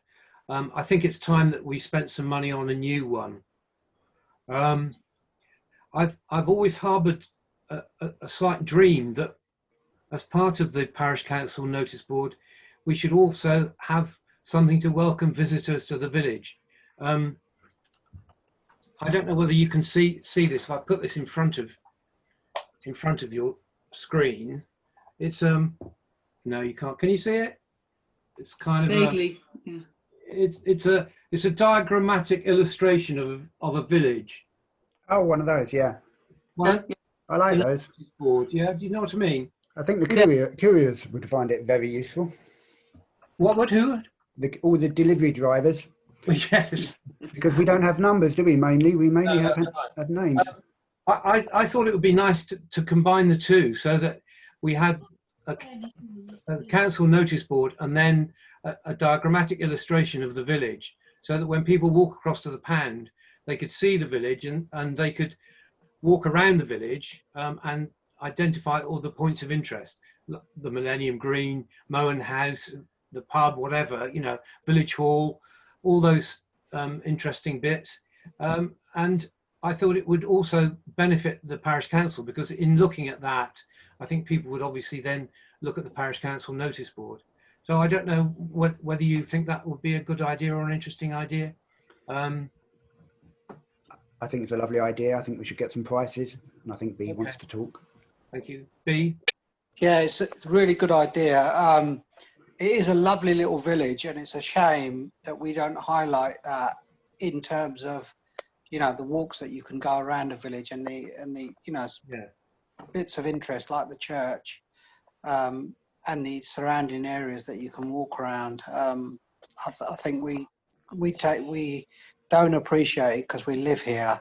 [SPEAKER 1] I think it's time that we spent some money on a new one. I've always harboured a slight dream that as part of the Parish Council notice board, we should also have something to welcome visitors to the village. I don't know whether you can see this. If I put this in front of your screen, it's no, you can't. Can you see it? It's kind of
[SPEAKER 4] vaguely. Yeah.
[SPEAKER 1] It's a diagrammatic illustration of a village.
[SPEAKER 2] Oh, one of those, yeah.
[SPEAKER 1] Well,
[SPEAKER 2] I like those.
[SPEAKER 1] Board, yeah. Do you know what I mean?
[SPEAKER 2] I think the couriers would find it very useful.
[SPEAKER 1] What would who?
[SPEAKER 2] All the delivery drivers.
[SPEAKER 1] Yes.
[SPEAKER 2] Because we don't have numbers, do we? We mainly have names.
[SPEAKER 1] I thought it would be nice to combine the two so that we had a council notice board and then a diagrammatic illustration of the village, so that when people walk across to the Pound, they could see the village and they could walk around the village and identify all the points of interest. the Millennium Green, Moen House, the pub, whatever, you know, Village Hall, all those interesting bits. And I thought it would also benefit the parish council, because in looking at that, I think people would obviously then look at the parish council notice board. So I don't know whether you think that would be a good idea or an interesting idea.
[SPEAKER 2] I think it's a lovely idea. I think we should get some prices, and I think B
[SPEAKER 1] Okay.
[SPEAKER 2] wants to talk.
[SPEAKER 1] Thank you. B?
[SPEAKER 9] Yeah, it's a really good idea. It is a lovely little village, and it's a shame that we don't highlight that in terms of, you know, the walks that you can go around the village and the you know, bits of interest like the church, and the surrounding areas that you can walk around. I think we don't appreciate it because we live here,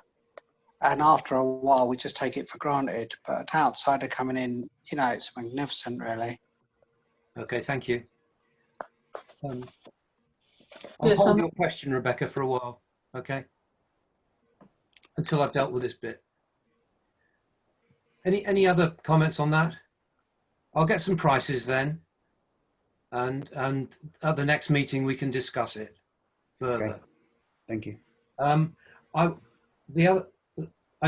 [SPEAKER 9] and after a while we just take it for granted. But an outsider coming in, you know, it's magnificent, really.
[SPEAKER 1] Okay, thank you. I'll
[SPEAKER 11] Yes,
[SPEAKER 1] hold your question, Rebecca, for a while, okay? Until I've dealt with this bit. Any other comments on that? I'll get some prices then, and at the next meeting we can discuss it further.
[SPEAKER 2] Okay. Thank you.
[SPEAKER 1] I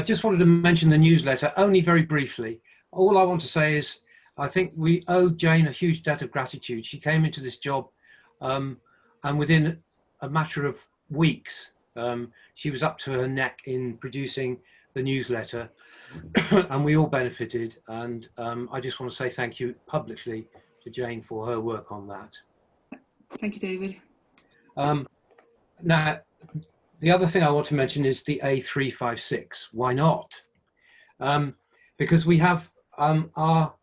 [SPEAKER 1] just wanted to mention the newsletter only very briefly. All I want to say is I think we owe Jane a huge debt of gratitude. She came into this job, and within a matter of weeks, she was up to her neck in producing the newsletter, and we all benefited. And I just want to say thank you publicly to Jane for her work on that.
[SPEAKER 4] Thank you, David.
[SPEAKER 1] Now, the other thing I want to mention is the A356. Why not? Because we have our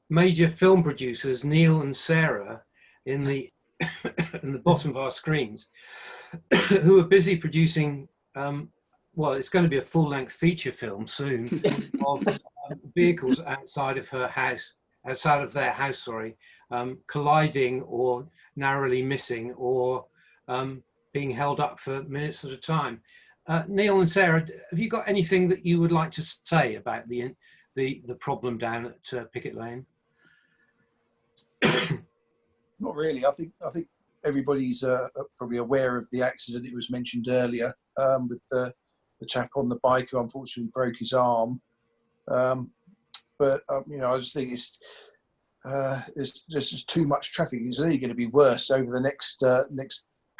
[SPEAKER 1] major film producers, Neil and Sarah, in the in the bottom of our screens, who are busy producing, well, it's going to be a full-length feature film soon of vehicles outside of their house, sorry, colliding or narrowly missing or being held up for minutes at a time. Neil and Sarah, have you got anything that you would like to say about the problem down at Picket Lane?
[SPEAKER 17] Not really. I think everybody's probably aware of the accident. It was mentioned earlier with the chap on the bike who unfortunately broke his arm. But you know, I just think there's just too much traffic. It's only going to be worse over the next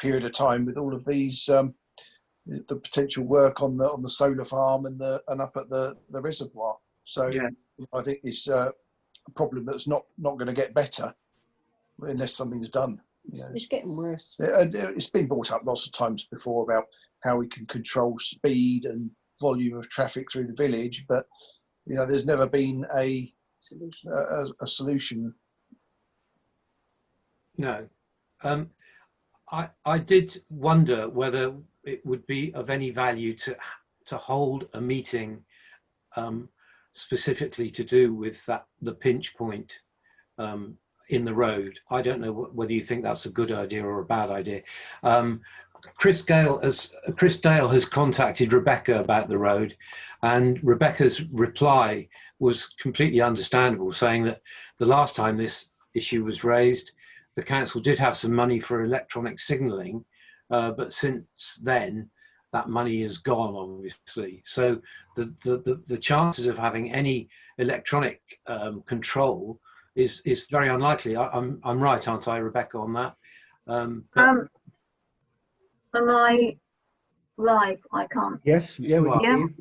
[SPEAKER 17] period of time with all of these the potential work on the solar farm and up at the reservoir. So yeah. I think it's a problem that's not going to get better unless something's done. You know.
[SPEAKER 11] It's getting worse.
[SPEAKER 17] It's been brought up lots of times before about how we can control speed and volume of traffic through the village, but you know, there's never been a solution.
[SPEAKER 1] No. I did wonder whether it would be of any value to hold a meeting specifically to do with the pinch point in the road. I don't know whether you think that's a good idea or a bad idea. Chris Dale has contacted Rebecca about the road, and Rebecca's reply was completely understandable, saying that the last time this issue was raised, the council did have some money for electronic signalling, but since then that money is gone, obviously. So the chances of having any electronic control is very unlikely. I'm right, aren't I, Rebecca, on that?
[SPEAKER 12] Am I live? I can't.
[SPEAKER 2] Yes, yeah, we can hear you.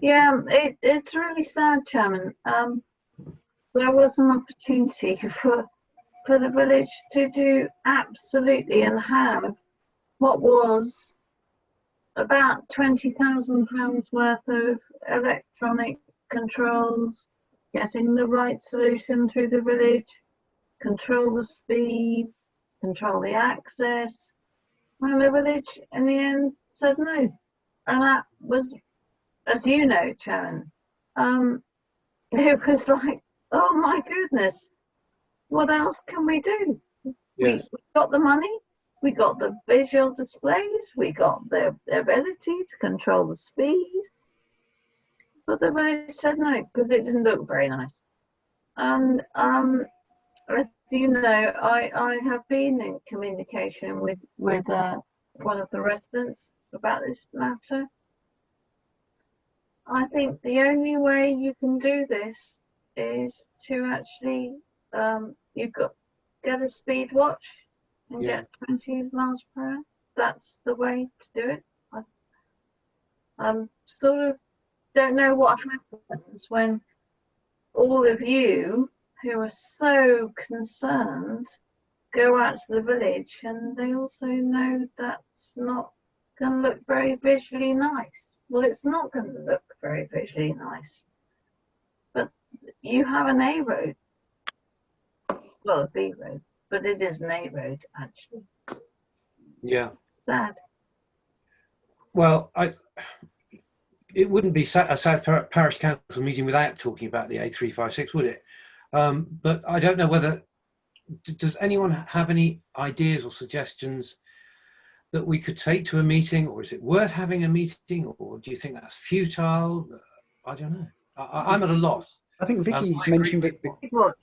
[SPEAKER 12] Yeah, it's really sad, Chairman. There was an opportunity for the village to do absolutely and have what was about £20,000 worth of electronic controls, getting the right solution through the village, control the speed, control the access. And the village in the end said no. And that was, as you know, Chairman, it was like, oh my goodness, what else can we do? Yes. We got the money, we got the visual displays, we got the ability to control the speed, but the village said no because it didn't look very nice. And as you know, I have been in communication with one of the residents about this matter. I think the only way you can do this is to actually you've got get a speed watch and
[SPEAKER 1] Yeah.
[SPEAKER 12] get 20 miles per hour. That's the way to do it. I sort of don't know what happens when all of you who are so concerned go out to the village and they also know that's not going to look very visually nice. Well, it's not going to look very visually nice. But you have an A road, well, a B road, but it is an A road actually.
[SPEAKER 1] Yeah.
[SPEAKER 12] Sad.
[SPEAKER 1] Well, it wouldn't be a South Perrott Parish Council meeting without talking about the A356, would it? But I don't know whether, does anyone have any ideas or suggestions that we could take to a meeting, or is it worth having a meeting, or do you think that's futile? I don't know. I'm at a loss.
[SPEAKER 2] I think Vicky mentioned it.
[SPEAKER 12] Speed watch.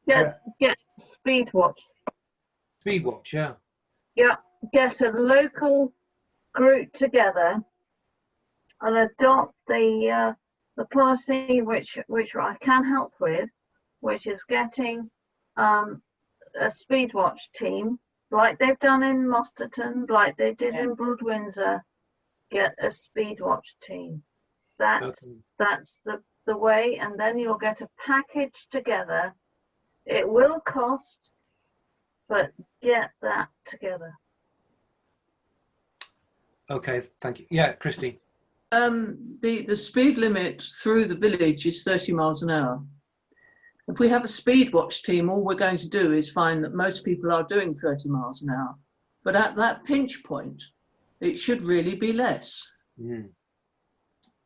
[SPEAKER 12] Get speed watch.
[SPEAKER 1] Speed watch, yeah.
[SPEAKER 12] Yeah, get a local group together and adopt the policy which I can help with, which is getting a speed watch team like they've done in Mosterton, like they did in Broad Windsor. Get a speed watch team. That's the way, and then you'll get a package together. It will cost, but get that together.
[SPEAKER 1] Okay, thank you. Yeah, Christy.
[SPEAKER 11] The speed limit through the village is 30 miles an hour. If we have a speed watch team, all we're going to do is find that most people are doing 30 miles an hour. But at that pinch point, it should really be less.
[SPEAKER 1] Mm.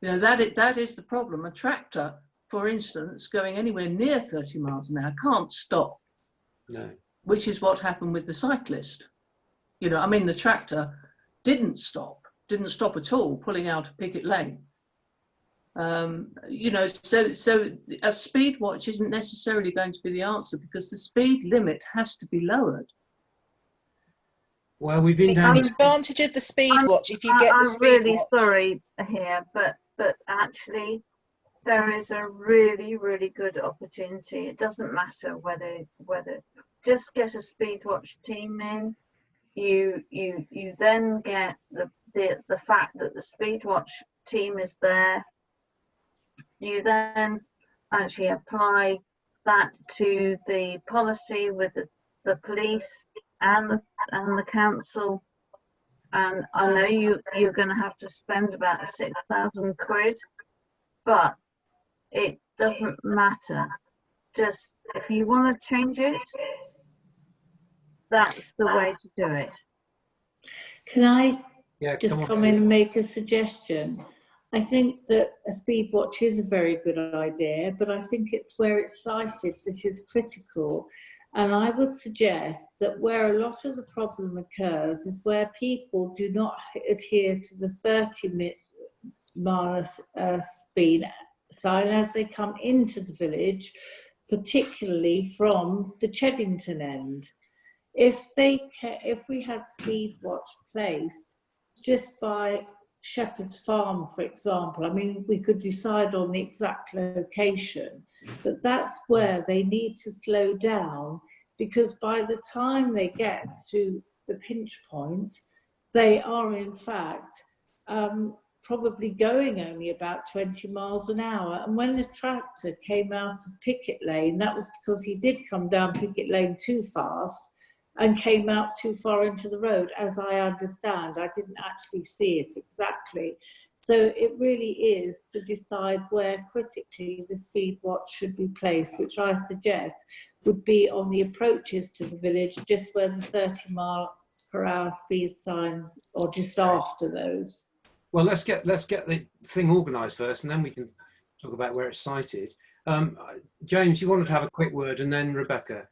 [SPEAKER 11] You know, that is the problem. A tractor, for instance, going anywhere near 30 miles an hour can't stop.
[SPEAKER 1] No.
[SPEAKER 11] Which is what happened with the cyclist. You know, I mean, the tractor didn't stop at all, pulling out of Picket Lane. You know, so a speed watch isn't necessarily going to be the answer, because the speed limit has to be lowered.
[SPEAKER 1] Well, we've been down.
[SPEAKER 5] The advantage of the speed watch, if you get the speed
[SPEAKER 12] I'm really
[SPEAKER 5] watch.
[SPEAKER 12] sorry here, but actually there is a really, really good opportunity. It doesn't matter whether just get a speed watch team in. You then get the fact that the speed watch team is there. You then actually apply that to the policy with the police and the council, and I know you're going to have to spend about 6,000 quid, but it doesn't matter. Just if you want to change it, that's the way to do it.
[SPEAKER 3] Can I just
[SPEAKER 1] come on,
[SPEAKER 3] come in and make a suggestion? I think that a speed watch is a very good idea, but I think it's where it's sited this is critical. And I would suggest that where a lot of the problem occurs is where people do not adhere to the 30-mile speed sign as they come into the village, particularly from the Cheddington end. If we had speed watch placed just by Shepherd's Farm, for example, I mean, we could decide on the exact location, but that's where they need to slow down, because by the time they get to the pinch points, they are in fact probably going only about 20 miles an hour. And when the tractor came out of Picket Lane, that was because he did come down Picket Lane too fast and came out too far into the road, as I understand. I didn't actually see it exactly. So it really is to decide where critically the speed watch should be placed, which I suggest would be on the approaches to the village, just where the 30-mile-per-hour speed signs, or just after those.
[SPEAKER 1] Well, let's get the thing organised first, and then we can talk about where it's sited. James, you wanted to have a quick word, and then Rebecca.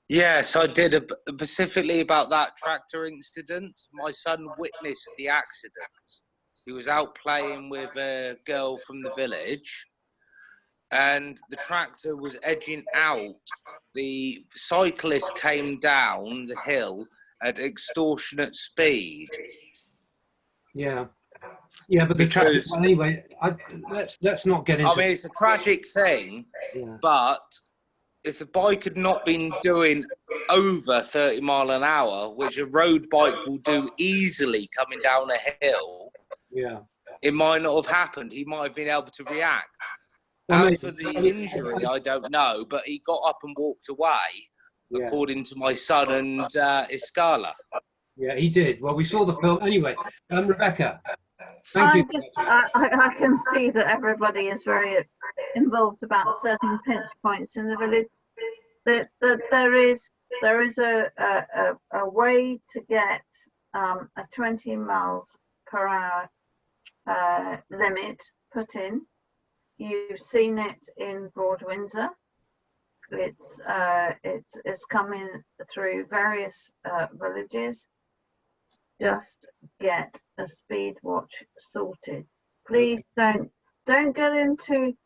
[SPEAKER 16] Yes, I did. Specifically about that tractor incident. My son witnessed the accident. He was out playing with a girl from the village, and the tractor was edging out. The cyclist came down the hill at extortionate speed.
[SPEAKER 1] Yeah. Yeah, but the traffic. Well, anyway, let's not get into.
[SPEAKER 16] I mean, it's a tragic thing, but if the bike had not been doing over 30 mile an hour, which a road bike will do easily coming down a hill, it might not have happened. He might have been able to react.
[SPEAKER 1] Well,
[SPEAKER 16] As for the injury, I don't know, but he got up and walked away, according to my son and Iskala.
[SPEAKER 1] Yeah, he did. Well, we saw the film anyway. Rebecca,
[SPEAKER 12] I can see that everybody is very involved about certain pinch points in the village. That there is a way to get a 20 miles per hour limit put in. You've seen it in Broad Windsor. It's coming through various villages. Just get a speed watch sorted. Please don't get into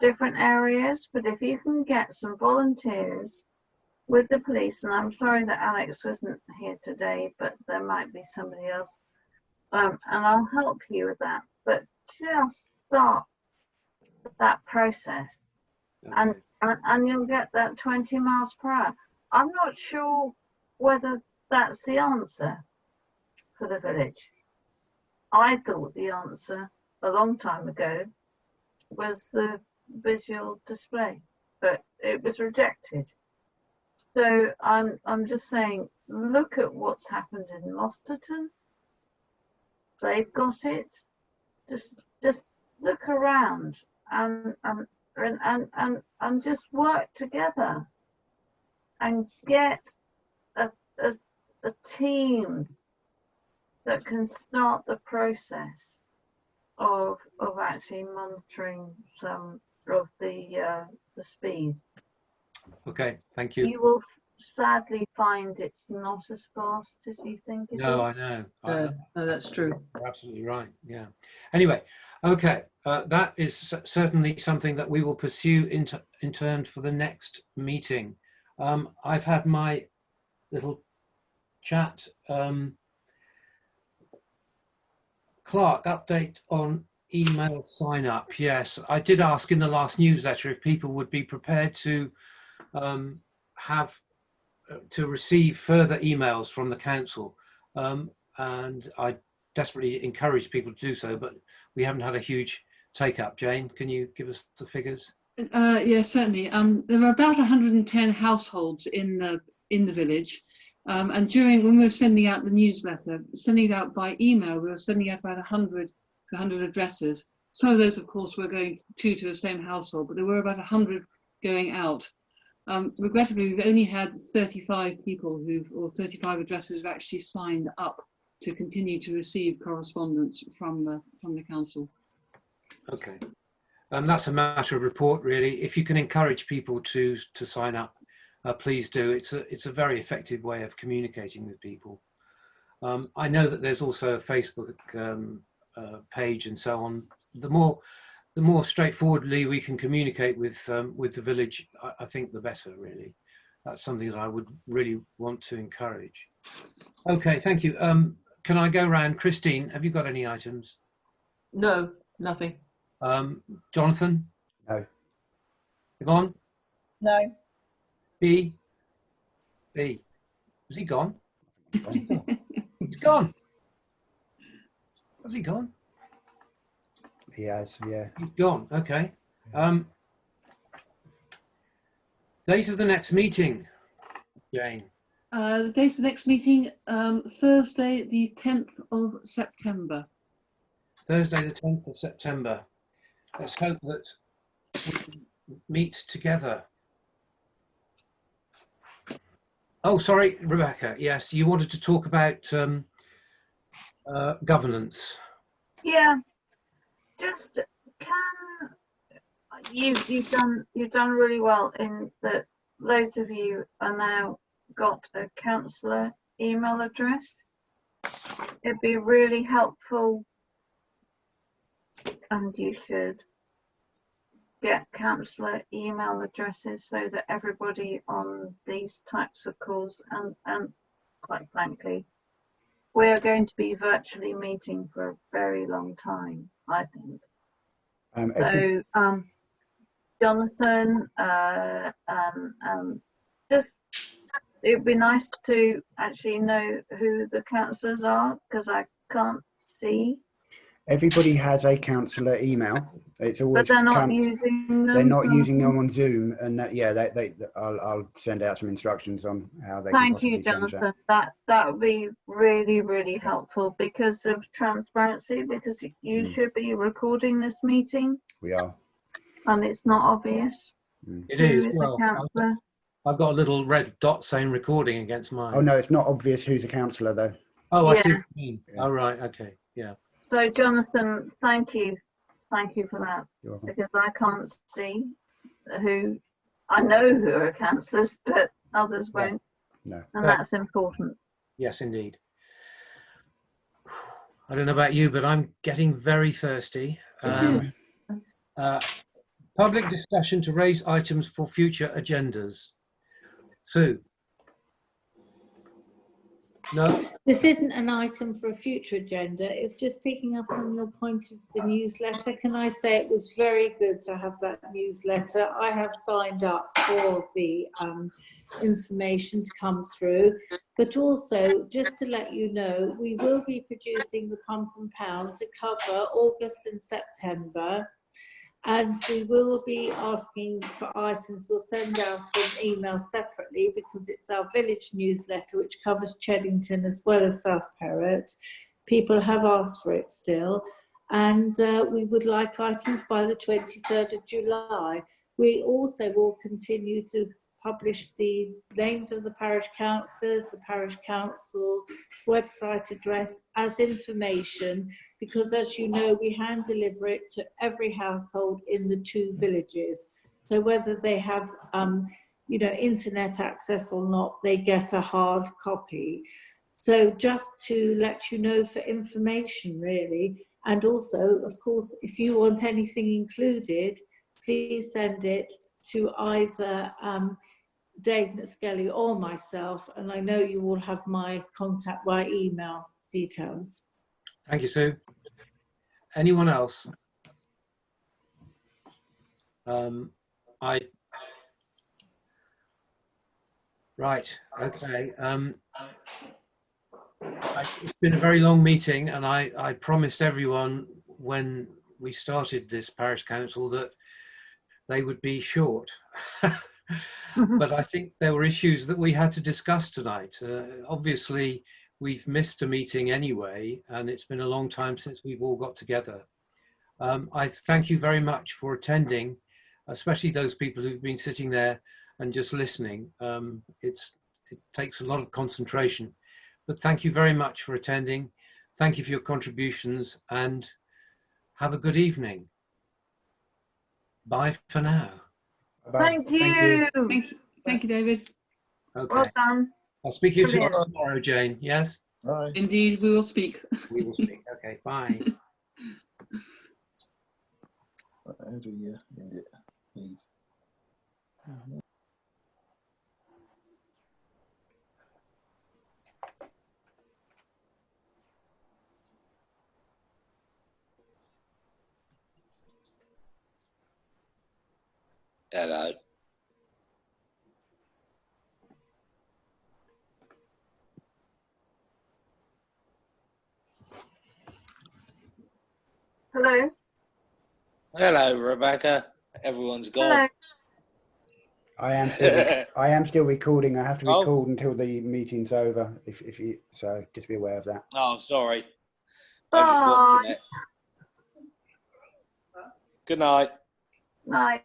[SPEAKER 12] different areas, but if you can get some volunteers with the police, and I'm sorry that Alex wasn't here today, but there might be somebody else, and I'll help you with that. But just start that process, and you'll get that 20 miles per hour. I'm not sure whether that's the answer for the village. I thought the answer a long time ago was the visual display, but it was rejected. So I'm just saying, look at what's happened in Mosterton. They've got it. Just look around and just work together and get a team that can start the process of actually monitoring some of the speed.
[SPEAKER 1] Okay, thank you.
[SPEAKER 12] You will sadly find it's not as fast as you think it is.
[SPEAKER 1] No, I know.
[SPEAKER 11] No, that's true.
[SPEAKER 1] You're absolutely right. Yeah. Anyway, okay, that is certainly something that we will pursue in turn for the next meeting. I've had my little chat. Clark, update on email sign up. Yes, I did ask in the last newsletter if people would be prepared to receive further emails from the council, and I desperately encourage people to do so, but we haven't had a huge take up. Jane, can you give us the figures?
[SPEAKER 4] Yes, certainly. There are about 110 households in the village. And when we were sending out the newsletter, sending it out by email, we were sending out about 100 addresses. Some of those, of course, were going to the same household, but there were about 100 going out. Regrettably, we've only had 35 people or 35 addresses who've actually signed up to continue to receive correspondence from the council.
[SPEAKER 1] Okay, that's a matter of report, really. If you can encourage people to sign up, please do. It's a very effective way of communicating with people. I know that there's also a Facebook page and so on. The more straightforwardly we can communicate with the village, I think the better, really. That's something that I would really want to encourage. Okay, thank you. Can I go round? Christine, have you got any items?
[SPEAKER 11] No, nothing.
[SPEAKER 1] Jonathan?
[SPEAKER 2] No.
[SPEAKER 1] Yvonne?
[SPEAKER 13] No.
[SPEAKER 1] B? Has he gone? He's gone. Has he gone?
[SPEAKER 2] He has, yeah.
[SPEAKER 1] He's gone, okay. Date of the next meeting, Jane.
[SPEAKER 4] The date of the next meeting, Thursday, the 10th of September.
[SPEAKER 1] Thursday, the 10th of September. Let's hope that we can meet together. Oh, sorry, Rebecca. Yes, you wanted to talk about governance.
[SPEAKER 12] Yeah, just you've done really well in that. Loads of you are now got a councillor email address. It'd be really helpful, and you should get councillor email addresses so that everybody on these types of calls, and quite frankly, we're going to be virtually meeting for a very long time, I think. So, Jonathan, just, it'd be nice to actually know who the councillors are, because I can't see.
[SPEAKER 2] Everybody has a councillor email. It's always.
[SPEAKER 12] But they're not using them.
[SPEAKER 2] They're not using them on Zoom, and I'll send out some instructions on how they can
[SPEAKER 12] Thank
[SPEAKER 2] possibly
[SPEAKER 12] you,
[SPEAKER 2] change
[SPEAKER 12] Jonathan. That would be really, really helpful because of transparency. Because you should be recording this meeting.
[SPEAKER 2] We are.
[SPEAKER 12] And it's not obvious.
[SPEAKER 1] It
[SPEAKER 12] who
[SPEAKER 1] is.
[SPEAKER 12] a
[SPEAKER 1] Well,
[SPEAKER 12] councillor.
[SPEAKER 1] I've got a little red dot saying recording against mine.
[SPEAKER 2] Oh no, it's not obvious who's a councillor though.
[SPEAKER 1] Oh, I see
[SPEAKER 12] Yeah.
[SPEAKER 1] what you mean. Oh, right. Okay. Yeah.
[SPEAKER 12] So, Jonathan, thank you for that.
[SPEAKER 2] You're welcome.
[SPEAKER 12] Because I can't see who. I know who are councillors, but others won't.
[SPEAKER 2] No.
[SPEAKER 12] And that's important.
[SPEAKER 1] Yes, indeed. I don't know about you, but I'm getting very thirsty. Public discussion to raise items for future agendas. Sue? No?
[SPEAKER 3] This isn't an item for a future agenda. It's just picking up on your point of the newsletter. Can I say it was very good to have that newsletter? I have signed up for the information to come through, but also just to let you know, we will be producing the Pump and Pound to cover August and September. And we will be asking for items. We'll send out an email separately because it's our village newsletter, which covers Cheddington as well as South Perrott. People have asked for it still. And we would like items by the 23rd of July. We also will continue to publish the names of the parish councillors, the parish council's website address as information, because as you know, we hand deliver it to every household in the 2 villages. So whether they have, internet access or not, they get a hard copy. So just to let you know for information really, and also, of course, if you want anything included, please send it to either Dave Skelly or myself, and I know you will have my contact by email details.
[SPEAKER 1] Thank you, Sue. Anyone else? Right, okay. It's been a very long meeting, and I promised everyone when we started this parish council that they would be short. But I think there were issues that we had to discuss tonight. Obviously, we've missed a meeting anyway, and it's been a long time since we've all got together. I thank you very much for attending, especially those people who've been sitting there and just listening. It takes a lot of concentration, but thank you very much for attending. Thank you for your contributions, and have a good evening. Bye for now.
[SPEAKER 12] Thank you.
[SPEAKER 4] Thank you, David.
[SPEAKER 1] Okay.
[SPEAKER 12] Well done.
[SPEAKER 1] I'll speak to you
[SPEAKER 12] Brilliant.
[SPEAKER 1] tomorrow, Jane. Yes?
[SPEAKER 17] Right.
[SPEAKER 4] Indeed, we will speak.
[SPEAKER 1] We will speak. Okay, bye.
[SPEAKER 17] How do you end it, please?
[SPEAKER 16] Hello.
[SPEAKER 12] Hello.
[SPEAKER 16] Hello, Rebecca. Everyone's gone.
[SPEAKER 12] Hello.
[SPEAKER 2] I am still recording. I have to
[SPEAKER 16] Oh.
[SPEAKER 2] record until the meeting's over. If you so, just be aware of that.
[SPEAKER 16] Oh, sorry. I'm just watching it. Good night.
[SPEAKER 12] Night.